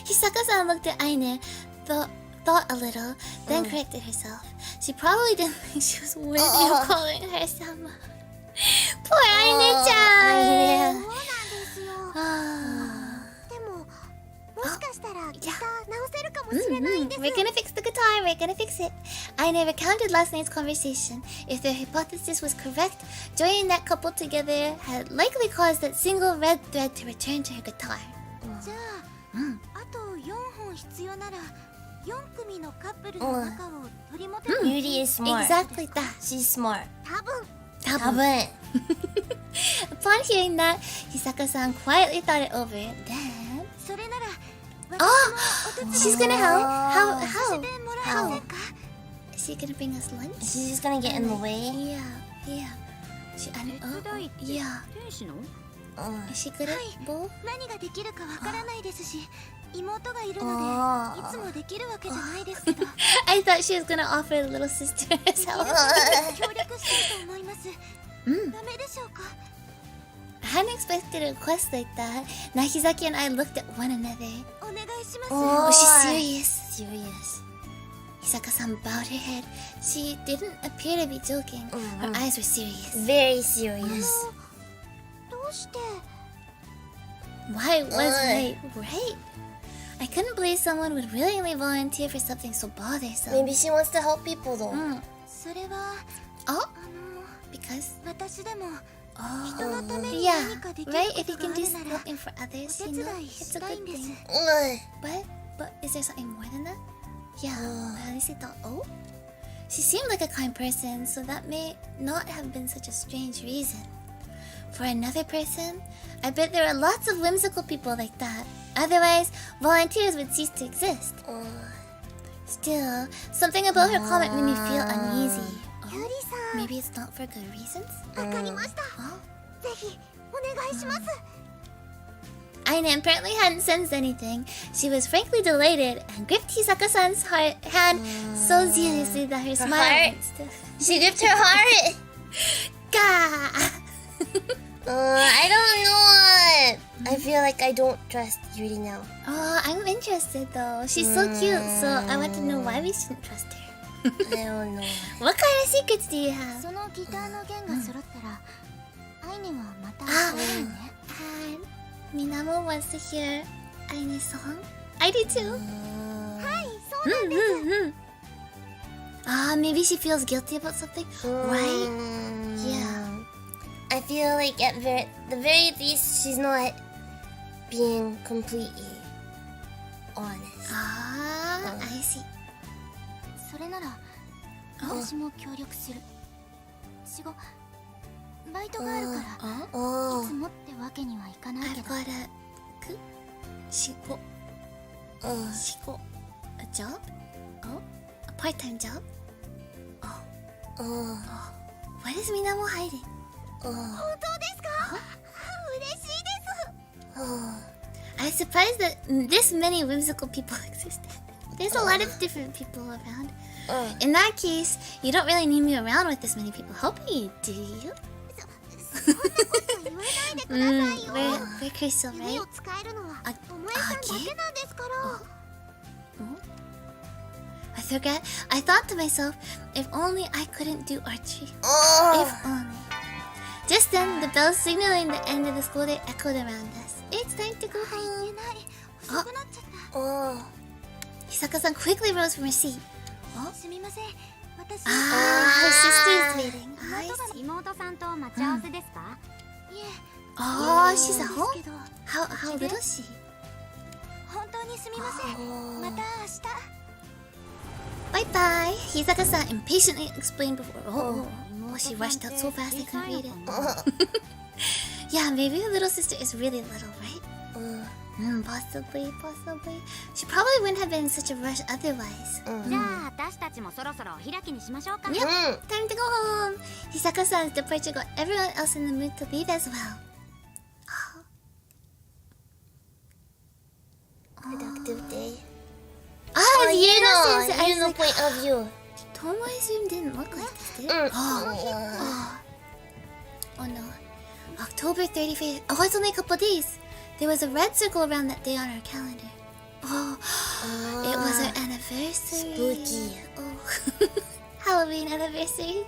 Speaker 1: Hisaka-san looked at Aine, thought a little, then corrected herself. She probably didn't think she was worthy of calling her Sama. Poor Aine-chan!
Speaker 3: そうなんですよ
Speaker 1: Ah.
Speaker 3: でももしかしたらギター直せるかもしれないんです
Speaker 1: We're gonna fix the guitar, we're gonna fix it. Aine recounted last night's conversation. If their hypothesis was correct, joining that couple together had likely caused that single red thread to return to her guitar.
Speaker 3: じゃあ、あと4本必要なら4組のカップルの仲を取り持てる。
Speaker 2: Beauty is smart.
Speaker 1: Exactly that.
Speaker 2: She's smart.
Speaker 3: 多分
Speaker 2: Taben.
Speaker 1: Upon hearing that, Hisaka-san quietly thought it over. Then,
Speaker 3: それなら
Speaker 1: she's gonna help. How?
Speaker 3: してもらえませんか？
Speaker 1: Is she gonna bring us lunch?
Speaker 2: She's just gonna get in the way.
Speaker 1: Yeah, yeah. Yeah.
Speaker 6: 天使の
Speaker 1: Is she good at both?
Speaker 3: 何ができるかわからないですし、妹がいるの
Speaker 2: あー
Speaker 3: でいつもできるわけじゃないですけど、
Speaker 1: I thought she was gonna offer a little sister as help.
Speaker 3: 協力したいと思います。ダメでしょうか？
Speaker 1: I hadn't expected a request like that. Nahizaki and I looked at one another.
Speaker 3: お願いします。
Speaker 1: Oh, she's serious.
Speaker 2: Serious.
Speaker 1: Hisaka-san bowed her head. She didn't appear to be joking. Her eyes were serious.
Speaker 2: Very serious.
Speaker 3: どうして？
Speaker 1: Why was I right? I couldn't believe someone would willingly volunteer for something so bothersome.
Speaker 2: Maybe she wants to help people though.
Speaker 3: それは
Speaker 1: Oh, because
Speaker 3: 私でも
Speaker 1: oh,
Speaker 3: 人のために
Speaker 1: yeah,
Speaker 3: 何かできる
Speaker 1: right. If
Speaker 3: こ
Speaker 1: you
Speaker 3: とが
Speaker 1: can
Speaker 3: あ
Speaker 1: do
Speaker 3: るなら
Speaker 1: something for others,
Speaker 3: お
Speaker 1: you
Speaker 3: 手
Speaker 1: know,
Speaker 3: 伝い
Speaker 1: it's
Speaker 3: し
Speaker 1: a
Speaker 3: たい
Speaker 1: good
Speaker 3: んです。
Speaker 1: thing. But is there something more than that? Yeah, at least I thought. Oh, she seemed like a kind person, so that may not have been such a strange reason. For another person, I bet there are lots of whimsical people like that. Otherwise, volunteers would cease to exist. Still, something about her comment made me feel uneasy.
Speaker 3: ゆりさん、
Speaker 1: Maybe it's not for good reasons?
Speaker 3: わかりました。
Speaker 1: Oh.
Speaker 3: ぜひお願いします。
Speaker 1: Aina apparently hadn't sensed anything. She was frankly delighted and gripped Hisaka-san's hand so seriously that her smile
Speaker 2: heart?
Speaker 1: went stiff.
Speaker 2: She gripped her heart.
Speaker 1: Gah!
Speaker 2: I don't know. I feel like I don't trust Yuri now.
Speaker 1: Oh, I'm interested though. She's so cute, so I want to know why we shouldn't trust her.
Speaker 2: I don't know.
Speaker 1: What kind of secrets do you have?
Speaker 3: そのギターの弦が揃ったら、アイネはまた会えるね。
Speaker 1: And Minamo wants to hear Aine's song. I do too.
Speaker 3: はい、そうなんです。
Speaker 1: Ah, maybe she feels guilty about something, right? Yeah.
Speaker 2: I feel like at the very least she's not being completely honest.
Speaker 1: Ah, I see.
Speaker 3: それなら私も協力する。仕事、バイトがあるから
Speaker 1: Oh,
Speaker 3: いつもってわけにはいかないけ
Speaker 1: I've
Speaker 3: ど。
Speaker 1: got a shiko. Shiko. A job? Oh, a part-time job? What is Minamo hiding?
Speaker 3: 本当ですか？嬉しいです。
Speaker 1: I was surprised that this many whimsical people existed. There's a lot of different people around. In that case, you don't really need me around with this many people helping you, do you?
Speaker 3: そんなこと言わないでくださいよ。
Speaker 1: We're Crystal,
Speaker 3: 夢
Speaker 1: right?
Speaker 3: を使えるのは
Speaker 1: あ
Speaker 3: お前さんだけなんですから。
Speaker 1: With regret, I thought to myself, if only I couldn't do archery. If only. Just then, the bells signaling the end of the school day echoed around us. It's time to go
Speaker 3: 言
Speaker 1: home.
Speaker 3: えない。遅くなっちゃった。
Speaker 1: Hisaka-san quickly rose from her seat.
Speaker 3: すみません。私、
Speaker 1: Ah, her sister is waiting. I
Speaker 6: 妹が
Speaker 1: see.
Speaker 6: 妹さんと待ち合わせですか？
Speaker 3: いえ、
Speaker 1: Oh, she's at
Speaker 3: で
Speaker 1: home?
Speaker 3: すけど、
Speaker 1: How little is she?
Speaker 3: 本当にすみません。また明日。
Speaker 1: Bye bye. Hisaka-san impatiently explained before. Oh, she rushed out so fast I couldn't read it. Yeah, maybe her little sister is really little, right? Possibly. She probably wouldn't have been in such a rush otherwise.
Speaker 6: じゃあ私たちもそろそろお開きにしましょうか。
Speaker 1: Yep, time to go home. Hisaka-san's departure got everyone else in the mood to leave as well.
Speaker 2: Productive day.
Speaker 1: Ah, it's
Speaker 2: You
Speaker 1: Yuno sensei. I was
Speaker 2: know
Speaker 1: like,
Speaker 2: point of view.
Speaker 1: Tomoe's room didn't look like this, did it? Oh no. October 31st. Oh, it's only a couple days. There was a red circle around that day on our calendar. Oh, it was our anniversary.
Speaker 2: Spooky.
Speaker 1: Oh, Halloween anniversary.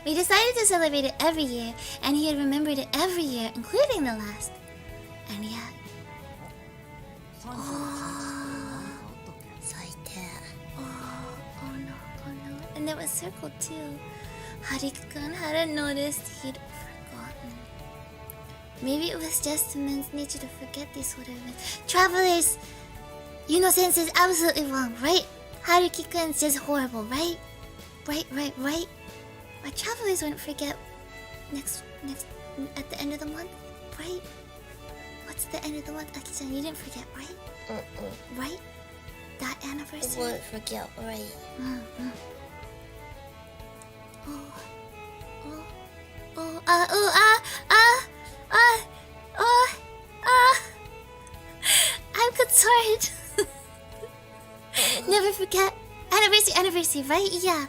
Speaker 1: We decided to celebrate it every year, and he had remembered it every year, including the last. And yet... Oh no. And there was circle too. Hariku-kun hadn't noticed he'd forgotten. Maybe it was just a man's nature to forget these sort of events. Travelers, Yuno-sensei is absolutely wrong, right? Haruki-kun's just horrible, right? Right. Why travelers wouldn't forget next at the end of the month, right? What's the end of the month, Aki-chan? You didn't forget, right? Right? That
Speaker 2: I
Speaker 1: anniversary?
Speaker 2: won't forget, right?
Speaker 1: I'm concerned. Never forget. Anniversary, right? Yeah.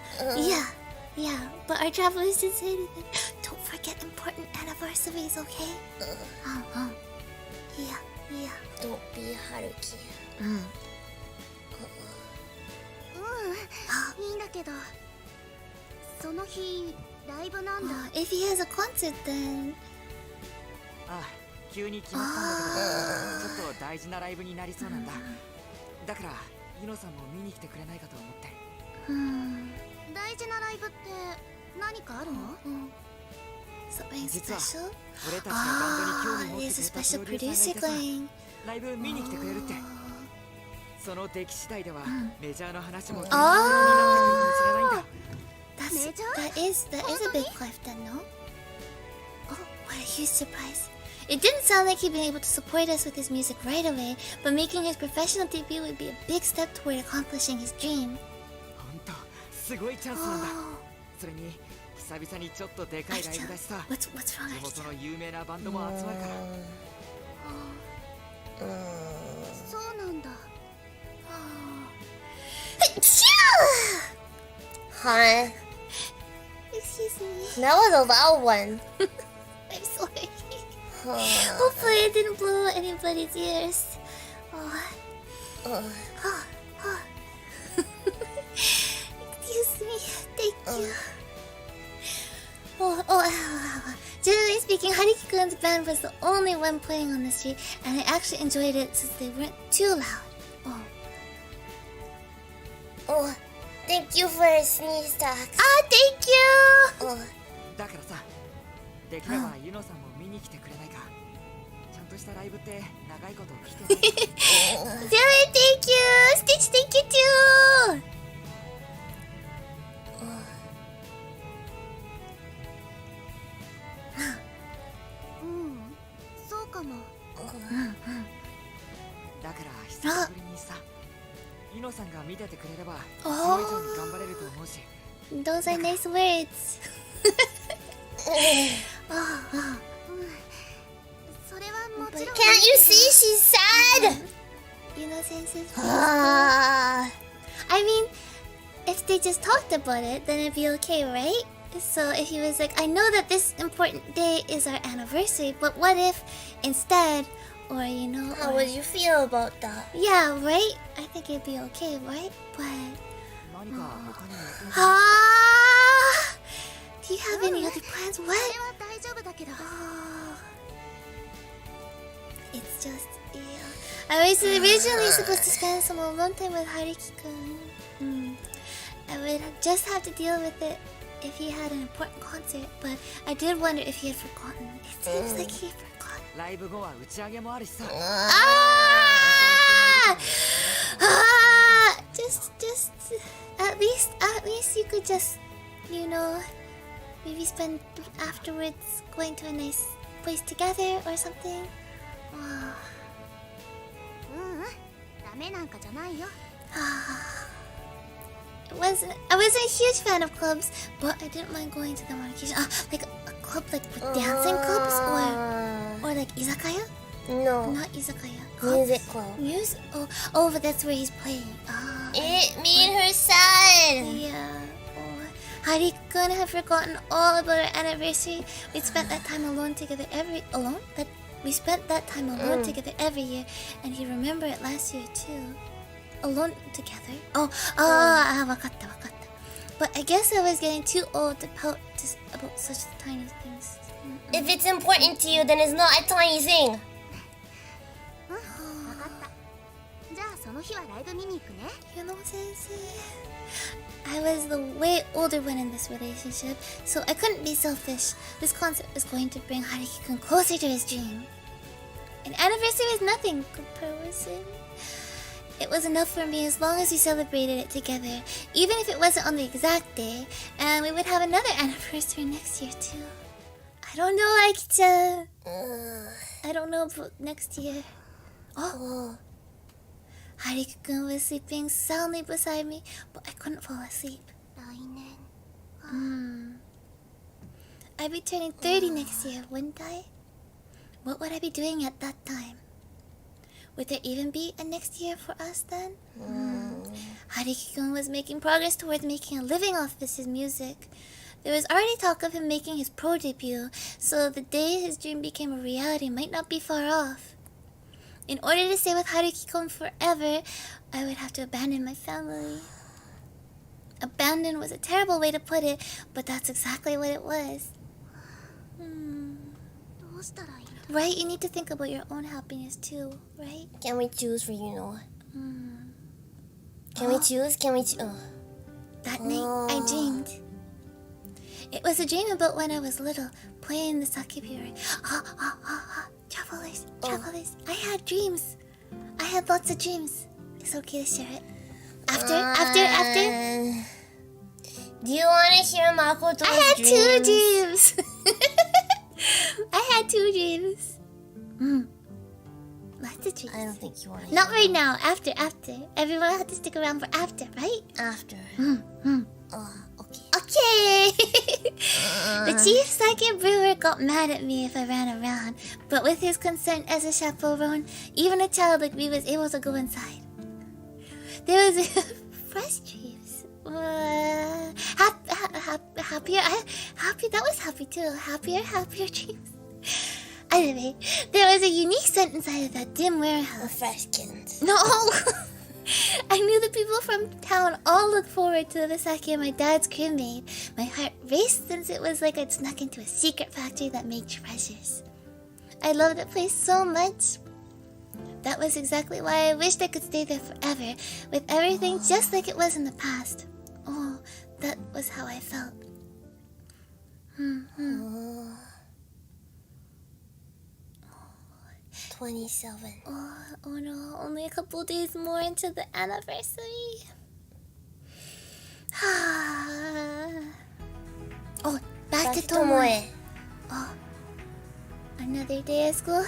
Speaker 1: But our travelers didn't say anything. Don't forget important anniversaries, okay? Yeah.
Speaker 2: Don't be Haruki.
Speaker 3: いいんだけど、その日ライブなんだ。
Speaker 1: If he has a concert, then
Speaker 4: ああ、急に決まったんだけど、ちょっと大事なライブになりそうなんだ。だからユノさんも見に来てくれないかと思って。
Speaker 3: 大事なライブって何かあるの？
Speaker 1: something
Speaker 4: 実は
Speaker 1: special.
Speaker 4: 俺たちのバンドに興味持って
Speaker 1: There's a
Speaker 4: くれた
Speaker 1: special
Speaker 4: プロデューサー
Speaker 1: producer
Speaker 4: がいてさ、
Speaker 1: going.
Speaker 4: ライブ見に来てくれるって。その出来次第ではメジャーの話もできるようになってくるかもしれないんだ。
Speaker 1: That is a big life then, no? Oh, what a huge surprise. It didn't sound like he'd been able to support us with his music right away, but making his professional debut would be a big step toward accomplishing his dream.
Speaker 4: 本当、すごいチャンスなんだ。それに久々にちょっとでかいライブだしさ。
Speaker 1: What's wrong,
Speaker 4: 地元
Speaker 1: Akira?
Speaker 4: の有名なバンドも集まるから。
Speaker 3: そうなんだ。
Speaker 2: Huh?
Speaker 1: Excuse me.
Speaker 2: That was a loud one.
Speaker 1: I'm sorry. Hopefully it didn't blow anybody's ears. Excuse me. Thank you. Generally speaking, Haruki-kun's band was the only one playing on the street, and I actually enjoyed it since they weren't too loud.
Speaker 2: Oh, thank you for a sneeze talk.
Speaker 1: Thank you!
Speaker 4: だからさ、できればユノさんも見に来てくれないか。ちゃんとしたライブって長いこと来てない。
Speaker 1: Dylan, thank you! Stitch, thank you too!
Speaker 3: そうかも。
Speaker 4: だから久しぶりにさ、ユノさんが見ててくれればその以上に頑張れると思うし。
Speaker 1: Those are nice words.
Speaker 3: それはもちろん。
Speaker 2: Can't you see she's sad?
Speaker 1: Yuno-sensei's
Speaker 2: Ah.
Speaker 1: I mean, if they just talked about it, then it'd be okay, right? So if he was like, I know that this important day is our anniversary, but what if instead, or you know,
Speaker 2: How
Speaker 1: or,
Speaker 2: would you feel about that?
Speaker 1: yeah, right? I think it'd be okay, right? But
Speaker 4: 何か他にも。
Speaker 1: do you have any other plans?
Speaker 3: そ
Speaker 1: What?
Speaker 3: れは大丈夫だけど。
Speaker 1: It's just, yeah. I was originally supposed to spend some alone time with Haruki-kun. I would just have to deal with it if he had an important concert, but I did wonder if he had forgotten. It seems like he forgot.
Speaker 4: ライブ後は打ち上げもあるしさ。
Speaker 1: Just at least you could just, you know, maybe spend afterwards going to a nice place together or something.
Speaker 3: ダメなんかじゃないよ。
Speaker 1: I wasn't a huge fan of clubs, but I didn't mind going to them on occasion. Like a club like with dancing clubs or like izakaya?
Speaker 2: No.
Speaker 1: Not izakaya.
Speaker 2: Music club.
Speaker 1: Music? Oh, but that's where he's playing.
Speaker 2: It made her sad.
Speaker 1: Yeah. Haruki-kun had forgotten all about our anniversary. We spent that time alone together we spent that time alone together every year, and he remembered it last year too. Alone together. Wakatta. But I guess I was getting too old to pout about such tiny things.
Speaker 2: If it's important to you, then it's not a tiny thing.
Speaker 3: わかった。じゃあその日はライブ見に行くね。
Speaker 1: Yuno-sensei. I was the way older one in this relationship, so I couldn't be selfish. This concept was going to bring Haruki-kun closer to his dream. An anniversary was nothing comparison. It was enough for me as long as we celebrated it together, even if it wasn't on the exact day, and we would have another anniversary next year too. I don't know, Aki-chan. I don't know about next year. Oh. Haruki-kun was sleeping soundly beside me, but I couldn't fall asleep. I'd be turning 30 next year, wouldn't I? What would I be doing at that time? Would there even be a next year for us then? Haruki-kun was making progress towards making a living off of his music. There was already talk of him making his pro debut, so the day his dream became a reality might not be far off. In order to stay with Haruki-kun forever, I would have to abandon my family. Abandon was a terrible way to put it, but that's exactly what it was. Right? You need to think about your own happiness too, right?
Speaker 2: Can we choose for Can we choose?
Speaker 1: That night, I dreamed. It was a dream about when I was little, playing the sakiburi. Travelers. I had dreams. I had lots of dreams. It's okay to share it. After?
Speaker 2: Do you want to hear Makoto's
Speaker 1: I had
Speaker 2: dreams?
Speaker 1: 2 dreams. I had 2 dreams. Lots of dreams.
Speaker 2: I don't think you want to.
Speaker 1: Not right now. After. Everyone had to stick around for after, right?
Speaker 2: After. Okay.
Speaker 1: Okay. The chief sake brewer got mad at me if I ran around, but with his consent as a chaperone, even a child like me was able to go inside. There was fresh dreams. Happier. That was happy too. Happier dreams. Anyway, there was a unique scent inside of that dim warehouse.
Speaker 2: Freshkins.
Speaker 1: No! I knew the people from town all looked forward to the sake my dad's crew made. My heart raced since it was like I'd snuck into a secret factory that made treasures. I loved that place so much. That was exactly why I wished I could stay there forever, with everything just like it was in the past. Oh, that was how I felt.
Speaker 2: 27.
Speaker 1: Oh no, only a couple days more into the anniversary. Oh, back to Tomoe. Oh, another day at school.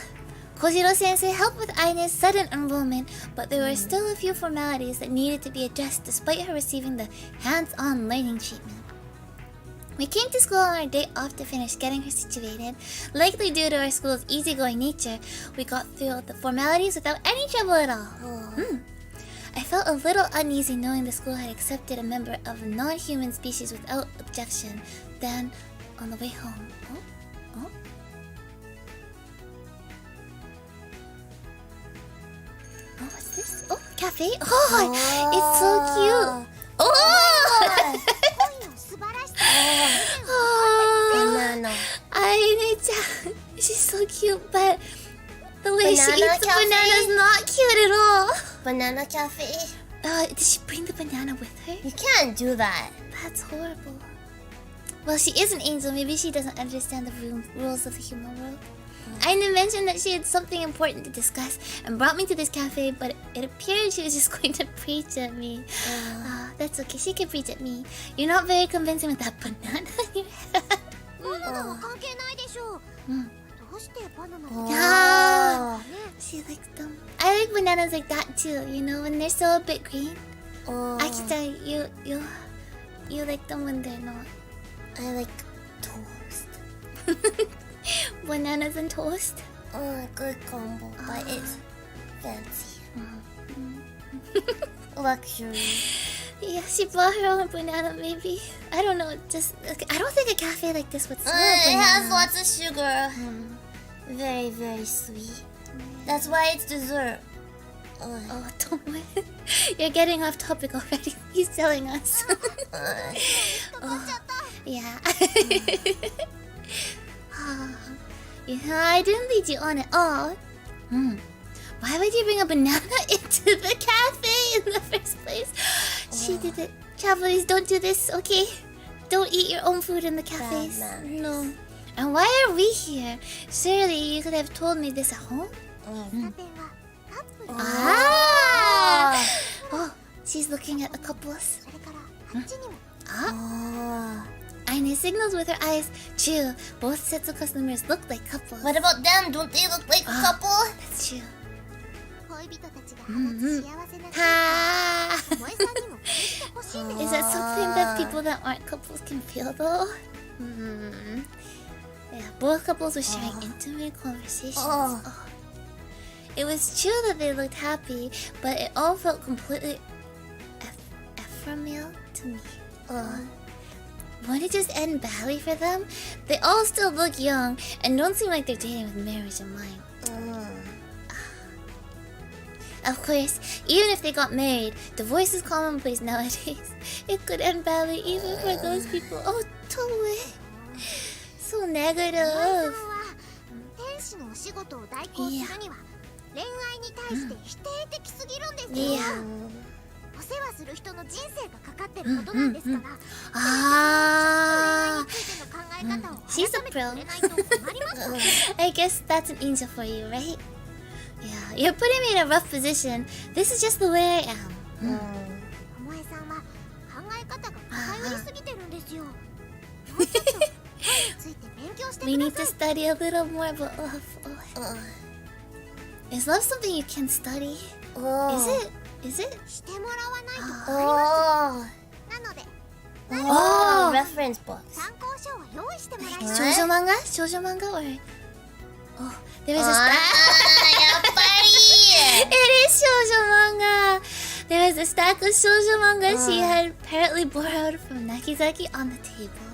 Speaker 1: Kojiro-sensei helped with Aine's sudden enrollment, but there were still a few formalities that needed to be addressed despite her receiving the hands-on learning treatment. We came to school on our day off to finish getting her situated. Likely due to our school's easygoing nature, we got through the formalities without any trouble at all. I felt a little uneasy knowing the school had accepted a member of a non-human species without objection. Then, on the way home... Oh, what's this? Oh, cafe? Oh, it's so cute!
Speaker 2: Banana.
Speaker 1: Aine-chan, she's so cute, but the way she
Speaker 2: Banana
Speaker 1: eats the
Speaker 2: cafe?
Speaker 1: banana is not cute at all.
Speaker 2: Banana cafe?
Speaker 1: Did she bring the banana with her?
Speaker 2: You can't do that.
Speaker 1: That's horrible. Well, she is an angel. Maybe she doesn't understand the rules of the human world. Aine mentioned that she had something important to discuss and brought me to this cafe, but it appeared she was just going to preach at me. That's okay, she can preach at me. You're not very convincing with that banana in your head. She likes them. I like bananas like that too, you know, when they're still a bit green. Akita, you like them when they're not.
Speaker 2: I like toast.
Speaker 1: Bananas and toast?
Speaker 2: Good combo, but it's fancy. Luxury.
Speaker 1: Yeah, she bought her own banana maybe. I don't know, just... I don't think a cafe like this would sell a
Speaker 2: It
Speaker 1: banana.
Speaker 2: has lots of sugar. Very, very sweet. That's why it's dessert.
Speaker 1: Oh, don't worry. You're getting off topic already. He's telling us. Yeah. I didn't lead you on at all. Why would you bring a banana into the cafe in the first place? She did it Travelers, don't do this, okay? Don't eat your own food in the cafes. No. And why are we here? Surely you could have told me this at home. Ah! Oh, she's looking at the couples. Aine signals with her eyes. True, both sets of customers look like couples.
Speaker 2: What about them? Don't they look like a couple?
Speaker 1: That's true.
Speaker 3: 恋人たちが放つ幸せな
Speaker 1: Ha!
Speaker 3: 萌えさんにも感じてほしいんです
Speaker 1: Is that something that people that aren't couples can feel though? Yeah, both couples were sharing intimate conversations. Oh. It was true that they looked happy, but it all felt completely ephemeral to me. Won't it just end badly for them? They all still look young and don't seem like they're dating with marriage in mind. Of course, even if they got married, divorce is commonplace nowadays. It could end badly even for those people. Oh, totally. So
Speaker 3: 萌え
Speaker 1: negative.
Speaker 3: さんは天使のお仕事を代行するには恋愛に対して否定的すぎるんですよ、
Speaker 1: Yeah.
Speaker 3: お世話する人の人生がかかってることなんですから、恋愛
Speaker 1: Ah,
Speaker 3: についての考え方を
Speaker 1: she's a
Speaker 3: 改めて
Speaker 1: pro.
Speaker 3: くれないと困ります
Speaker 1: I guess that's an angel for you, right? Yeah, you're putting me in a rough position. This is just the way I am.
Speaker 3: 萌えさんは考え方が偏りすぎてるんですよ。もうちょっと恋について勉強して
Speaker 1: We
Speaker 3: く
Speaker 1: need
Speaker 3: だ
Speaker 1: to
Speaker 3: さい。
Speaker 1: study a little more about love. Is love something you can study? Is it? Is it?
Speaker 3: してもらわないと困ります。なので
Speaker 2: Oh, reference books.
Speaker 3: 参考書を用意してもらいます。
Speaker 1: Shoujo manga? Shoujo manga or? Oh, there is a
Speaker 2: Ah,
Speaker 1: stack.
Speaker 2: buddy.
Speaker 1: It is shoujo manga. There is a stack of shoujo manga she had apparently borrowed from Nakizaki on the table.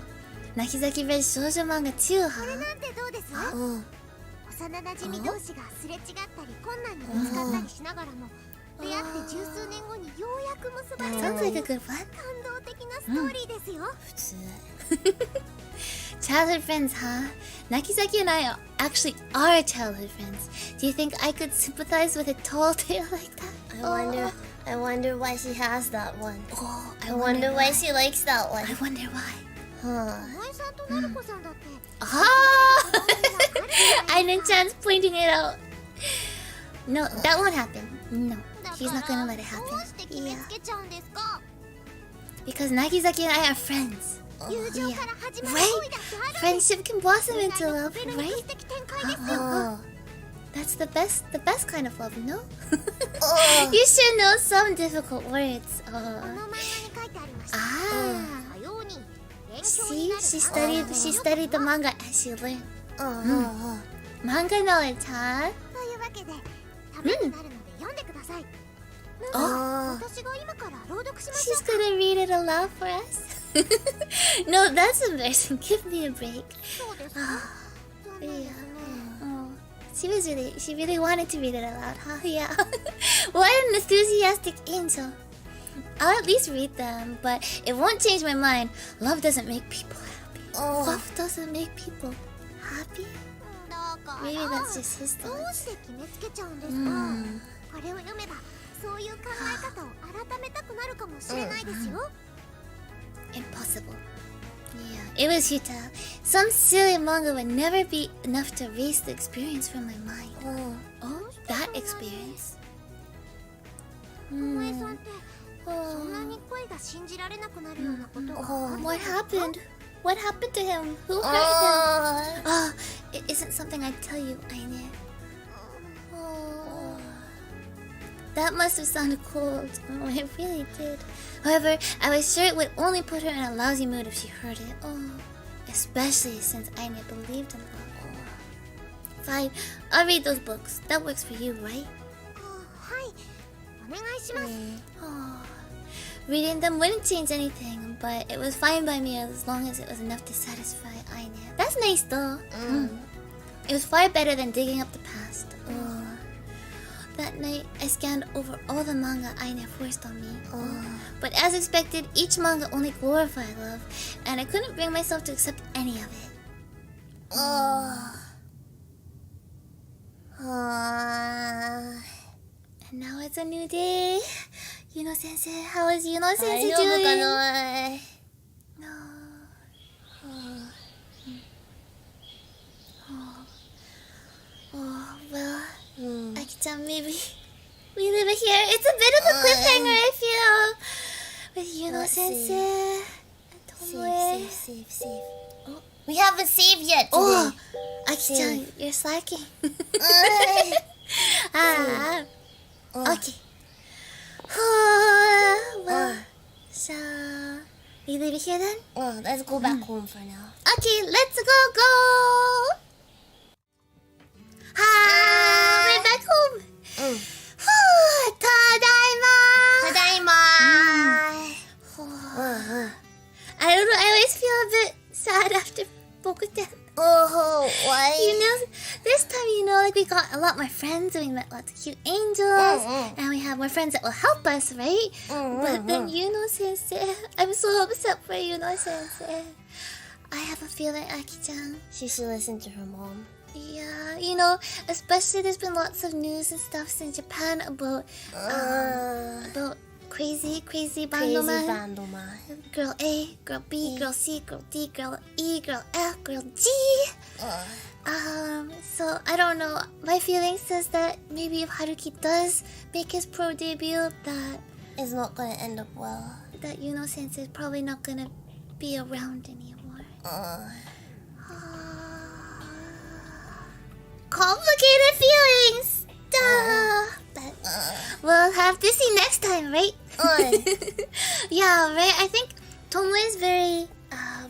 Speaker 1: Nakizaki read shoujo manga too,
Speaker 3: これ
Speaker 1: huh?
Speaker 3: なんてどうです？幼馴染同士がすれ違ったり困難にぶつかったりしながらも出会って十数年後にようやく結ばれる
Speaker 1: Sounds like a good one.
Speaker 3: 感動的なストーリーですよ。
Speaker 1: Childhood friends, huh? Nakizaki and I actually are childhood friends. Do you think I could sympathize with a tall tale like that?
Speaker 2: I wonder why she has that one.
Speaker 1: Oh,
Speaker 2: I wonder why she likes that one.
Speaker 1: I wonder why.
Speaker 3: 萌えさんとなるこさんだって
Speaker 1: Ah! Ainen-chan's pointing it out. No, that won't happen. No,
Speaker 3: だか
Speaker 1: she's not
Speaker 3: ら
Speaker 1: gonna let it
Speaker 3: ど
Speaker 1: happen.
Speaker 3: うして決め
Speaker 1: Yeah,
Speaker 3: つけちゃうんですか？
Speaker 1: because Nakizaki and I are friends.
Speaker 3: 友情から始まる
Speaker 1: Right.
Speaker 3: 恋だってあるんです
Speaker 1: Friendship can blossom
Speaker 3: 恋愛
Speaker 1: into
Speaker 3: の
Speaker 1: love,
Speaker 3: 壁の
Speaker 1: right?
Speaker 3: 歴史的展開ですよ。
Speaker 1: That's the best kind of love, no? You should know some difficult words.
Speaker 3: この漫画に書いてありました。
Speaker 1: Ah.
Speaker 3: さように勉強
Speaker 1: See,
Speaker 3: になる
Speaker 1: she studied the manga as she learned. Manga knowledge, huh?
Speaker 3: というわけでためになるので読んでください。なんで私が今から朗読しましょ
Speaker 1: She's
Speaker 3: うか。
Speaker 1: gonna read it aloud for us. No, that's embarrassing. Give me a break.
Speaker 3: そうですか。残念ですね。
Speaker 1: Oh, she really wanted to read it aloud, huh? Yeah. What an enthusiastic angel. I'll at least read them, but it won't change my mind. Love doesn't make people happy. Love doesn't make people happy.
Speaker 3: だから
Speaker 1: Maybe that's just his
Speaker 3: どう
Speaker 1: thoughts.
Speaker 3: して決めつけちゃうんですか。これを読めばそういう考え方を改めたくなるかもしれないですよ。
Speaker 1: Impossible. Yeah, it was futile. Some silly manga would never be enough to erase the experience from my mind. Oh, that experience.
Speaker 3: 萌えさんってそんなに恋が信じられなくなるようなことがあるん
Speaker 1: What
Speaker 3: ですか。
Speaker 1: happened? What happened to him? Who hurt him? Oh, it isn't something I'd tell you, Aine. Oh, that must have sounded cold. Oh, it really did. However, I was sure it would only put her in a lousy mood if she heard it. Oh, especially since Aine believed in love. Fine, I'll read those books. That works for you, right?
Speaker 3: はい、お願いします。
Speaker 1: Oh, reading them wouldn't change anything, but it was fine by me as long as it was enough to satisfy Aine. That's nice though. It was far better than digging up the past. Oh. That night, I scanned over all the manga Aine forced on me. But as expected, each manga only glorified love, and I couldn't bring myself to accept any of it. And now it's a new day. Yuno Sensei, how is Yuno Sensei
Speaker 2: 大丈夫か
Speaker 1: doing?
Speaker 2: な
Speaker 1: No. Oh, well, Aki-chan, maybe we leave it here. It's a bit of a cliffhanger, I feel, with Yuno
Speaker 2: Let's see.
Speaker 1: Sensei and Tomoe.
Speaker 2: Save. Oh, we haven't saved yet today.
Speaker 1: Oh, Aki-chan, you're slacking. Okay. Well, so we leave it here then?
Speaker 2: Oh, let's go back home for now.
Speaker 1: Okay, let's go. We're back home. Tadaima. I don't know, I always feel a bit sad after Bokuten.
Speaker 2: Oh, why?
Speaker 1: You know, this time, like we got a lot more friends and we met lots of cute angels and we have more friends that will help us, right? But then Sensei, I'm so upset for Sensei. I have a feeling, Aki-chan.
Speaker 2: She should listen to her mom.
Speaker 1: Yeah, especially there's been lots of news and stuff in Japan about crazy bandoman. Girl A, girl B, girl C, girl D, girl E, girl F, girl G. So I don't know. My feeling says that maybe if Haruki does make his pro debut, that
Speaker 2: It's not gonna end up well.
Speaker 1: that Sensei is probably not gonna be around anymore. Complicated feelings. But we'll have to see next time, right? Yeah, right. I think Tomoe is very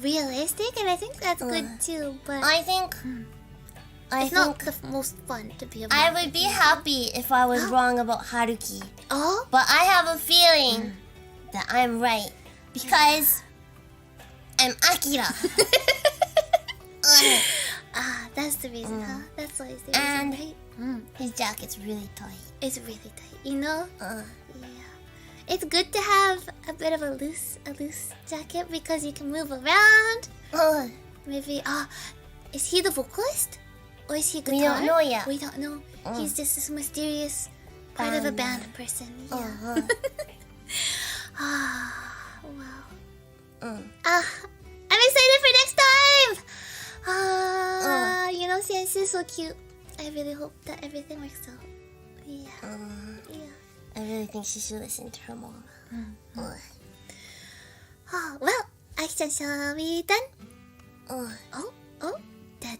Speaker 1: realistic, and I think that's good too. But
Speaker 2: I think
Speaker 1: it's not the most fun to be around.
Speaker 2: I would be happy if I was wrong about Haruki.
Speaker 1: Oh,
Speaker 2: But I have a feeling that I'm right because I'm Akira.
Speaker 1: that's the reason, huh? That's always the
Speaker 2: And-
Speaker 1: reason, right?
Speaker 2: His jacket's really tight.
Speaker 1: It's really tight, Yeah. It's good to have a bit of a loose jacket because you can move around. Maybe is he the vocalist? Or is he guitar?
Speaker 2: We don't know yet.
Speaker 1: We don't know. He's just this mysterious part of a band person. Yeah. Wow. I'm excited for next time. Sensei is so cute. I really hope that everything works out. Yeah.
Speaker 2: I really think she should listen to her mom.
Speaker 1: Well, Aki-chan, shall we done? Super chat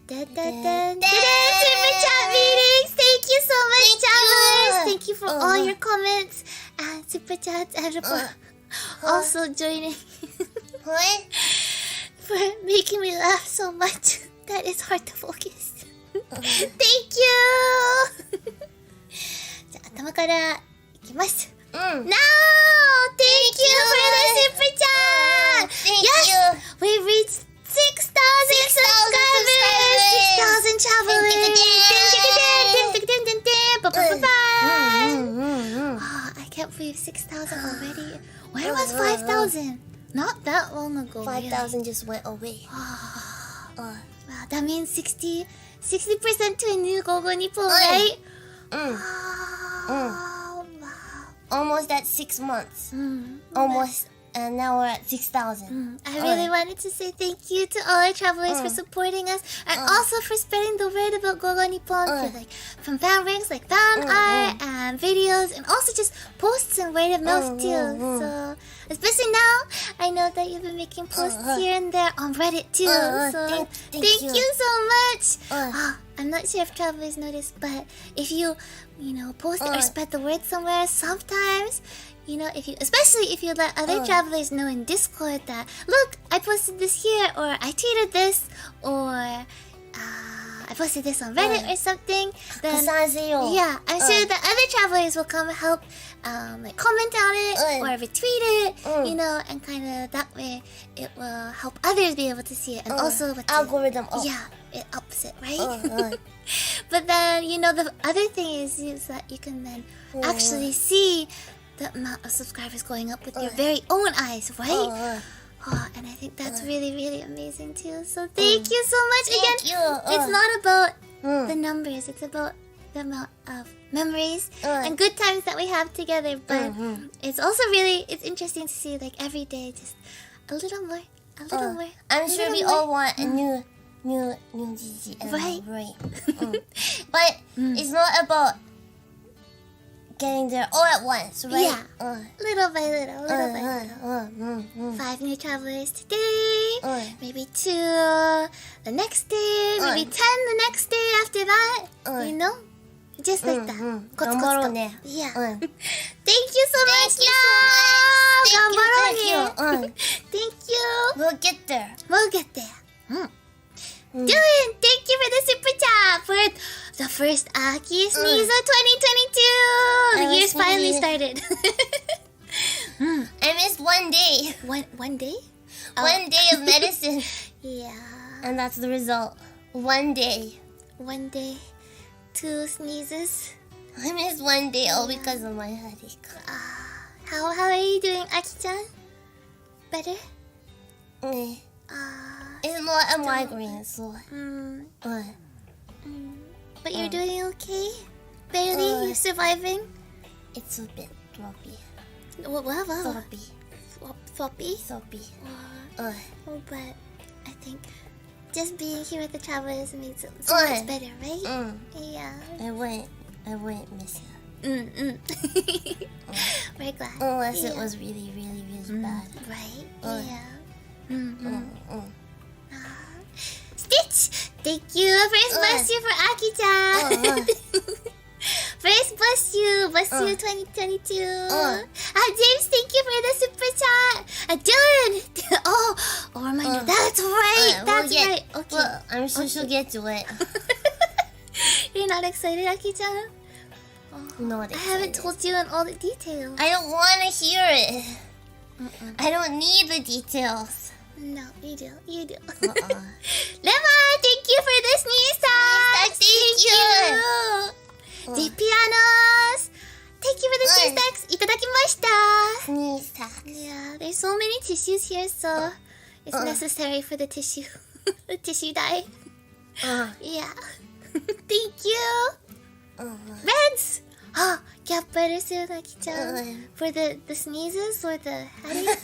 Speaker 1: meetings. Thank you so much, Travelers. Thank you for all your comments and super chats and for also joining
Speaker 2: What?
Speaker 1: for making me laugh so much that it's hard to focus. Thank you. じゃあ頭からいきます。Now, thank you for the super chat.
Speaker 2: Thank
Speaker 1: Yes,
Speaker 2: you.
Speaker 1: we reached 6,000 subscribers. 6,000 travelers. I can't believe 6,000 already. Where was 5,000? Not that long ago.
Speaker 2: 5,000 just went away.
Speaker 1: Wow, that means 60% to a new Gogo Nippon, right? Wow.
Speaker 2: Almost at 6 months. Almost, and now we're at 6,000.
Speaker 1: I really wanted to say thank you to all our travelers for supporting us and also for spreading the word about Gogo Nippon through from fan ranks like fan art and videos and also just posts and word of mouth too. So especially now, I know that you've been making posts here and there on Reddit too. So thank you so much. I'm not sure if travelers noticed, but if you post or spread the word somewhere, sometimes, especially if you let other travelers know in Discord that, look, I posted this here, or I tweeted this, or I posted this on Reddit or something, then yeah, I'm sure that other travelers will come help comment on it or retweet it, and kind of that way it will help others be able to see it, and also with
Speaker 2: algorithm up.
Speaker 1: Yeah, it ups it, right? But then, the other thing is that you can then actually see the amount of subscribers going up with your very own eyes, right? And I think that's really, really amazing too. So thank you so much again.
Speaker 2: You.
Speaker 1: It's not about the numbers, it's about the amount of memories and good times that we have together. But it's also it's interesting to see like every day just a little more, a little more.
Speaker 2: I'm sure we all want a new GGNLive, right? But it's not about getting there all at once, right?
Speaker 1: Yeah, little by little, little by little. 5 new travelers today, maybe 2 the next day, maybe 10 the next day after that. You know, just like that. コツコツと。
Speaker 2: 頑張ろうね。
Speaker 1: Yeah.
Speaker 2: Thank
Speaker 1: Thank you so much. 頑張ろうね。Thank you.
Speaker 2: We'll get there.
Speaker 1: We'll get there. Dylan, thank you for the super chat for the first Aki Sneeze of 2022. The year's finally started.
Speaker 2: I missed one day.
Speaker 1: One day?
Speaker 2: One day of medicine.
Speaker 1: Yeah.
Speaker 2: And that's the result. One day.
Speaker 1: 1 day, 2 sneezes.
Speaker 2: I missed one day all because of my headache.
Speaker 1: How are you doing, Aki-chan? Better?
Speaker 2: Eh. It's not a migraine, so.
Speaker 1: But you're doing okay? Barely? You're surviving?
Speaker 2: It's a bit floppy.
Speaker 1: What?
Speaker 2: Floppy.
Speaker 1: Floppy?
Speaker 2: Soppy.
Speaker 1: Oh, but I think just being here with the travelers makes it so much better, right? Yeah.
Speaker 2: I wouldn't miss you.
Speaker 1: We're glad.
Speaker 2: Unless it was really, really, really bad.
Speaker 1: Right? Yeah. Stitch! Thank you! First bless you for Aki-chan! First bless you! Bless you 2022! James, thank you for the super chat! Dylan! Oh, reminder, that's right! That's right! Okay.
Speaker 2: Well, I'm sure she'll get to it.
Speaker 1: You're not excited, Aki-chan?
Speaker 2: Not
Speaker 1: I haven't told you in all the details.
Speaker 2: I don't want to hear it. I don't need the details.
Speaker 1: No, you do. You do. Lemma, thank you for this new stacks.
Speaker 2: Thank you.
Speaker 1: The pianos. Thank you for the new stacks. いただきました。
Speaker 2: Sneeze tax.
Speaker 1: Yeah, there's so many tissues here, so it's necessary for the tissue. The tissue dye. Yeah. Thank you. Reds. Get better soon, Aki-chan. For the sneezes or the headache?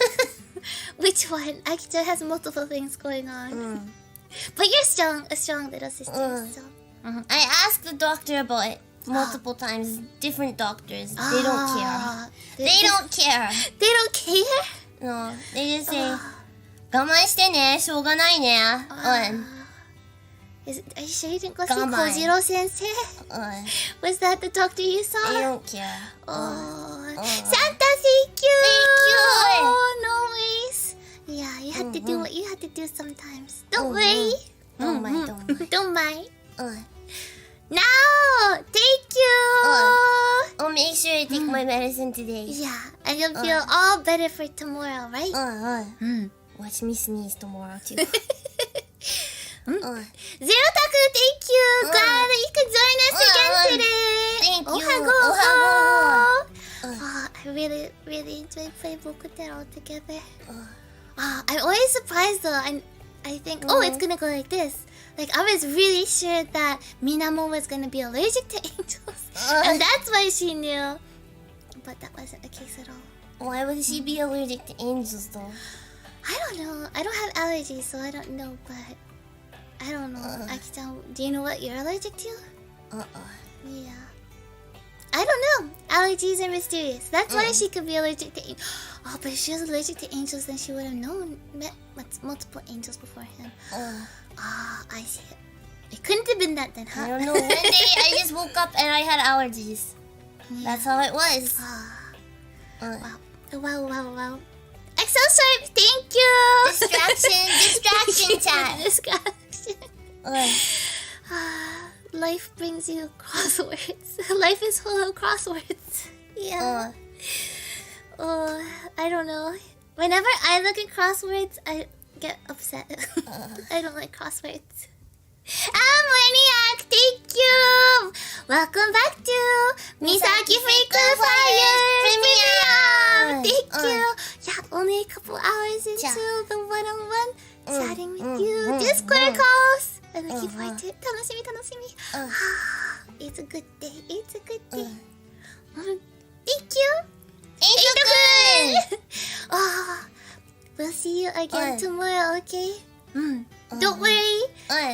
Speaker 1: Which one? Aki-chan has multiple things going on. But you're a strong little sister. So.
Speaker 2: I asked the doctor about it multiple times. Different doctors. They don't care. They don't care.
Speaker 1: They don't care?
Speaker 2: No, they just say, 我慢してね、しょうがないね。
Speaker 1: Are you sure you didn't go see Kojiro Sensei? Was that the doctor you saw?
Speaker 2: They don't care.
Speaker 1: Santa, thank you! Oh, no worries. Yeah, you have to do what you have to do sometimes. Don't worry.
Speaker 2: Don't mind.
Speaker 1: Don't mind. Now, thank you!
Speaker 2: I'll make sure I take my medicine today.
Speaker 1: Yeah, and you'll feel all better for tomorrow, right?
Speaker 2: Watch me sneeze tomorrow too.
Speaker 1: Zero Taku, thank you! Glad that you could join us again today!
Speaker 2: Thank you!
Speaker 1: I really, really enjoyed playing Bokuten all together. I'm always surprised though. I think, it's gonna go like this. Like, I was really sure that Minamo was gonna be allergic to angels. And that's why she knew. But that wasn't the case at all.
Speaker 2: Why would she be allergic to angels though?
Speaker 1: I don't know. I don't have allergies, so I don't know, but... I don't know. Aki-chan, do you know what you're allergic to? Yeah. I don't know. Allergies are mysterious. That's why she could be allergic to angels. Oh, but if she was allergic to angels, then she would have met multiple angels beforehand. I see it. It couldn't have been that then, huh?
Speaker 2: I don't know. One day I just woke up and I had allergies. Yeah. That's how it was.
Speaker 1: Wow. Excel Sharp, thank you!
Speaker 2: Distraction chat.
Speaker 1: Distraction. Life brings you crosswords. Life is full of crosswords. Yeah. I don't know. Whenever I look at crosswords, I get upset. I don't like crosswords. Maniac, thank you! Welcome back to Misaki Freaker Fire Premium! Thank you! Yeah, only a couple hours into the one-on-one chatting with you. Discord calls! I'm looking forward to it. 楽しみ。it's a good day. It's a good day. Thank you. Oh, we'll see you again tomorrow, okay? Don't worry.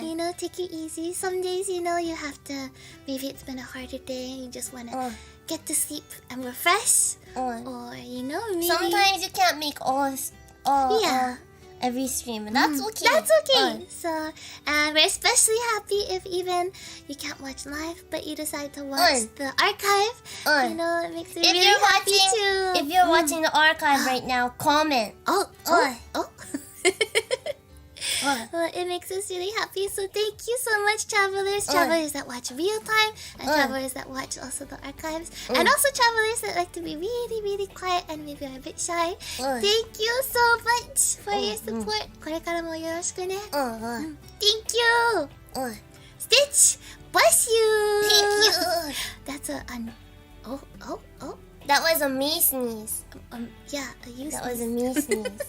Speaker 1: You know, take it easy. Some days, you know, you have to. Maybe it's been a harder day and you just want to get to sleep and refresh. Or, you know, maybe.
Speaker 2: Sometimes you can't make every stream, and that's okay.
Speaker 1: That's okay. So, and we're especially happy if even you can't watch live, but you decide to watch the archive. You know, it makes me really happy too.
Speaker 2: If you're watching the archive right now, comment.
Speaker 1: Well, it makes us really happy. So thank you so much, travelers. Travelers that watch real time, and travelers that watch also the archives, and also travelers that like to be really, really quiet and maybe are a bit shy. Thank you so much for your support. これからもよろしくね. Thank you. Stitch, bless you.
Speaker 2: Thank you.
Speaker 1: That's a
Speaker 2: That was a me sneeze.
Speaker 1: Yeah, you.
Speaker 2: That was a me sneeze.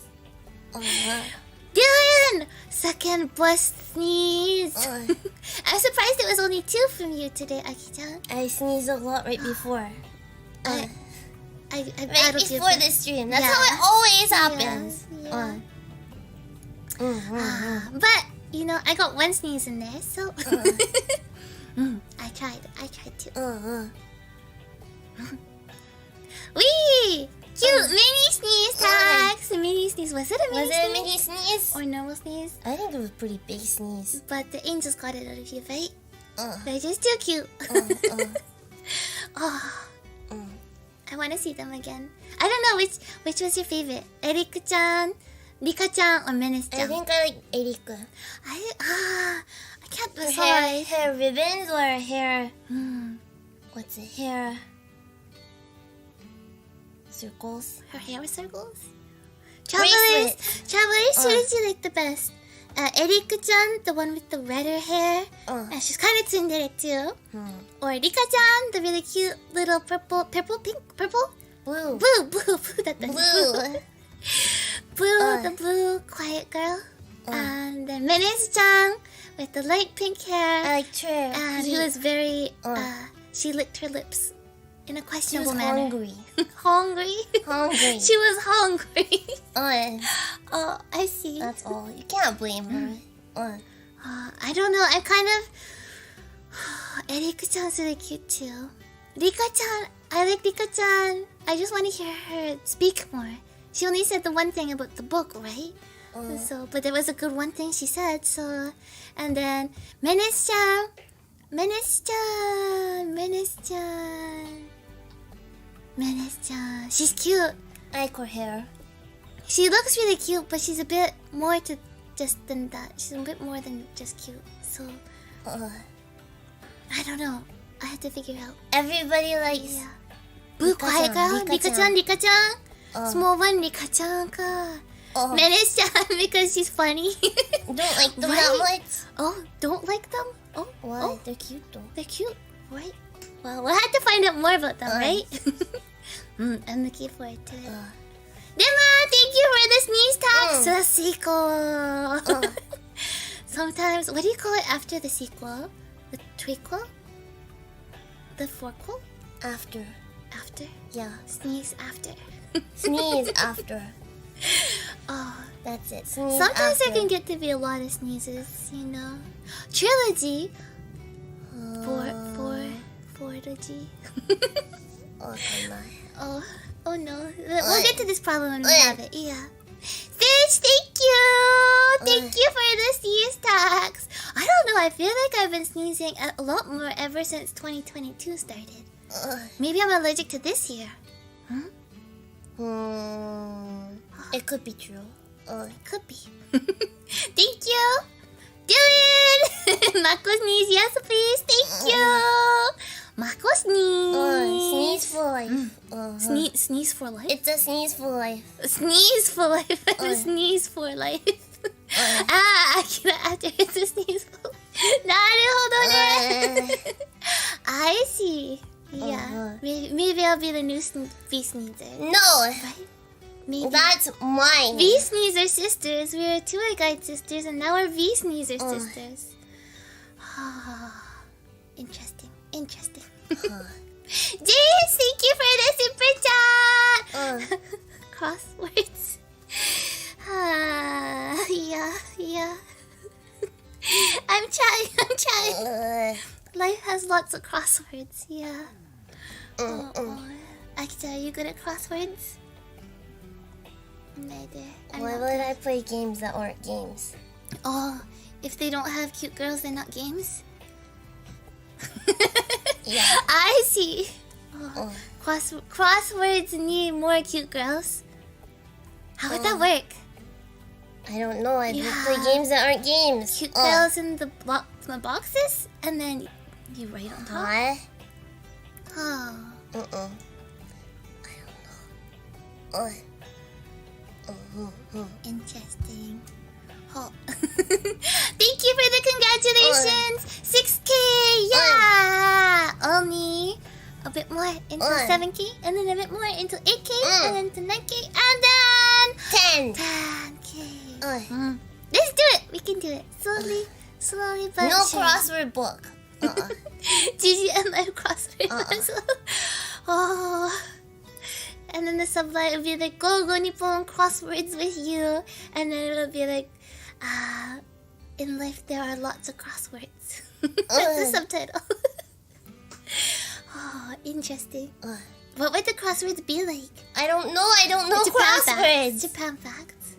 Speaker 1: Dylan! Second bus sneeze. I'm surprised it was only 2 from you today, Aki-chan.
Speaker 2: I sneezed a lot right before.
Speaker 1: I
Speaker 2: right before the stream. That's how it always happens.
Speaker 1: But, you know, I got 1 sneeze in there, so... I tried to. Wee! Cute mini sneeze tags! Mini sneeze. Was it a mini
Speaker 2: sneeze?
Speaker 1: Or normal sneeze?
Speaker 2: I think it was a pretty big sneeze.
Speaker 1: But the angels got it out of you, right? They're just too cute. I want to see them again. I don't know which was your favorite. Eriku-chan, Rika-chan, or Menace-chan?
Speaker 2: I think I like Erika.
Speaker 1: I can't decide.
Speaker 2: Hair ribbons or hair... What's it? Hair... circles?
Speaker 1: Her hair circles? Travelers, who did you like the best? Erika-chan, the one with the redder hair. And she's kind of tsundere too. Or Rika-chan, the really cute little purple, pink, purple?
Speaker 2: Blue.
Speaker 1: Blue, the blue quiet girl. And then Menace-chan with the light pink hair.
Speaker 2: I liked her.
Speaker 1: And who was very, she licked her lips in a questionable manner.
Speaker 2: Hungry.
Speaker 1: She was hungry.
Speaker 2: Oh,
Speaker 1: I see.
Speaker 2: That's all. You can't blame her.
Speaker 1: I don't know. I kind of... Erika-chan's really cute too. Rika-chan. I like Rika-chan. I just want to hear her speak more. She only said the one thing about the book, right? But there was a good one thing she said, so... And then Menace-chan. She's cute.
Speaker 2: I like her hair.
Speaker 1: She looks really cute, but she's a bit more to just than that. She's a bit more than just cute. So I don't know. I have to figure out.
Speaker 2: Everybody likes
Speaker 1: Blue quiet girl, Rika-chan. Small one, Rika-chan ka. Menace-chan because she's funny.
Speaker 2: Don't like them that much.
Speaker 1: Don't like them?
Speaker 2: Why? They're cute though.
Speaker 1: They're cute, right? Well, we'll have to find out more about them, right? I'm looking forward to it. Dima, thank you for the sneeze tags to the sequel. Sometimes, what do you call it after the sequel? The trequel? The forequel?
Speaker 2: After.
Speaker 1: After?
Speaker 2: Yeah.
Speaker 1: Sneeze after.
Speaker 2: Sneeze after.
Speaker 1: That's it.
Speaker 2: Sneeze
Speaker 1: Sometimes
Speaker 2: after.
Speaker 1: there can get to be a lot of sneezes, you know. Trilogy. Four-logy. Oh no. We'll get to this problem when we have it. Yeah. Fish, thank you! Thank you for the sneeze tags. I don't know, I feel like I've been sneezing a lot more ever since 2022 started. Maybe I'm allergic to this year.
Speaker 2: It could be true.
Speaker 1: It could be. Thank you! Dylan! Mako sneeze, yes please, thank you! Mako sneeze!
Speaker 2: Sneeze for life.
Speaker 1: Sneeze for life?
Speaker 2: It's a sneeze for life.
Speaker 1: Sneeze for life. Sneeze for life. Akira after it's a sneeze for life. Naruhodo. I see. Yeah. Maybe I'll be the new V-sneezer.
Speaker 2: No!
Speaker 1: Right? Maybe.
Speaker 2: That's mine.
Speaker 1: V-sneezer sisters. We were tour guide sisters and now we're V-sneezer sisters. Interesting. Interesting. James, thank you for the super chat. Crosswords. Yeah. I'm trying. Life has lots of crosswords. Yeah. Akita, are you good at crosswords? Neither.
Speaker 2: Why would I play games that aren't games?
Speaker 1: Oh, if they don't have cute girls, they're not games?
Speaker 2: Yeah.
Speaker 1: I see. Crosswords need more cute girls. How would that work?
Speaker 2: I don't know. I play games that aren't games.
Speaker 1: Cute girls in the boxes, and then you write on top.
Speaker 2: What?
Speaker 1: Oh.
Speaker 2: I don't know.
Speaker 1: Interesting. Oh. Thank you for the congratulations! 6K! Yeah! Only a bit more into 7K, and then a bit more into 8K, and then to 9K, and then 10K. Let's do it! We can do it. Slowly, but
Speaker 2: no
Speaker 1: sure.
Speaker 2: crossword book.
Speaker 1: GGNLive crossword puzzle. Oh. And then the subline would be like, go Nippon crosswords with you. And then it would be like, in life there are lots of crosswords. That's the subtitle. Oh, interesting. What would the crosswords be like?
Speaker 2: I don't know crosswords.
Speaker 1: Japan facts.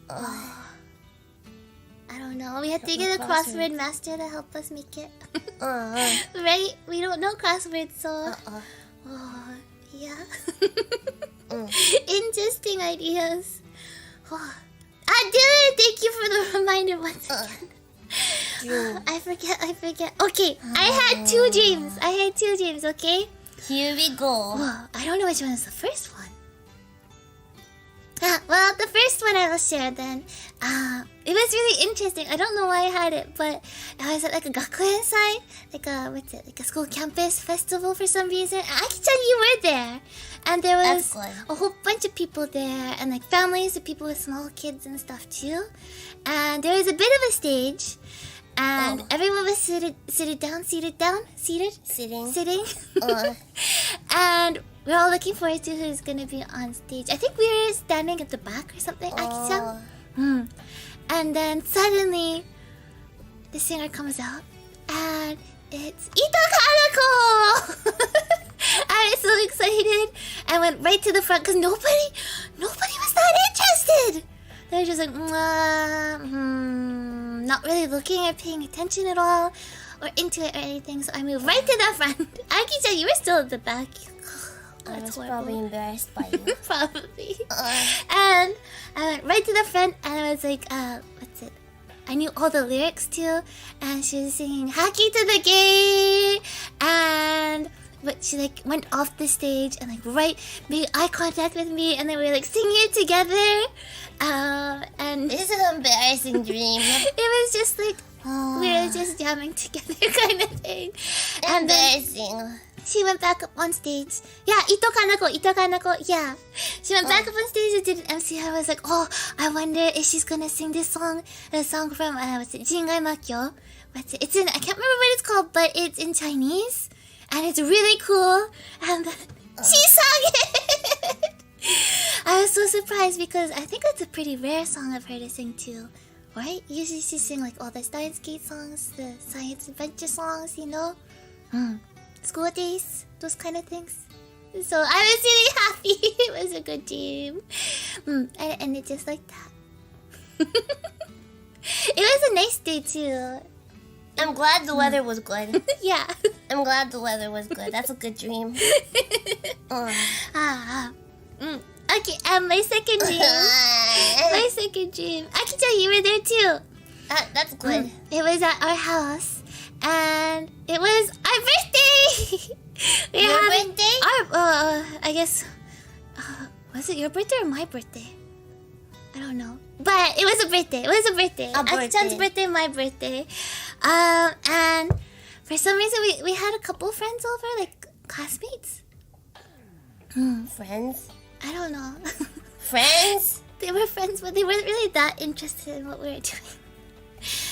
Speaker 1: I don't know. We have to get a crossword master to help us make it. Right? We don't know crosswords, so... Yeah. Interesting ideas. I did it! Thank you for the reminder once again. I forget. Okay, I had two dreams, okay?
Speaker 2: Here we go.
Speaker 1: I don't know which one is the first one. Well, the first one I will share then. It was really interesting. I don't know why I had it, but I was at like a gakuen-sai, like a school campus festival for some reason. Akita, you were there, and there was a whole bunch of people there, and like families of people with small kids and stuff too. And there was a bit of a stage, and everyone was sitting. And we're all looking forward to who's gonna be on stage. I think we were standing at the back or something, Aki-chan. And then suddenly, the singer comes out, and it's Ito Kaneko! I was so excited. I went right to the front because nobody was that interested. They were just like, not really looking or paying attention at all, or into it or anything. So I moved right to the front. Aki-chan, you were still at the back.
Speaker 2: I was probably embarrassed by you.
Speaker 1: Probably. And I went right to the front, and I was like, what's it? I knew all the lyrics too, and she was singing "Haki to the Gay," but she like went off the stage and like made eye contact with me, and then we were like singing it together. And
Speaker 2: this is an embarrassing dream.
Speaker 1: It was just like we were just jamming together kind of thing. And
Speaker 2: embarrassing.
Speaker 1: She went back up on stage. Yeah, Ito Kaneko. Yeah. She went back up on stage and did an MC. I was like, oh, I wonder if she's gonna sing this song. A song from, what's it? Jingai Makyo. What's it? It's in, I can't remember what it's called, but it's in Chinese. And it's really cool. And she sang it! I was so surprised because I think that's a pretty rare song of her to sing too. Right? Usually she sing like all the Steins Gate songs, the science adventure songs, you know? School days, those kind of things. So I was really happy. It was a good dream. And it ended just like that. It was a nice day too.
Speaker 2: I'm glad the weather was good.
Speaker 1: Yeah.
Speaker 2: I'm glad the weather was good. That's a good dream.
Speaker 1: Okay, and my second dream. Aki-chan, you were there too.
Speaker 2: That's good.
Speaker 1: It was at our house. And it was our birthday!
Speaker 2: Your birthday?
Speaker 1: I guess... was it your birthday or my birthday? I don't know. But it was a birthday. Aki-chan's birthday, my birthday. And for some reason, we had a couple friends over, like classmates.
Speaker 2: Friends?
Speaker 1: I don't know.
Speaker 2: Friends?
Speaker 1: They were friends, but they weren't really that interested in what we were doing.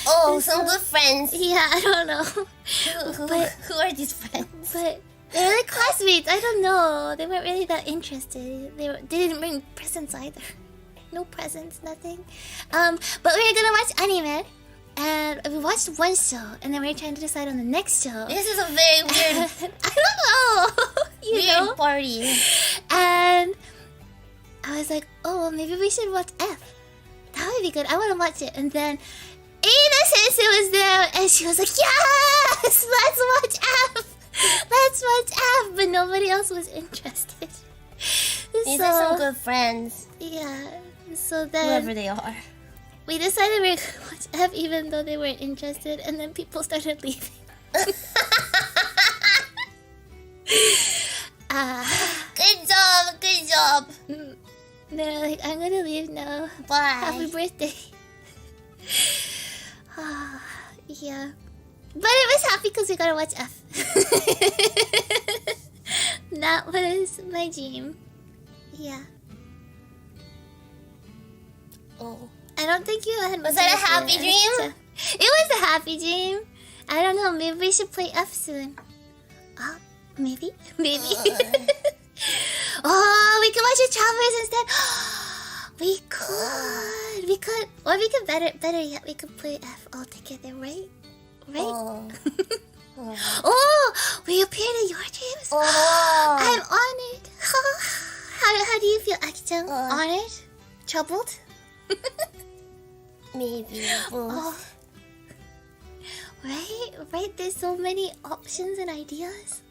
Speaker 2: Oh, some good friends.
Speaker 1: Yeah, I don't know.
Speaker 2: Who are these friends?
Speaker 1: But they're like classmates. I don't know. They weren't really that interested. They didn't bring presents either. No presents, nothing. But we were gonna watch anime, and we watched one show, and then we were trying to decide on the next show.
Speaker 2: This is a very weird,
Speaker 1: I don't know. you know?
Speaker 2: weird party.
Speaker 1: And I was like, oh, well, maybe we should watch F. That would be good. I want to watch it. And then Ada Sensei was there, and she was like, yes, let's watch F. Let's watch F. But nobody else was interested.
Speaker 2: These are some good friends.
Speaker 1: Yeah. So then
Speaker 2: Whoever they are.
Speaker 1: we decided we were going to watch F even though they weren't interested, and then people started leaving.
Speaker 2: Good job, good job.
Speaker 1: They're like, I'm gonna leave now.
Speaker 2: Bye.
Speaker 1: Happy birthday. Yeah. But it was happy because we got to watch F. That was my dream. Yeah.
Speaker 2: Oh.
Speaker 1: I don't think you had.
Speaker 2: Was that a happy dream?
Speaker 1: It was a happy dream. I don't know. Maybe we should play F soon. Maybe. Maybe. Oh, we could watch the Travelers instead. We could. Or we could better yet, we could play F all together, right? Right? Oh, we appeared in your dreams.
Speaker 2: Oh.
Speaker 1: I'm honored. How do you feel, Aki-chan? Honored? Troubled?
Speaker 2: Maybe.
Speaker 1: Oh. Right? There's so many options and ideas.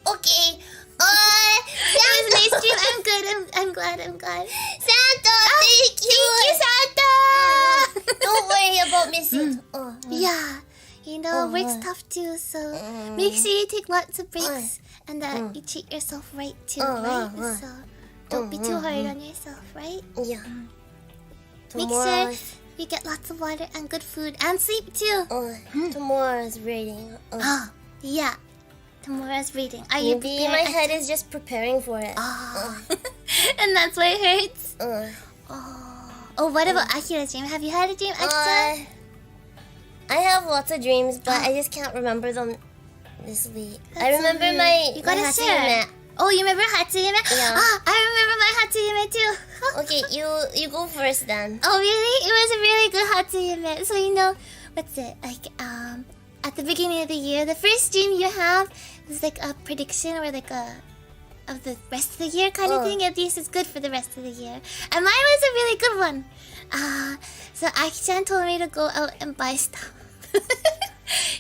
Speaker 2: Okay.
Speaker 1: It was a nice dream. I'm good. I'm glad.
Speaker 2: Santa, thank you.
Speaker 1: Thank you, Santa.
Speaker 2: Don't worry about missing.
Speaker 1: Yeah. You know, work's tough too, so make sure you take lots of breaks and that you treat yourself right too, right? So don't be too hard on yourself, right?
Speaker 2: Yeah.
Speaker 1: Make sure you get lots of water and good food and sleep too.
Speaker 2: Tomorrow's reading.
Speaker 1: Yeah. Tomorrow's reading. Are you
Speaker 2: Maybe my head is just preparing for it.
Speaker 1: And that's why it hurts? Oh, what about Akira's dream? Have you had a dream, Akira?
Speaker 2: I have lots of dreams, but I just can't remember them this week. I remember my
Speaker 1: You gotta share.
Speaker 2: Hatsuyume.
Speaker 1: Oh, you remember Hatsuyume?
Speaker 2: Yeah.
Speaker 1: I remember my Hatsuyume too.
Speaker 2: Okay, you go first then.
Speaker 1: Oh, really? It was a really good Hatsuyume. So, you know, what's it? Like, at the beginning of the year, the first dream you have is like a prediction or like of the rest of the year kind of thing. At least it's good for the rest of the year. And mine was a really good one. So Aki-chan told me to go out and buy stuff.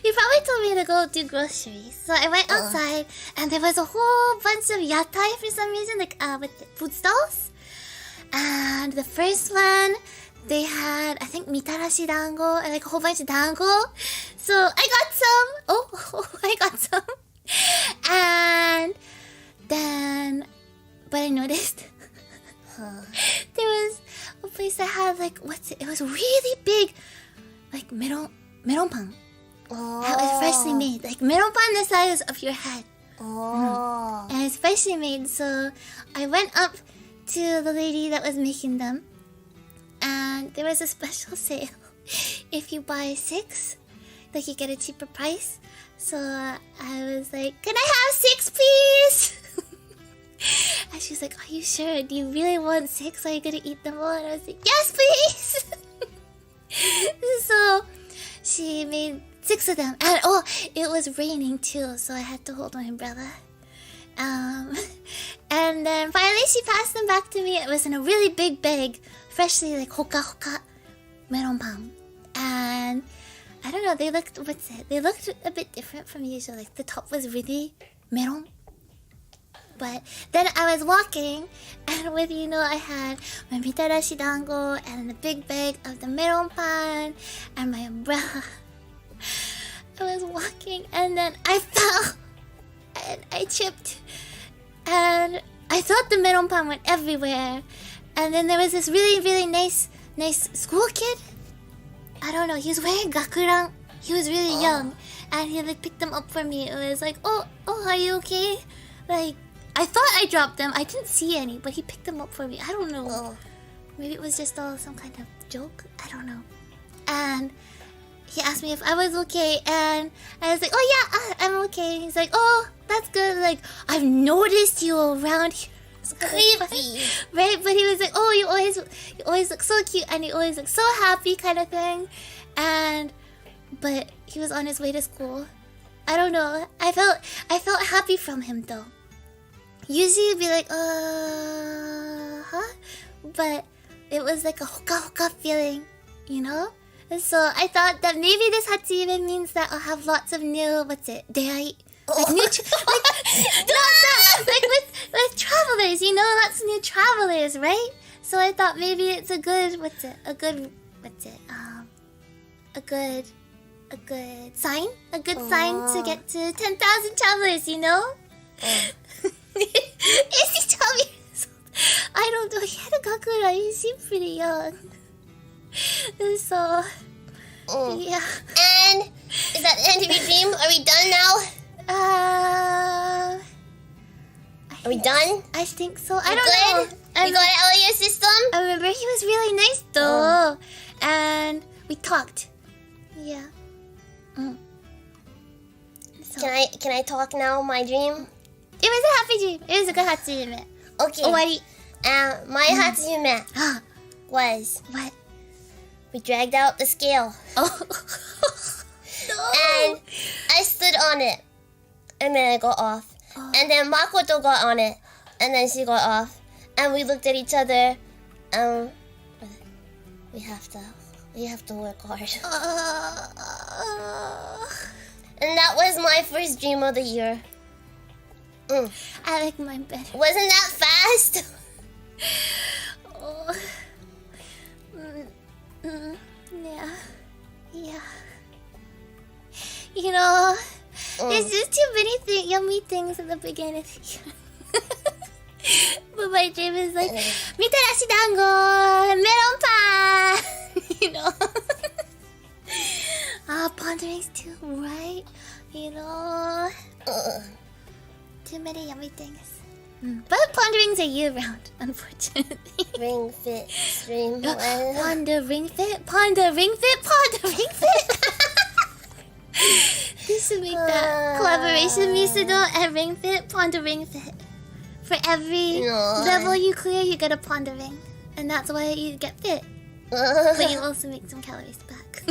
Speaker 1: He probably told me to go do groceries. So I went outside and there was a whole bunch of yatai for some reason, like with the food stalls. And the first one, they had, I think, mitarashi dango and like a whole bunch of dango. So I got some. I got some. And then, but I noticed there was a place that had like, it was really big, like melon pan. That was freshly made, like melon pan the size of your head. And it's freshly made, so I went up to the lady that was making them, and there was a special sale. If you buy 6, like you get a cheaper price. So I was like, can I have 6 please? And she's like, are you sure? Do you really want 6? Are you gonna eat them all? And I was like, yes please. So she made 6 of them, and it was raining too, so I had to hold my umbrella. And then finally she passed them back to me. It was in a really big bag, freshly like hoka melon pan. And I don't know, they looked a bit different from usual. Like the top was really melon. But then I was walking, and with, you know, I had my mitarashi dango and the big bag of the melon pan and my umbrella. I was walking, and then I fell, and I tripped, and I thought the melon pan went everywhere. And then there was this really, really nice school kid. I don't know, he was wearing gakuran. He was really young, and he like picked them up for me. It was like, oh, are you okay? Like, I thought I dropped them. I didn't see any, but he picked them up for me. I don't know. Maybe it was just all some kind of joke. I don't know. And he asked me if I was okay, and I was like, "Oh yeah, I'm okay." He's like, "Oh, that's good. Like, I've noticed you around here." It's
Speaker 2: creepy,
Speaker 1: right? But he was like, "Oh, you always look so cute, and you always look so happy," kind of thing. But he was on his way to school. I don't know. I felt happy from him though. Usually you'd be like, huh? But it was like a hoka feeling, you know? So I thought that maybe this Hatsime means that I'll have lots of new, deai? Like new, like with travelers, you know, lots of new travelers, right? So I thought maybe it's a good sign? A good sign to get to 10,000 travelers, you know? Is he 12 years old? I don't know. He had a kakura. He seemed pretty young. So, yeah.
Speaker 2: And is that the end of your dream? Are we done now? Are we done?
Speaker 1: I think so. I don't know.
Speaker 2: You got it out of your system?
Speaker 1: I remember he was really nice though. And we talked. Yeah. So,
Speaker 2: Can I talk now? My dream?
Speaker 1: it was a happy dream. It was a good Hatsune.
Speaker 2: Okay.
Speaker 1: Owari.
Speaker 2: My Hatsune was
Speaker 1: What?
Speaker 2: we dragged out the scale
Speaker 1: Oh.
Speaker 2: and I stood on it and then I got off. And then Makoto got on it and then she got off. And we looked at each other. We have to work hard. And that was my first dream of the year.
Speaker 1: I like mine better.
Speaker 2: Wasn't that fast?
Speaker 1: Oh. Yeah. You know, there's just too many yummy things at the beginning of the year. But my dream is like, mitarashi dango, melon pie. You know. Ponderings too, right? You know. Too many yummy things. But ponderings are year-round, unfortunately.
Speaker 2: Ring Fit stream.
Speaker 1: Ponder ring fit. This should make that collaboration, Misudo and Ring Fit, Ponder Ring Fit. For every level you clear, you get a ponder ring. And that's why you get fit. But you also make some calories back.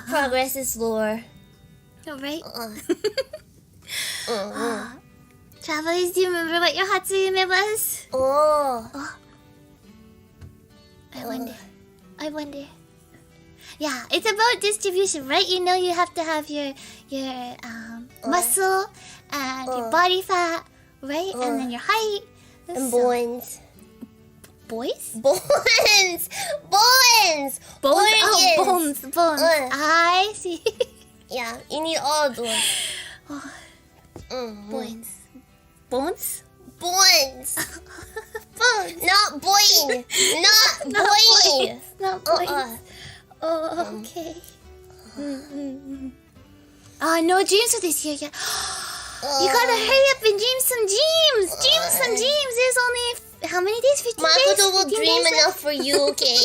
Speaker 2: Progress is slower.
Speaker 1: Alright. Travelers, do you remember what your Hatsune was? I wonder. Yeah, it's about distribution, right? You know you have to have your muscle and your body fat, right? And then your height.
Speaker 2: And bones.
Speaker 1: Boys?
Speaker 2: Bones!
Speaker 1: Oh, bones. I see.
Speaker 2: Yeah, you need all those.
Speaker 1: Bones.
Speaker 2: Bones? Not boing! Not boing!
Speaker 1: Not boys. Oh, okay. No dreams for this year yet. You gotta hurry up and dream some dreams. There's only how many days? 15 days?
Speaker 2: Makoto will dream enough for you, okay?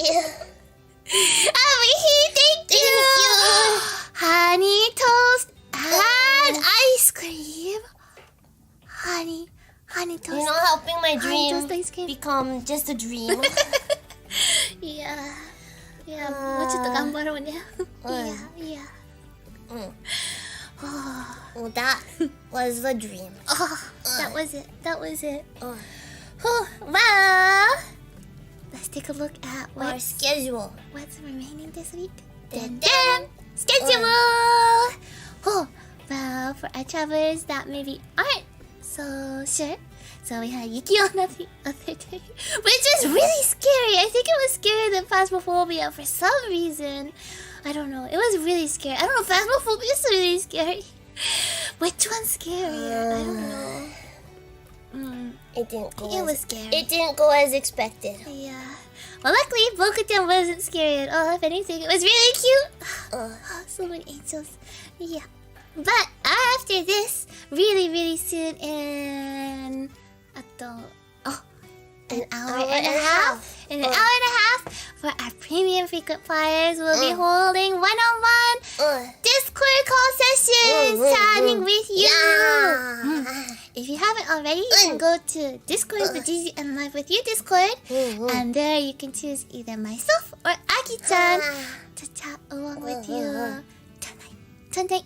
Speaker 1: Thank you. Honey toast and ice cream. Honey toast.
Speaker 2: You're not helping my
Speaker 1: toast
Speaker 2: dream
Speaker 1: ice cream.
Speaker 2: become just a dream.
Speaker 1: Yeah. もうちょっと頑張ろうね。Yeah.
Speaker 2: Well, that was the dream.
Speaker 1: That was it. Well, let's take a look at
Speaker 2: Our schedule.
Speaker 1: what's remaining this week.
Speaker 2: Dun,
Speaker 1: Dun. Schedule! Well, for our travelers that maybe aren't so sure. So we had Yuki on the other day, which was really scary. I think it was scarier than Phasmophobia for some reason. I don't know. It was really scary. I don't know. Phasmophobia is really scary. Which one's scarier? I don't know.
Speaker 2: It
Speaker 1: was scary.
Speaker 2: It didn't go as expected.
Speaker 1: Yeah. Well, luckily, Bokuten wasn't scary at all. If anything, it was really cute. So many angels. Yeah. But after this, really soon in... an hour and a half. in an hour and a half for our premium frequent flyers. We'll be holding one-on-one Discord call sessions, chatting with you. If you haven't already, you can go to Discord, the GGNLive with you Discord, and there you can choose either myself or Aki-chan to chat along with you tonight.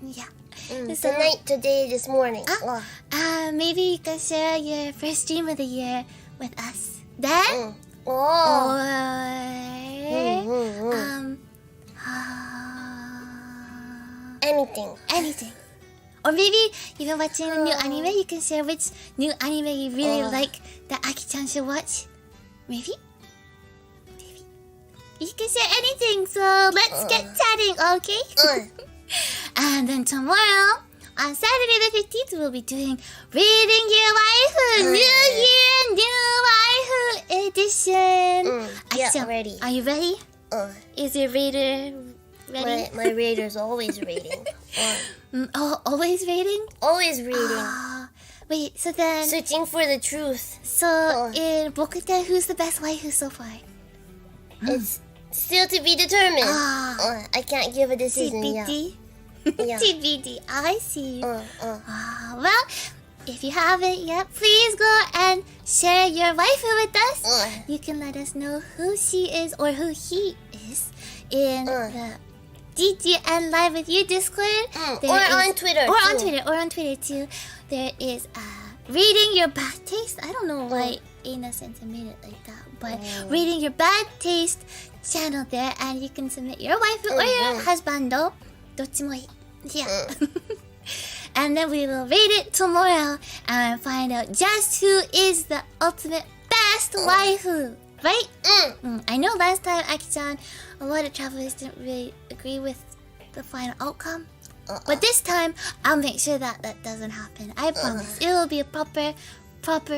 Speaker 1: Yeah.
Speaker 2: Tonight, today, this morning.
Speaker 1: Maybe you can share your first stream of the year with us then, or anything. Or maybe you've been watching a new anime, you can share which new anime you really like that Aki-chan should watch. Maybe. You can share anything, so let's get chatting, okay? And then tomorrow, on Saturday the 15th, we'll be doing Reading Your Waifu, New Year, New Waifu Edition.
Speaker 2: Yeah, ready.
Speaker 1: Are you ready? Is your reader ready?
Speaker 2: My reader's always reading.
Speaker 1: Always reading?
Speaker 2: Always reading.
Speaker 1: Wait, so then...
Speaker 2: Searching for the truth.
Speaker 1: So, in Bokuten, who's the best waifu so far?
Speaker 2: It's still to be determined. I can't give a decision yet. Yeah.
Speaker 1: TBD, I see. Well, if you haven't yet, please go and share your waifu with us. You can let us know who she is or who he is in the GGNLive with you Discord.
Speaker 2: On Twitter.
Speaker 1: Or on Twitter too. There is Reading Your Bad Taste. I don't know why Innocent made it like that, but Reading Your Bad Taste channel there, and you can submit your waifu or your husbando. Yeah. And then we will rate it tomorrow and find out just who is the ultimate best waifu, right? I know last time, Aki-chan, a lot of travelers didn't really agree with the final outcome. But this time, I'll make sure that that doesn't happen. I promise. It will be a proper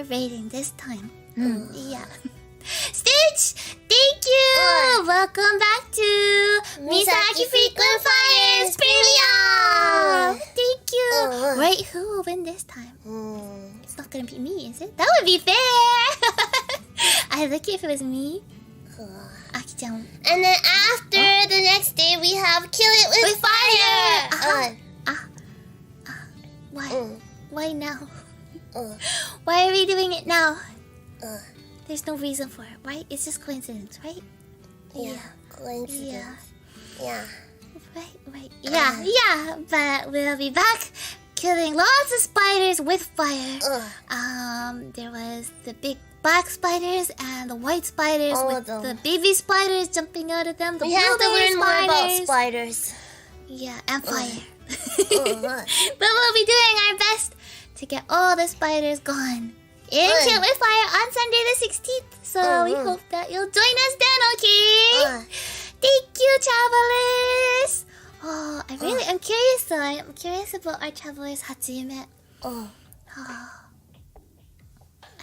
Speaker 1: rating this time. Yeah. Stitch, thank you! Welcome back to Misaki Frequent Flyers Premium! Thank you! Right, who will win this time? It's not gonna be me, is it? That would be fair! I'd like it if it was me. Aki-chan.
Speaker 2: And then after the next day, we have Kill It with Fire!
Speaker 1: Why? Why now? Why are we doing it now? There's no reason for it, right? It's just coincidence, right?
Speaker 2: Yeah, coincidence. Yeah.
Speaker 1: Right. Yeah, but we'll be back killing lots of spiders with fire. There was the big black spiders and the white spiders with the baby spiders jumping out of them. We have to learn more about spiders. Yeah, and fire. But we'll be doing our best to get all the spiders gone. In Kill With Fire on Sunday the 16th. So we hope that you'll join us then, okay? Thank you, travelers! I'm curious though. I'm curious about our travelers' Hatsuyume. I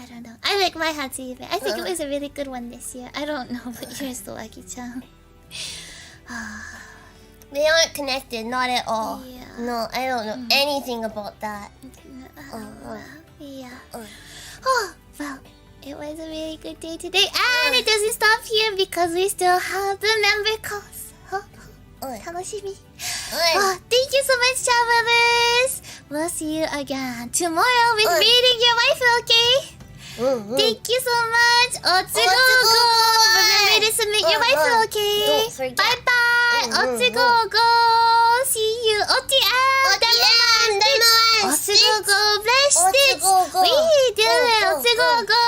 Speaker 1: don't know. I like my Hatsuyume. I think it was a really good one this year. I don't know about yours though, Aki-chan.
Speaker 2: They aren't connected, not at all.
Speaker 1: Yeah.
Speaker 2: No, I don't know anything about that.
Speaker 1: Yeah. Well, it was a really good day today, and it doesn't stop here because we still have the member calls. Tanoshimi. Thank you so much, travelers. We'll see you again tomorrow with Reading Your Waifu, okay? Thank you so much. Otsugo-go. Remember to submit your waifu, okay? Bye-bye. Otsugo-go. See you. Otsugo-go. Blessed. We did it. Otsugo-go.